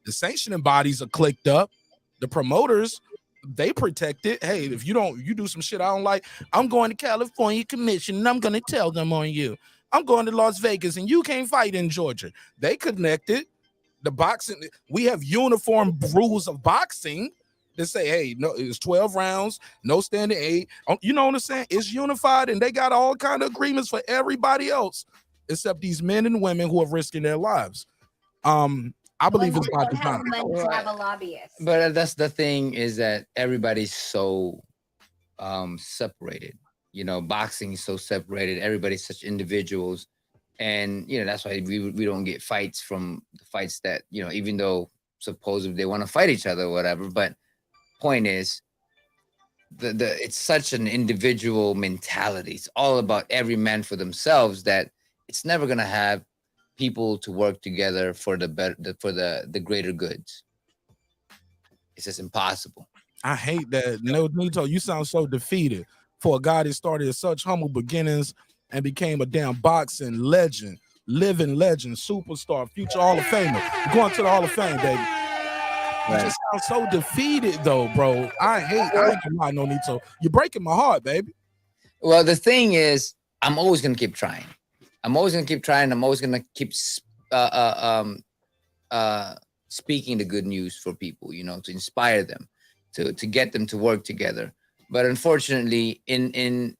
S1: The sanctioning bodies are clicked up. The promoters, they protect it. Hey, if you do some shit I don't like, I'm going to California Commission and I'm gonna tell them on you. I'm going to Las Vegas and you can't fight in Georgia. They connected. The boxing, we have uniform rules of boxing that say, hey, no, it's 12 rounds, no standing 8. You know what I'm saying? It's unified, and they got all kind of agreements for everybody else, except these men and women who are risking their lives. I believe it's by design.
S7: To have a lobbyist.
S10: But that's the thing, is that everybody's so separated. You know, boxing is so separated. Everybody's such individuals. And, you know, that's why we don't get fights from the fights that, you know, even though supposedly they want to fight each other or whatever. But point is, it's such an individual mentality. It's all about every man for themselves, that it's never going to have people to work together for the greater goods. It's just impossible.
S1: I hate that. Nonito, you sound so defeated for a guy that started at such humble beginnings and became a damn boxing legend, living legend, superstar, future Hall of Famer. You're going to the Hall of Fame, baby. You just sound so defeated, though, bro. I ain't gonna lie, Nonito. You're breaking my heart, baby.
S10: Well, the thing is, I'm always gonna keep trying. I'm always gonna keep trying. I'm always gonna keep speaking the good news for people, you know, to inspire them, to get them to work together. But unfortunately, in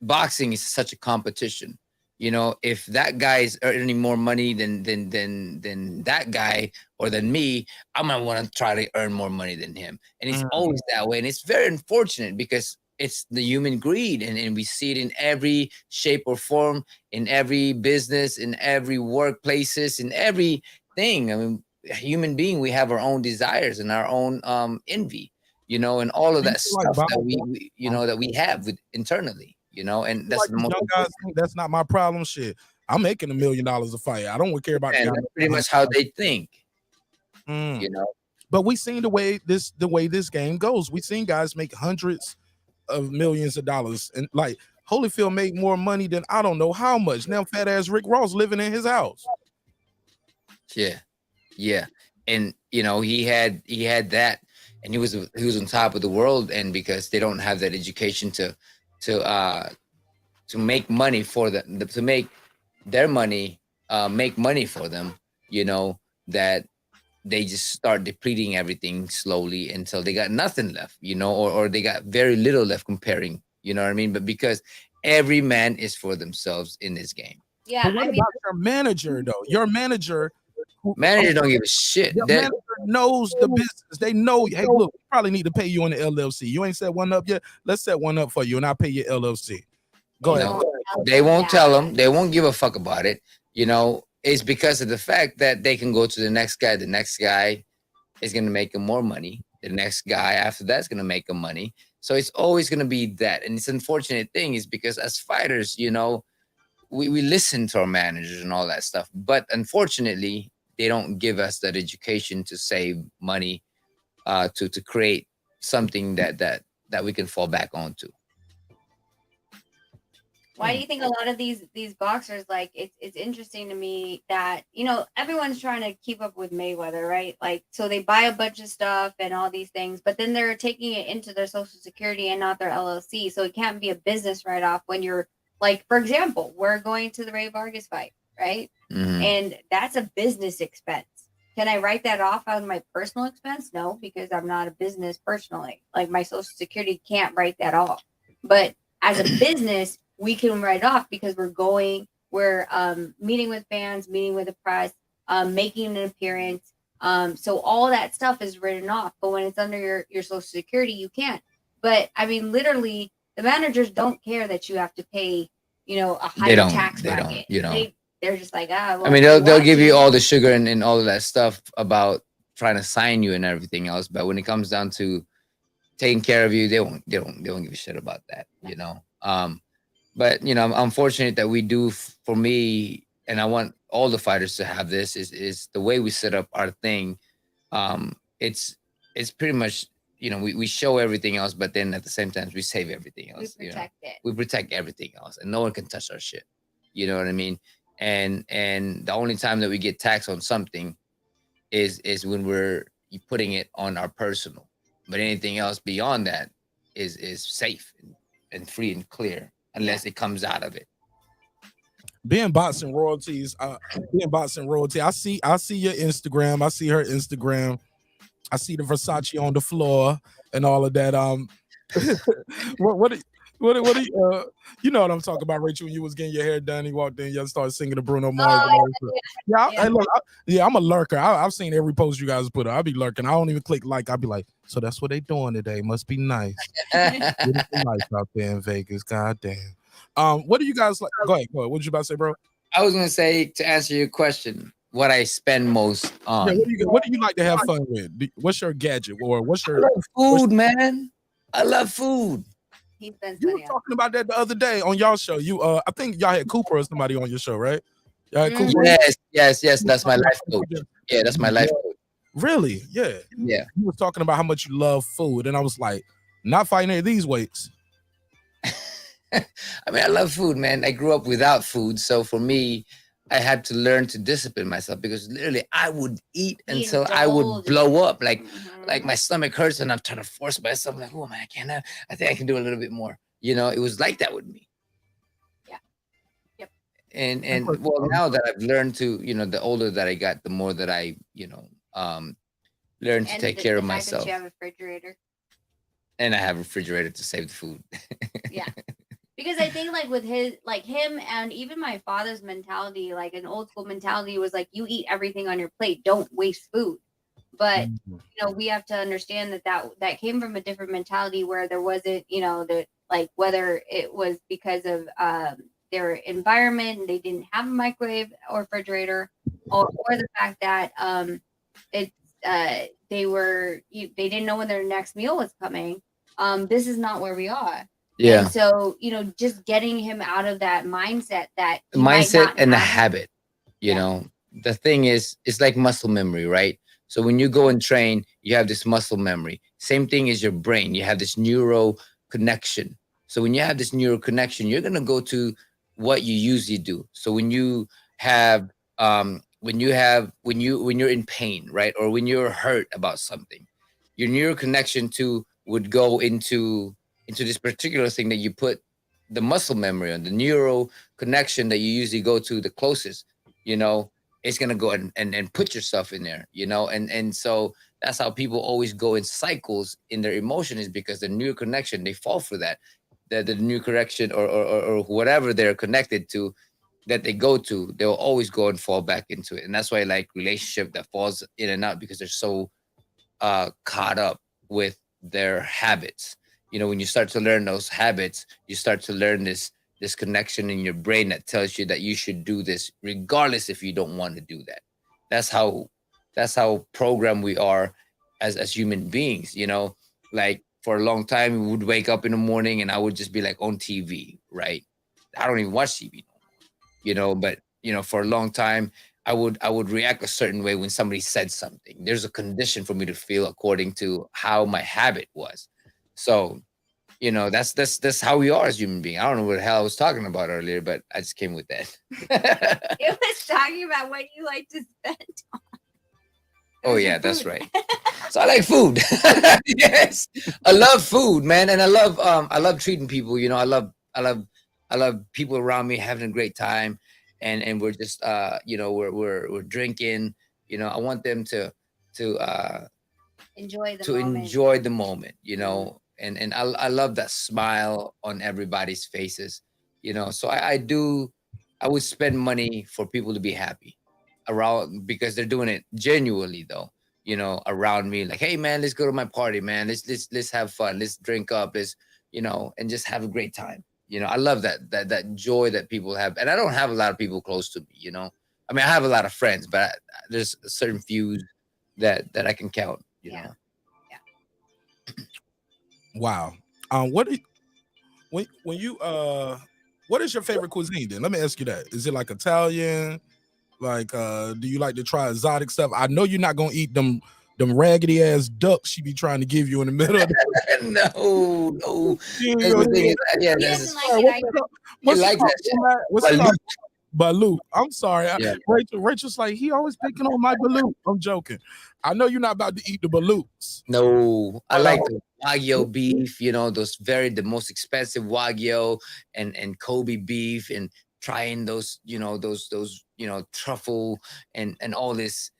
S10: boxing is such a competition. You know, if that guy is earning more money than that guy or than me, I'm gonna want to try to earn more money than him. And it's always that way. And it's very unfortunate, because it's the human greed, and we see it in every shape or form, in every business, in every workplaces, in everything. I mean, a human being, we have our own desires and our own envy, you know, and all of that stuff that we you know, that we have internally. You know, and that's
S1: like young guys think that's not my problem. Shit, I'm making $1 million a fight. I don't care about
S10: and that's pretty much how they think.
S1: You know, but we seen the way this game goes. We seen guys make hundreds of millions of dollars, and like Holyfield made more money than I don't know how much. Now fat ass Rick Ross living in his house.
S10: Yeah, and you know, he had that, and he was on top of the world, and because they don't have that education to make money for them, to make their money make money for them, you know, that they just start depleting everything slowly until they got nothing left, you know, or they got very little left comparing, you know what I mean? But because every man is for themselves in this game.
S7: Yeah,
S1: but what about your manager though? Your manager
S10: don't give a shit.
S1: Your manager knows the business. They know, hey, look, we probably need to pay you on the LLC. You ain't set one up yet. Let's set one up for you, and I'll pay your LLC. Go ahead.
S10: They won't tell them. They won't give a fuck about it. You know, it's because of the fact that they can go to the next guy. The next guy is going to make them more money. The next guy after that's going to make them money. So it's always going to be that. And it's unfortunate thing is because as fighters, you know, we listen to our managers and all that stuff. But unfortunately, they don't give us that education to save money, to create something that we can fall back onto.
S7: Why do you think a lot of these boxers, like, it's interesting to me that, you know, everyone's trying to keep up with Mayweather, right? Like, so they buy a bunch of stuff and all these things, but then they're taking it into their social security and not their LLC. So it can't be a business write-off when you're, like, for example, we're going to the Ray Vargas fight, right?
S10: Mhm.
S7: And that's a business expense. Can I write that off as my personal expense? No, because I'm not a business personally. Like, my social security can't write that off. But as a business, we can write off because we're meeting with fans, meeting with the press, making an appearance. So all that stuff is written off. But when it's under your social security, you can't. But I mean, literally, the managers don't care that you have to pay, you know, a
S10: They
S7: higher
S10: don't.
S7: tax
S10: They
S7: bracket.
S10: don't. You know.
S7: They're just like, well,
S10: I mean,
S7: if you
S10: they'll
S7: want
S10: give you
S7: to.
S10: all the sugar and all of that stuff about trying to sign you and everything else, but when it comes down to taking care of you, they won't give a shit about that, you know. But you know, I'm fortunate that we do. For me, and I want all the fighters to have this. Is the way we set up our thing. It's pretty much, you know, we show everything else, but then at the same time we save everything
S7: We
S10: else. You know,
S7: protect it.
S10: we protect everything else, and no one can touch our shit. You know what I mean? And the only time that we get taxed on something is when we're putting it on our personal. But anything else beyond that is safe and free and clear unless it comes out of it.
S1: Being boxing royalties, being boxing royalty. I see your Instagram. I see her Instagram. I see the Versace on the floor and all of that. What do you know what I'm talking about, Rachel? When you was getting your hair done, you walked in, you started singing the Bruno Mars. Hey, look, I'm a lurker. I've seen every post you guys put up. I be lurking. I don't even click like. I be like, so that's what they doing today. Must be nice. Beautiful life out there in Vegas. God damn. What do you guys like? Go ahead. What did you about to say, bro?
S10: I was gonna say, to answer your question, what I spend most on.
S1: Yeah, what do you like to have fun with? What's your gadget or what's your
S10: food, man? I love food.
S7: He spends
S1: You were
S7: money on.
S1: talking about that the other day on y'all show. You I think y'all had Cooper or somebody on your show, right? Y'all had Cooper.
S10: Yes. That's my life coach. Yeah, that's my life coach.
S1: Really? Yeah.
S10: Yeah.
S1: You were talking about how much you love food, and I was like, not fighting any of these weights.
S10: I mean, I love food, man. I grew up without food, so for me, I had to learn to discipline myself because literally I would eat until I would blow up. Like my stomach hurts and I'm trying to force myself. Like, oh man, I can't. I think I can do a little bit more. You know, it was like that with me.
S7: Yeah. Yep.
S10: And well, now that I've learned to, you know, the older that I got, the more that I, you know, learned to take care of myself.
S7: You have a refrigerator.
S10: And I have a refrigerator to save the food.
S7: Yeah. Because I think like with him and even my father's mentality, like an old school mentality was like, you eat everything on your plate, don't waste food. But you know, we have to understand that came from a different mentality where there wasn't, you know, that like whether it was because of their environment and they didn't have a microwave or refrigerator, or the fact that they didn't know when their next meal was coming. This is not where we are.
S10: Yeah.
S7: And so, you know, just getting him out of that mindset
S10: and the habit, you know, the thing is, it's like muscle memory, right? So when you go and train, you have this muscle memory. Same thing as your brain. You have this neural connection. So when you have this neural connection, you're going to go to what you usually do. So when you have, when you're in pain, right? Or when you're hurt about something, your neural connection would go into this particular thing that you put the muscle memory on, the neural connection that you usually go to the closest, you know, it's going to go and put yourself in there, you know? And so that's how people always go in cycles in their emotion, is because the neural connection, they fall for that, the new connection or whatever they're connected to that they go to, they'll always go and fall back into it. And that's why I like relationship that falls in and out, because they're so caught up with their habits. You know, when you start to learn those habits, you start to learn this connection in your brain that tells you that you should do this regardless if you don't want to do that. That's how programmed we are as human beings, you know. Like for a long time, we would wake up in the morning and I would just be like on TV, right? I don't even watch TV no more, you know, but you know, for a long time, I would react a certain way when somebody said something. There's a condition for me to feel according to how my habit was. So You know, that's how we are as human beings. I don't know what the hell I was talking about earlier, but I just came with that.
S7: It was talking about what you like to spend.
S10: Oh yeah, that's right. So I like food. Yes, I love food, man, and I love treating people. You know, I love people around me having a great time, and we're just you know, we're drinking. You know, I want them to
S7: Enjoy the
S10: to
S7: moment.
S10: enjoy the moment. You know, and I love that smile on everybody's faces. You know, so I would spend money for people to be happy around because they're doing it genuinely though, you know, around me, like, hey man, let's go to my party, man, let's have fun, let's drink up, let's, you know, and just have a great time. You know, I love that joy that people have, and I don't have a lot of people close to me, you know. I mean, I have a lot of friends, but there's certain few that I can count, you know.
S1: Wow. What do you, when you what is your favorite cuisine then? Let me ask you that. Is it like Italian? Like, do you like to try exotic stuff? I know you're not gonna eat them raggedy ass ducks she be trying to give you in the middle of the
S10: No.
S1: You
S10: That's
S1: know,
S10: the thing is, yeah,
S7: He
S10: that's
S7: doesn't like it.
S1: what's
S10: like
S1: it called?
S10: that shit.
S1: What's it
S10: Balut.
S1: called? Balut. I'm sorry.
S10: Yeah.
S1: Rachel's like, he always picking on my balut. I'm joking. I know you're not about to eat the balutes.
S10: No, I like the Wagyu beef, you know, the most expensive Wagyu and Kobe beef, and trying those, you know, those, you know, truffle and all this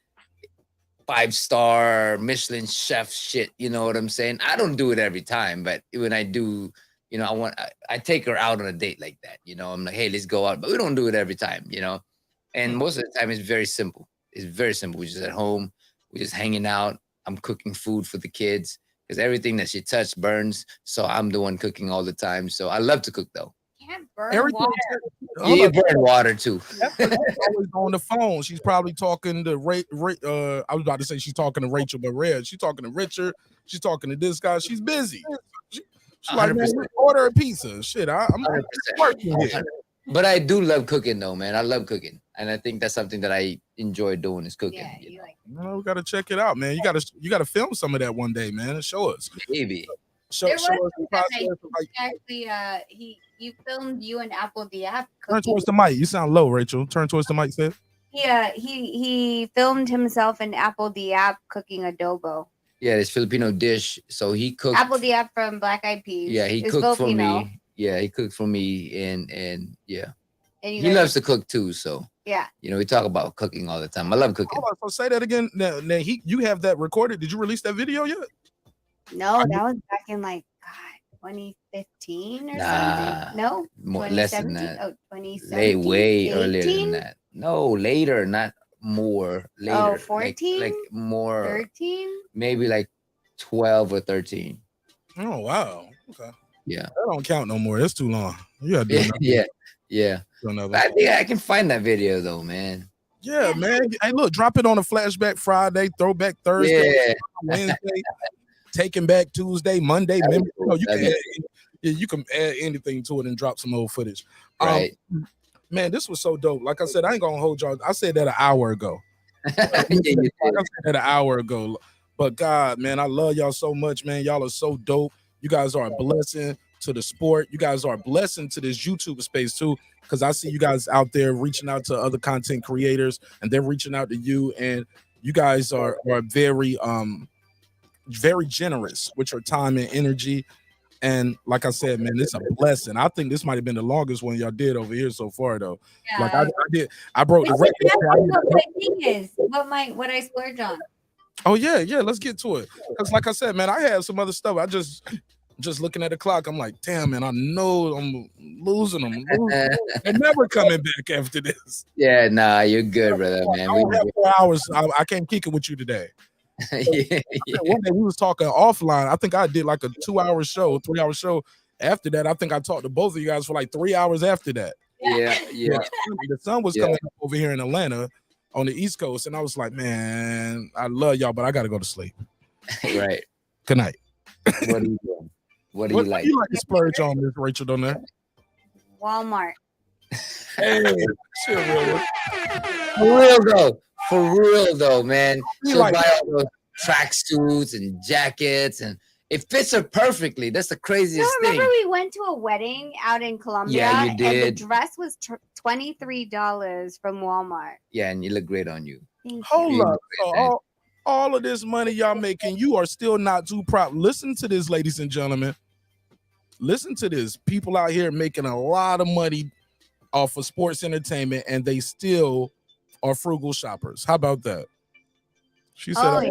S10: 5-star Michelin chef shit, you know what I'm saying? I don't do it every time, but when I do, you know, I take her out on a date like that, you know. I'm like, hey, let's go out, but we don't do it every time, you know. And most of the time it's very simple. It's very simple. We're just at home, we're just hanging out. I'm cooking food for the kids because everything that she touched burns. So I'm the one cooking all the time. So I love to cook though.
S7: Can't burn
S1: Everything.
S7: water.
S10: Yeah, you burn water too.
S1: That's always on the phone. She's probably talking to I was about to say she's talking to Rachel, but Red. She's talking to Richard. She's talking to this guy. She's busy. She's like, man,
S10: 100%.
S1: order a pizza. Shit, I'm
S10: 100%.
S1: working here.
S10: But I do love cooking though, man. I love cooking. And I think that's something that I enjoy doing is cooking.
S7: Yeah,
S10: you know?
S1: Well, we gotta check it out, man. You gotta film some of that one day, man, and show us.
S10: Maybe.
S1: Show
S7: There
S1: us
S7: was
S1: the
S7: some time
S1: process.
S7: actually, he filmed you and Apple the app
S1: Turn
S7: cooking.
S1: towards the mic. You sound low, Rachel. Turn towards the mic, Sid.
S6: Yeah, he filmed himself and Apple the app cooking adobo.
S10: Yeah, this Filipino dish. So he cooked.
S6: Apple the app from Black Eyed Peas.
S10: Yeah, he
S6: is
S10: cooked
S6: Filipino.
S10: for me. Yeah, he cooked for me, and yeah,
S6: And you
S10: he
S6: guys-
S10: loves to cook too. So
S6: Yeah.
S10: you know, we talk about cooking all the time. I love cooking.
S1: Hold on, so say that again. Now, you have that recorded. Did you release that video yet?
S6: No, that was back in like God, 2015 or
S10: Nah,
S6: something. No,
S10: more less than
S6: 2017?
S10: that.
S6: Oh, 2017.
S10: Way earlier
S6: 18?
S10: than that. No, later, not more. Later.
S6: Oh,
S10: Like
S6: 14?
S10: more.
S6: 13?
S10: Maybe like 12 or 13.
S1: Oh wow. Okay.
S10: Yeah.
S1: That don't count no more. That's too long. You gotta do another.
S10: Yeah.
S1: Do another.
S10: But I think I can find that video though, man.
S1: Yeah, man. Hey, look, drop it on a flashback Friday, throwback Thursday,
S10: Yeah.
S1: Wednesday, taking back Tuesday, Monday.
S10: That'd be
S1: You know,
S10: cool.
S1: you can
S10: That'd
S1: add, you can add anything to it and drop some old footage.
S10: Right.
S1: Man, this was so dope. Like I said, I ain't gonna hold y'all. I said that an hour ago.
S10: Yeah, you did.
S1: I said that an hour ago. But God, man, I love y'all so much, man. Y'all are so dope. You guys are a blessing to the sport. You guys are a blessing to this YouTube space too, because I see you guys out there reaching out to other content creators, and they're reaching out to you, and you guys are very very generous with your time and energy. And like I said, man, it's a blessing. I think this might have been the longest one y'all did over here so far, though.
S7: Yeah.
S1: Like I broke the record.
S7: What my thing is, what I splurge on.
S1: Oh yeah, let's get to it. Because like I said, man, I had some other stuff. I just looking at the clock, I'm like, damn, man, I know I'm losing them. They're never coming back after this.
S10: Yeah, nah, you're good, brother, man.
S1: I don't have 4 hours. I can't kick it with you today.
S10: Yeah.
S1: One day we was talking offline. I think I did like a 2-hour show, 3-hour show. After that, I think I talked to both of you guys for like 3 hours after that.
S10: Yeah.
S1: The sun was coming up over here in Atlanta on the East Coast, and I was like, man, I love y'all, but I gotta go to sleep.
S10: Right.
S1: Good night.
S10: What are you doing? What do you like?
S1: What you like to splurge on, Miss Rachel Donaire?
S6: Walmart.
S1: Hey, shit, real.
S10: For real though, man.
S1: You
S10: She'll
S1: like-
S10: buy all those tracksuits and jackets and It fits her perfectly. That's the craziest
S6: No,
S10: thing.
S6: remember we went to a wedding out in Colombia,
S10: Yeah, you
S6: and the
S10: did.
S6: dress was $23 from Walmart.
S10: Yeah, and you look great on you.
S6: Thank
S1: Hold
S6: you.
S1: up. So all of this money y'all making, you are still not too proud. Listen to this, ladies and gentlemen. Listen to this. People out here making a lot of money off of sports entertainment, and they still are frugal shoppers. How about that? She said,
S6: Oh, yeah.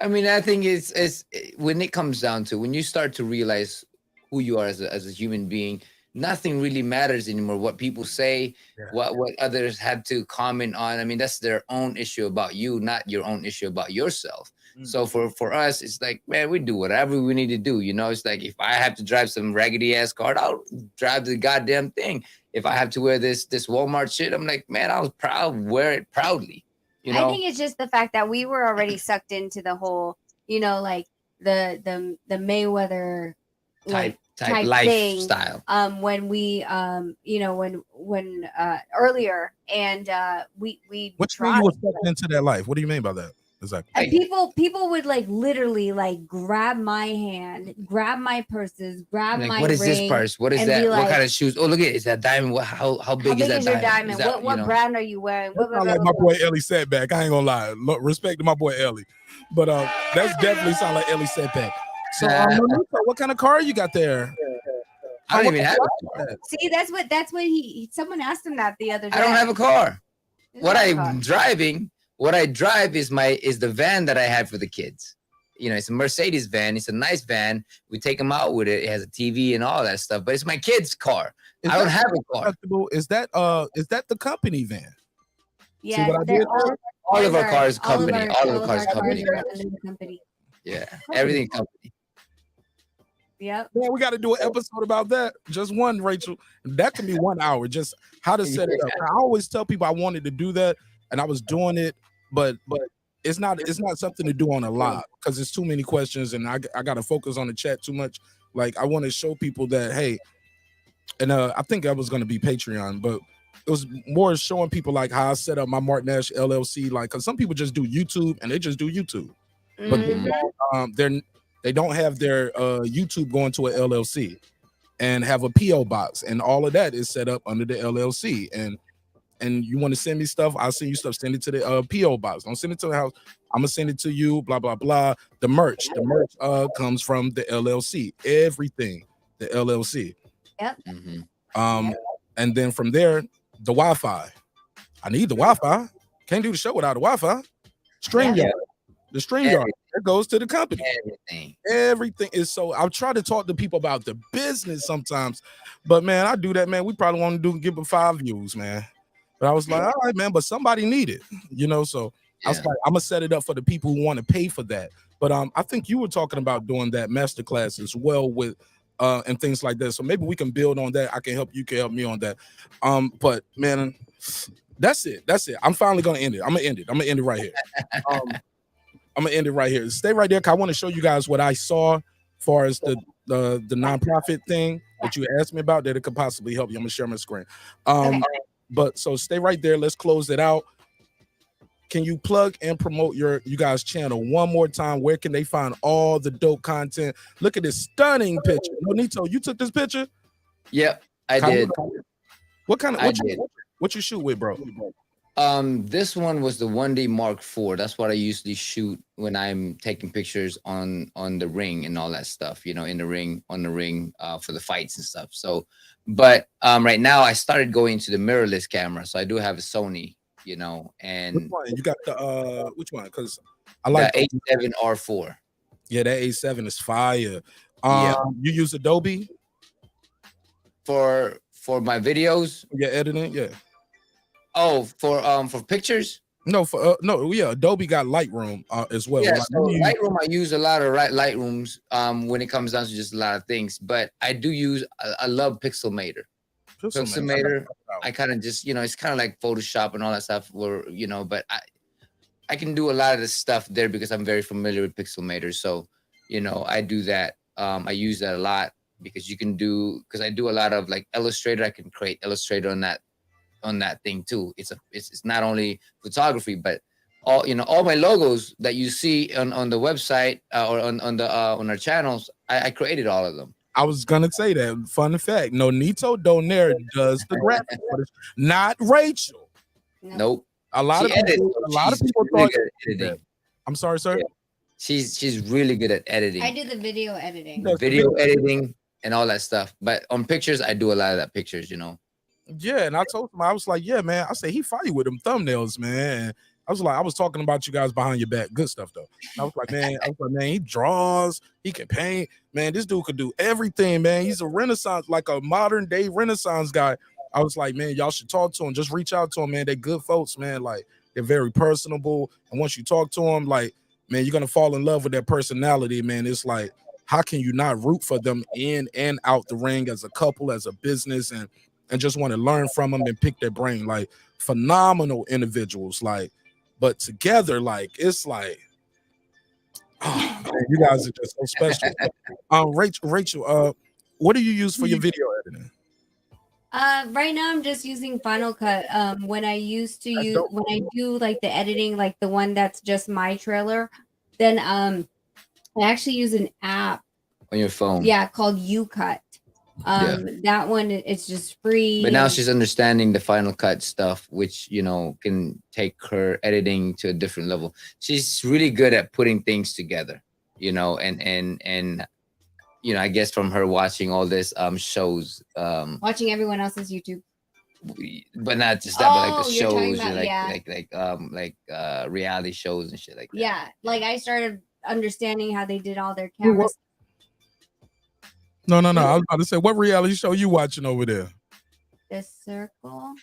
S10: I mean, I think it's when it comes down to when you start to realize who you are as a human being, nothing really matters anymore. What people say, what others had to comment on. I mean, that's their own issue about you, not your own issue about yourself. So for us, it's like, man, we do whatever we need to do. You know, it's like if I have to drive some raggedy ass car, I'll drive the goddamn thing. If I have to wear this Walmart shit, I'm like, man, I'll wear it proudly. You know?
S6: I think it's just the fact that we were already sucked into the whole, like the Mayweather
S10: type
S6: thing,
S10: lifestyle.
S6: When we when earlier, and we
S1: Which way you were sucked into that life? What do you mean by that? Exactly.
S6: And people would literally grab my hand, grab my purses, grab my
S10: what is
S6: ring,
S10: this purse? What is that? What kind of shoes? Oh, look at it. Is that diamond? How big is that
S6: your
S10: diamond?
S6: diamond? What brand are you wearing?
S1: That sound like my boy Ellie Setback. I ain't gonna lie. Respect to my boy Ellie, but that's definitely sound like Ellie Setback. So, Nonito, what kind of car you got there?
S10: I don't even have a car.
S6: See, that's what someone asked him that the other day.
S10: I don't have a car. What I drive is the van that I have for the kids. It's a Mercedes van. It's a nice van. We take them out with it. It has a TV and all that stuff. But it's my kid's car. I don't have a car.
S1: Is that the company van?
S6: Yeah,
S1: see what I did?
S10: All of our cars company. All of our cars
S6: company.
S10: Yeah, everything company.
S6: Yep.
S1: Man, we got to do an episode about that. Just one, Rachel. That can be 1 hour. Just how to set it up. I always tell people I wanted to do that, and I was doing it, but it's not something to do on a live because it's too many questions, and I got to focus on the chat too much. Like I want to show people that, hey, and I think that was going to be Patreon, but it was more showing people like how I set up my Mark Nash LLC. Like, because some people just do YouTube and they just do YouTube, but they don't have their YouTube going to an LLC and have a PO box, and all of that is set up under the LLC. And you want to send me stuff, I'll send you stuff. Send it to the PO box. Don't send it to the house. I'm gonna send it to you. Blah blah blah. The merch comes from the LLC. Everything, the LLC.
S6: Yep.
S1: And then from there, the Wi-Fi. I need the Wi-Fi. Can't do the show without the Wi-Fi. StreamYard. The StreamYard. That goes to the company. Everything is so. I'll try to talk to people about the business sometimes, but man, I do that, man. We probably want to give it 5 views, man. But I was like, all right, man, but somebody need it, so I was like, I'm gonna set it up for the people who want to pay for that. But I think you were talking about doing that masterclass as well with and things like that. So maybe we can build on that. I can help you, can help me on that. But man, that's it. I'm finally gonna end it. I'm gonna end it right here. I'm gonna end it right here. Stay right there, cause I want to show you guys what I saw as far as the nonprofit thing that you asked me about that it could possibly help you. I'm gonna share my screen. But so stay right there. Let's close it out. Can you plug and promote you guys' channel one more time? Where can they find all the dope content? Look at this stunning picture. Nonito, you took this picture?
S10: Yep, I did.
S1: What kind of what you shoot with, bro?
S10: This one was the 1D Mark IV. That's what I usually shoot when I'm taking pictures on the ring and all that stuff, in the ring, on the ring, for the fights and stuff. So, but right now I started going to the mirrorless camera. So I do have a Sony, and
S1: which one? You got the which one? Because I like
S10: the A7 R4.
S1: Yeah, that A7 is fire.
S10: Yeah.
S1: You use Adobe
S10: for my videos?
S1: Yeah, editing, yeah.
S10: Oh, for pictures?
S1: No, Adobe got Lightroom as well.
S10: Yeah, so Lightroom, I use a lot of Lightrooms when it comes down to just a lot of things. But I do use, I love Pixelmator. Pixelmator, I kind of just, it's kind of like Photoshop and all that stuff where, but I can do a lot of this stuff there because I'm very familiar with Pixelmator. So, I do that. I use that a lot because because I do a lot of like Illustrator. I can create Illustrator on that thing too. It's not only photography, but all my logos that you see on the website or on our channels, I created all of them.
S1: I was gonna say that. Fun fact: Nonito Donaire does the graphic, not Rachel.
S10: Nope.
S1: A lot of people
S10: really
S1: thought
S10: good at editing.
S1: I'm sorry, sir.
S10: Yeah. She's really good at editing.
S7: I do the video editing.
S10: Video editing and all that stuff. But on pictures, I do a lot of that pictures,
S1: Yeah, and I told him, I was like, yeah, man. I said he fight with them thumbnails, man. I was talking about you guys behind your back. Good stuff though. I was like, man, he draws, he can paint. Man, this dude could do everything, man. He's a Renaissance, like a modern day Renaissance guy. I was like, man, y'all should talk to him. Just reach out to him, man. They're good folks, man. Like, they're very personable. And once you talk to them, like, man, you're gonna fall in love with their personality, man. It's like, how can you not root for them in and out the ring as a couple, as a business, and just want to learn from them and pick their brain? Like, phenomenal individuals, like, but together, like, it's like, oh, man, you guys are just so special. Rachel, what do you use for your video editing?
S7: Right now I'm just using Final Cut. When I used to use, when I do like the editing, like the one that's just my trailer, then I actually use an app
S10: on your phone.
S7: Yeah, called UCut. That one, it's just free.
S10: But now she's understanding the Final Cut stuff, which can take her editing to a different level. She's really good at putting things together, and I guess from her watching all this shows,
S7: watching everyone else's YouTube,
S10: but not just that, but like the shows, like reality shows and shit like that.
S7: Yeah, like I started understanding how they did all their cameras.
S1: No. I was about to say, what reality show you watching over there?
S7: The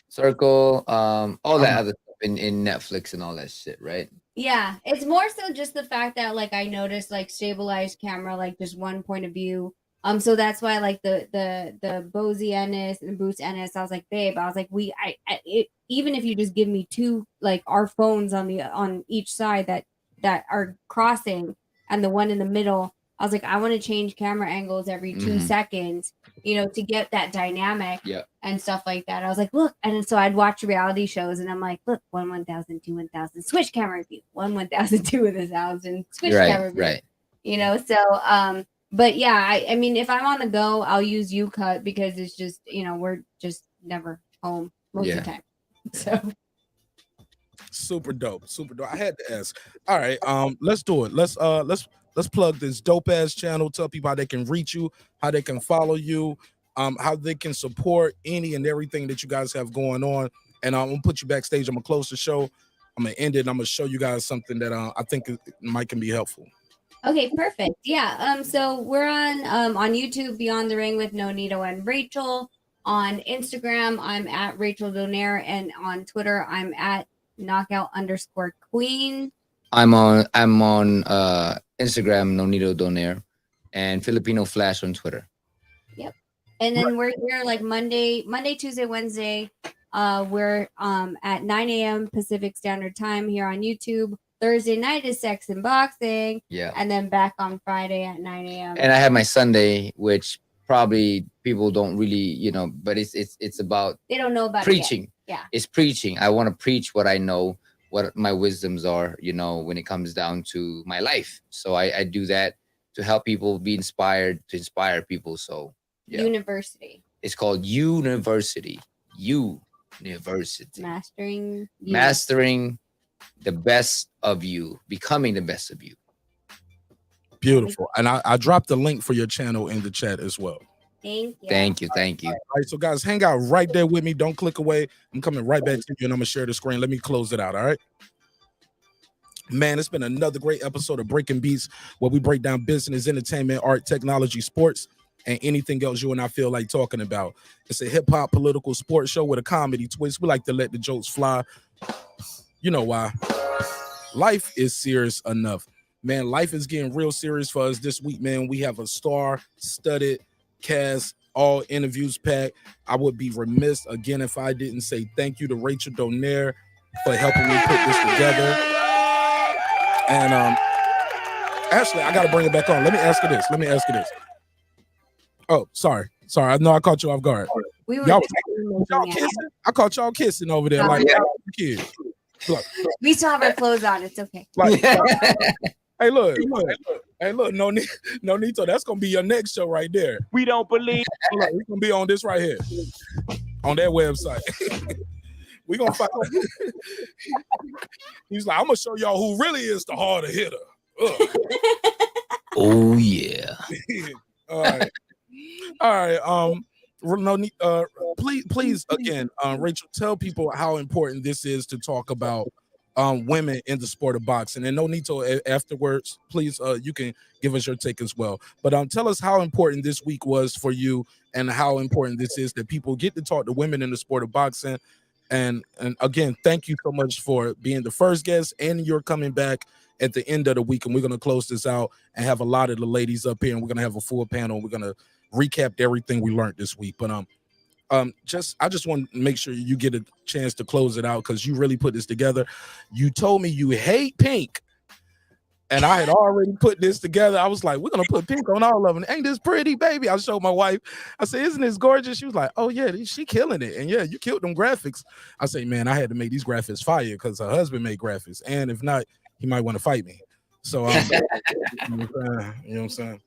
S10: Circle, all that other stuff in Netflix and all that shit, right?
S7: Yeah, it's more so just the fact that like I noticed like stabilized camera, like just one point of view. So that's why like the Bozy Ennis and Boost Ennis, I was like, babe, I was like, even if you just give me two, like our phones on each side that are crossing and the one in the middle, I was like, I want to change camera angles every 2 seconds, to get that dynamic and stuff like that. I was like, look, and so I'd watch reality shows and I'm like, look, 1,000, 2,000, switch camera view, 1,000, 2,000, switch camera view.
S10: Right.
S7: So but yeah, I mean, if I'm on the go, I'll use UCut because it's just, we're just never home most of the time. So
S1: super dope. I had to ask. All right, let's do it. Let's plug this dope ass channel. Tell people how they can reach you, how they can follow you, how they can support any and everything that you guys have going on. And I'm gonna put you backstage. I'm gonna close the show. I'm gonna end it. And I'm gonna show you guys something that I think can be helpful.
S7: Okay, perfect. Yeah. So we're on YouTube, Beyond the Ring with Nonito and Rachel. On Instagram, I'm at Rachel Donaire, and on Twitter, I'm at knockout_queen.
S10: I'm on Instagram, Nonito Donaire, and Filipino Flash on Twitter.
S7: Yep. And then we're here like Monday, Tuesday, Wednesday. We're at 9 a.m. Pacific Standard Time here on YouTube. Thursday night is Sex and Boxing.
S10: Yeah.
S7: And then back on Friday at 9 a.m.
S10: And I have my Sunday, which probably people don't really, but it's about
S7: they don't know about
S10: preaching.
S7: It yeah.
S10: It's preaching. I want to preach what I know, what my wisdoms are, when it comes down to my life. So I do that to help people be inspired, to inspire people. So yeah.
S7: University.
S10: It's called University. University. Mastering the best of you, becoming the best of you.
S1: Beautiful. And I dropped the link for your channel in the chat as well.
S10: Thank you.
S1: All right, so guys, hang out right there with me. Don't click away. I'm coming right back to you, and I'm gonna share the screen. Let me close it out. All right. Man, it's been another great episode of Breaking Beats, where we break down business, entertainment, art, technology, sports, and anything else you and I feel like talking about. It's a hip-hop political sports show with a comedy twist. We like to let the jokes fly. You know why? Life is serious enough. Man, life is getting real serious for us this week, man. We have a star-studded cast, all interviews packed. I would be remiss again if I didn't say thank you to Rachel Donaire for helping me put this together. And Ashley, I gotta bring it back on. Let me ask you this. Oh, sorry. I know I caught you off guard.
S7: We were
S1: y'all kissing? I caught y'all kissing over there like kids. Look,
S6: We still have our clothes on. It's okay.
S1: like, hey, look, Nonito, that's gonna be your next show right there.
S11: We don't believe.
S1: Look, it's gonna be on this right here, on that website. We gonna find. He's like, I'm gonna show y'all who really is the harder hitter.
S10: Oh yeah.
S1: All right. Please again, Rachel, tell people how important this is to talk about women in the sport of boxing. And Nonito, afterwards, please, you can give us your take as well. But tell us how important this week was for you, and how important this is that people get to talk to women in the sport of boxing. And again, thank you so much for being the first guest, and you're coming back at the end of the week. And we're going to close this out and have a lot of the ladies up here, and we're going to have a full panel. We're going to recap everything we learned this week. But I just want to make sure you get a chance to close it out, because you really put this together. You told me you hate pink, and I had already put this together. I was like, we're gonna put pink on all of them. Ain't this pretty, baby? I showed my wife. I said, isn't this gorgeous? She was like, oh yeah, she killing it. And yeah, you killed them graphics. I say, man, I had to make these graphics fire because her husband made graphics, and if not, he might want to fight me. So you know what I'm saying?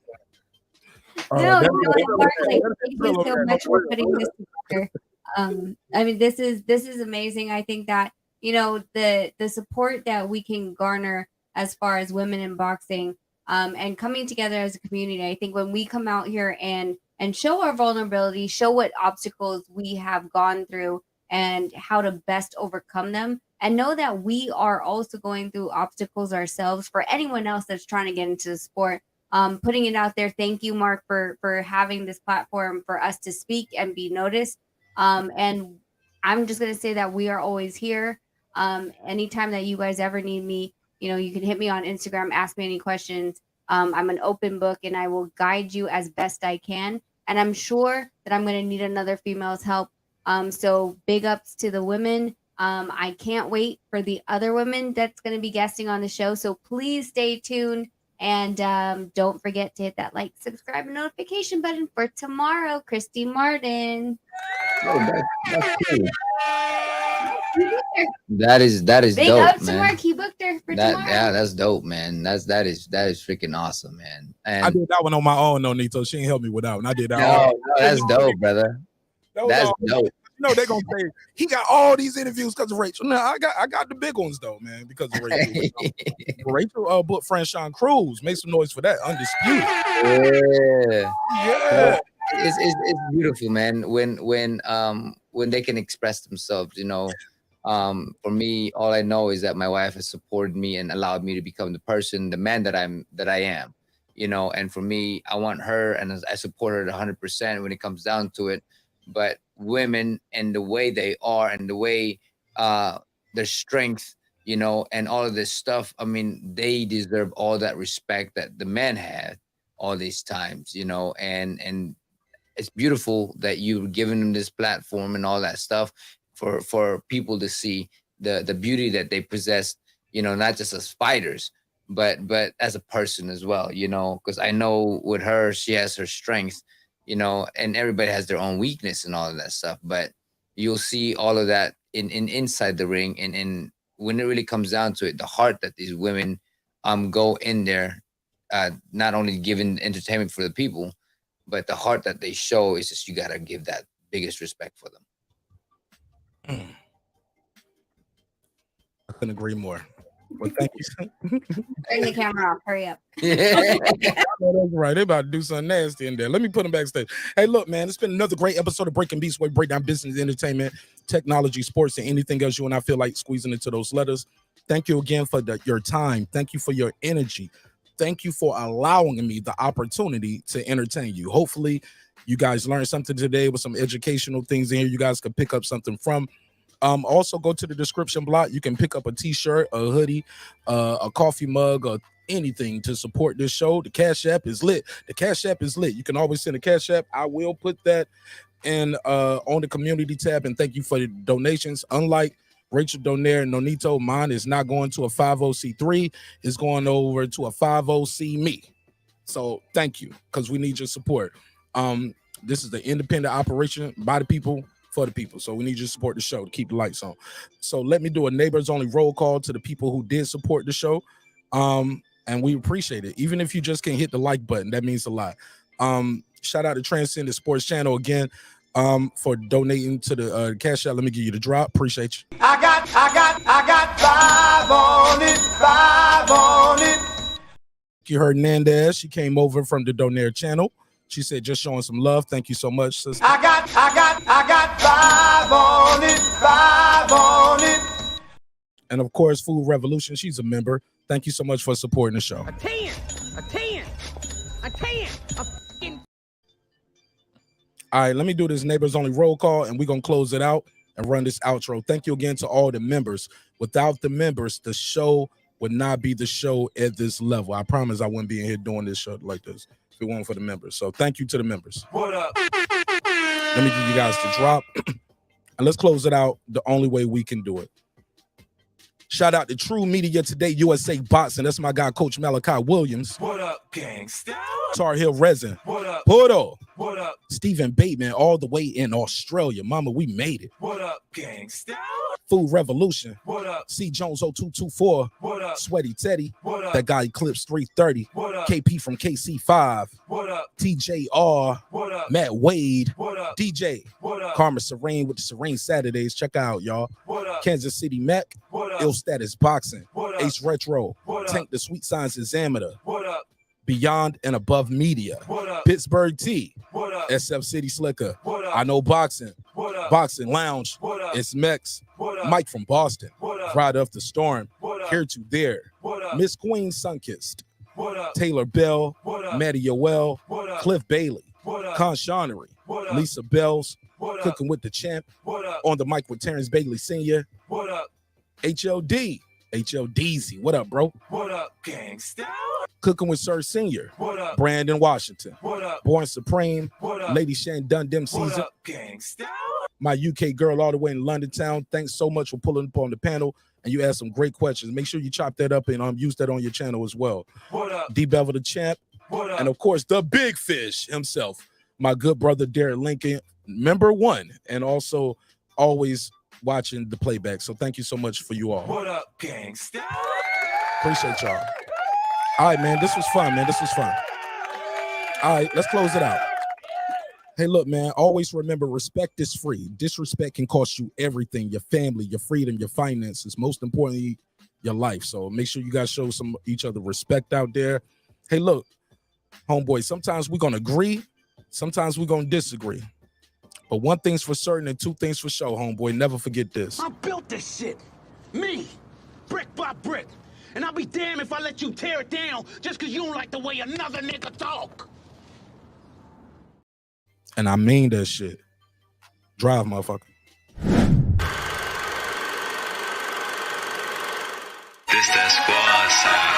S6: No, Mark, thank you so much for putting this together. I mean, this is amazing. I think that the support that we can garner as far as women in boxing, and coming together as a community. I think when we come out here and show our vulnerability, show what obstacles we have gone through and how to best overcome them, and know that we are also going through obstacles ourselves. For anyone else that's trying to get into the sport, putting it out there. Thank you, Mark, for having this platform for us to speak and be noticed. And I'm just going to say that we are always here. Anytime that you guys ever need me, you can hit me on Instagram, ask me any questions. I'm an open book, and I will guide you as best I can. And I'm sure that I'm going to need another female's help. So big ups to the women. I can't wait for the other women that's going to be guesting on the show. So please stay tuned. And don't forget to hit that like, subscribe, and notification button for tomorrow. Christy Martin.
S10: Oh, that's cool. That is
S6: Big
S10: dope,
S6: ups to
S10: man.
S6: Mark. He booked her for tomorrow.
S10: Yeah, that's dope, man. That is freaking awesome, man. And
S1: I did that one on my own, Nonito. She didn't help me with that one. I did that.
S10: No, that's dope, brother. That's dope.
S1: They're gonna say he got all these interviews because of Rachel. No, I got the big ones though, man, because of Rachel. Rachel booked Franchon Cruz. Make some noise for that. Undisputed.
S10: Yeah. It's beautiful, man. When they can express themselves, for me, all I know is that my wife has supported me and allowed me to become the man that I am, and for me, I want her, and I support her 100% when it comes down to it. But women and the way they are, and the way their strength, and all of this stuff, I mean, they deserve all that respect that the men had all these times, and it's beautiful that you've given them this platform and all that stuff for people to see the beauty that they possess, not just as fighters, but as a person as well, because I know with her, she has her strength, and everybody has their own weakness and all of that stuff, but you'll see all of that in inside the ring. And when it really comes down to it, the heart that these women go in there, not only giving entertainment for the people, but the heart that they show is just, you got to give that biggest respect for them.
S1: I couldn't agree more. Well, thank you.
S6: Turn the camera off. Hurry up.
S1: That's right. They're about to do something nasty in there. Let me put them backstage. Hey, look, man, it's been another great episode of Breaking Beats, where we break down business, entertainment, technology, sports, and anything else you and I feel like squeezing into those letters. Thank you again for your time. Thank you for your energy. Thank you for allowing me the opportunity to entertain you. Hopefully, you guys learned something today with some educational things in here you guys could pick up something from. Also, go to the description block. You can pick up a t-shirt, a hoodie, a coffee mug, or anything to support this show. The Cash App is lit. You can always send a Cash App. I will put that in on the community tab. And thank you for the donations. Unlike Rachel Donaire and Nonito, mine is not going to a 50c3. It's going over to a 50c me. So thank you, because we need your support. This is the independent operation by the people for the people. So we need you to support the show to keep the lights on. So let me do a neighbors only roll call to the people who did support the show. And we appreciate it. Even if you just can't hit the like button, that means a lot. Shout out to Transcendent Sports Channel again for donating to the cash out. Let me give you the drop. Appreciate you.
S5: I got 5 on it.
S1: You heard Hernandez. She came over from the Donaire channel. She said, just showing some love. Thank you so much, sister.
S5: I got 5 on it.
S1: And of course, Food Revolution. She's a member. Thank you so much for supporting the show.
S11: A 10.
S1: All right, let me do this neighbors only roll call, and we're going to close it out and run this outro. Thank you again to all the members. Without the members, the show would not be the show at this level. I promise I wouldn't be in here doing this show like this if it weren't for the members. So thank you to the members.
S5: What up?
S1: Let me give you guys the drop. And let's close it out the only way we can do it. Shout out to True Media Today, USA Boxing. That's my guy, Coach Malachi Williams.
S5: What up, gangsta?
S1: Tar Heel Resin.
S5: What up?
S1: Puto.
S5: What up?
S1: Stephen Bateman, all the way in Australia. Mama, we made it.
S5: What up, gangsta?
S1: Food Revolution.
S5: What up?
S1: C. Jones 0224.
S5: What up?
S1: Sweaty Teddy.
S5: What up?
S1: That guy Eclipse 330.
S5: What up?
S1: KP from KC5.
S5: What up?
S1: TJR.
S5: What up?
S1: Matt Wade.
S5: What up?
S1: DJ.
S5: What up?
S1: Karma Serene with the Serene Saturdays. Check out, y'all.
S5: What up?
S1: Kansas City Mac.
S5: What up?
S1: Ill Status Boxing.
S5: What up?
S1: Ace Retro.
S5: What up?
S1: Tank the Sweet Science Examiner.
S5: What up?
S1: Beyond and Above Media.
S5: What up?
S1: Pittsburgh T.
S5: What up?
S1: SF City Slicker.
S5: What up?
S1: I Know Boxing.
S5: What up?
S1: Boxing Lounge.
S5: What up?
S1: It's Mex.
S5: What up?
S1: Mike from Boston.
S5: What up?
S1: Ride Up the Storm.
S5: What up?
S1: Here to There.
S5: What up?
S1: Miss Queen Sunkissed.
S5: What up?
S1: Taylor Bell.
S5: What up?
S1: Maddie Yoel.
S5: What up?
S1: Cliff Bailey.
S5: What up?
S1: Con Shonery.
S5: What up?
S1: Lisa Bells.
S5: What up?
S1: Cooking with the Champ.
S5: What up?
S1: On the mic with Terrence Bailey Sr.
S5: What up?
S1: HLD. HLDZ. What up, bro?
S5: What up, gangsta?
S1: Cooking with Sir Senior.
S5: What up?
S1: Brandon Washington.
S5: What up?
S1: Born Supreme.
S5: What up?
S1: Lady Shan Dundem
S5: What
S1: season.
S5: up, gangsta?
S1: My UK girl all the way in London town. Thanks so much for pulling up on the panel. And you asked some great questions. Make sure you chop that up and use that on your channel as well.
S5: What up?
S1: D Bevel the Champ.
S5: What up?
S1: And of course, the big fish himself, my good brother Derek Lincoln, member one, and also always watching the playback. So thank you so much for you all.
S5: What up, gangsta?
S1: Appreciate y'all. All right, man. This was fun, man. This was fun. All right, let's close it out. Hey, look, man, always remember, respect is free. Disrespect can cost you everything, your family, your freedom, your finances, most importantly, your life. So make sure you guys show some each other respect out there. Hey, look, homeboy, sometimes we're going to agree. Sometimes we're going to disagree. But one thing's for certain and two things for sure, homeboy. Never forget this.
S11: I built this shit. Me. Brick by brick. And I'll be damned if I let you tear it down just because you don't like the way another nigga talk.
S1: And I mean that shit. Drive, motherfucker.
S4: This that squad sound.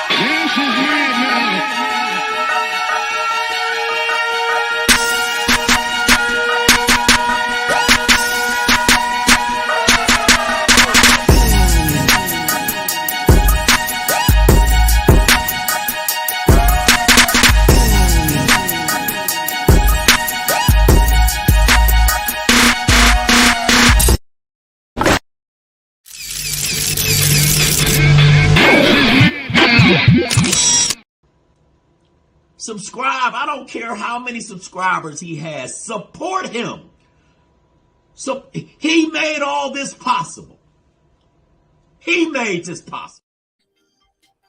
S12: Subscribe. I don't care how many subscribers he has. Support him. So he made all this possible. He made this possible.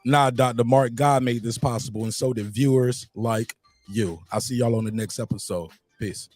S1: Nah, Dr. Mark, God made this possible, and so did viewers like you. I'll see y'all on the next episode. Peace.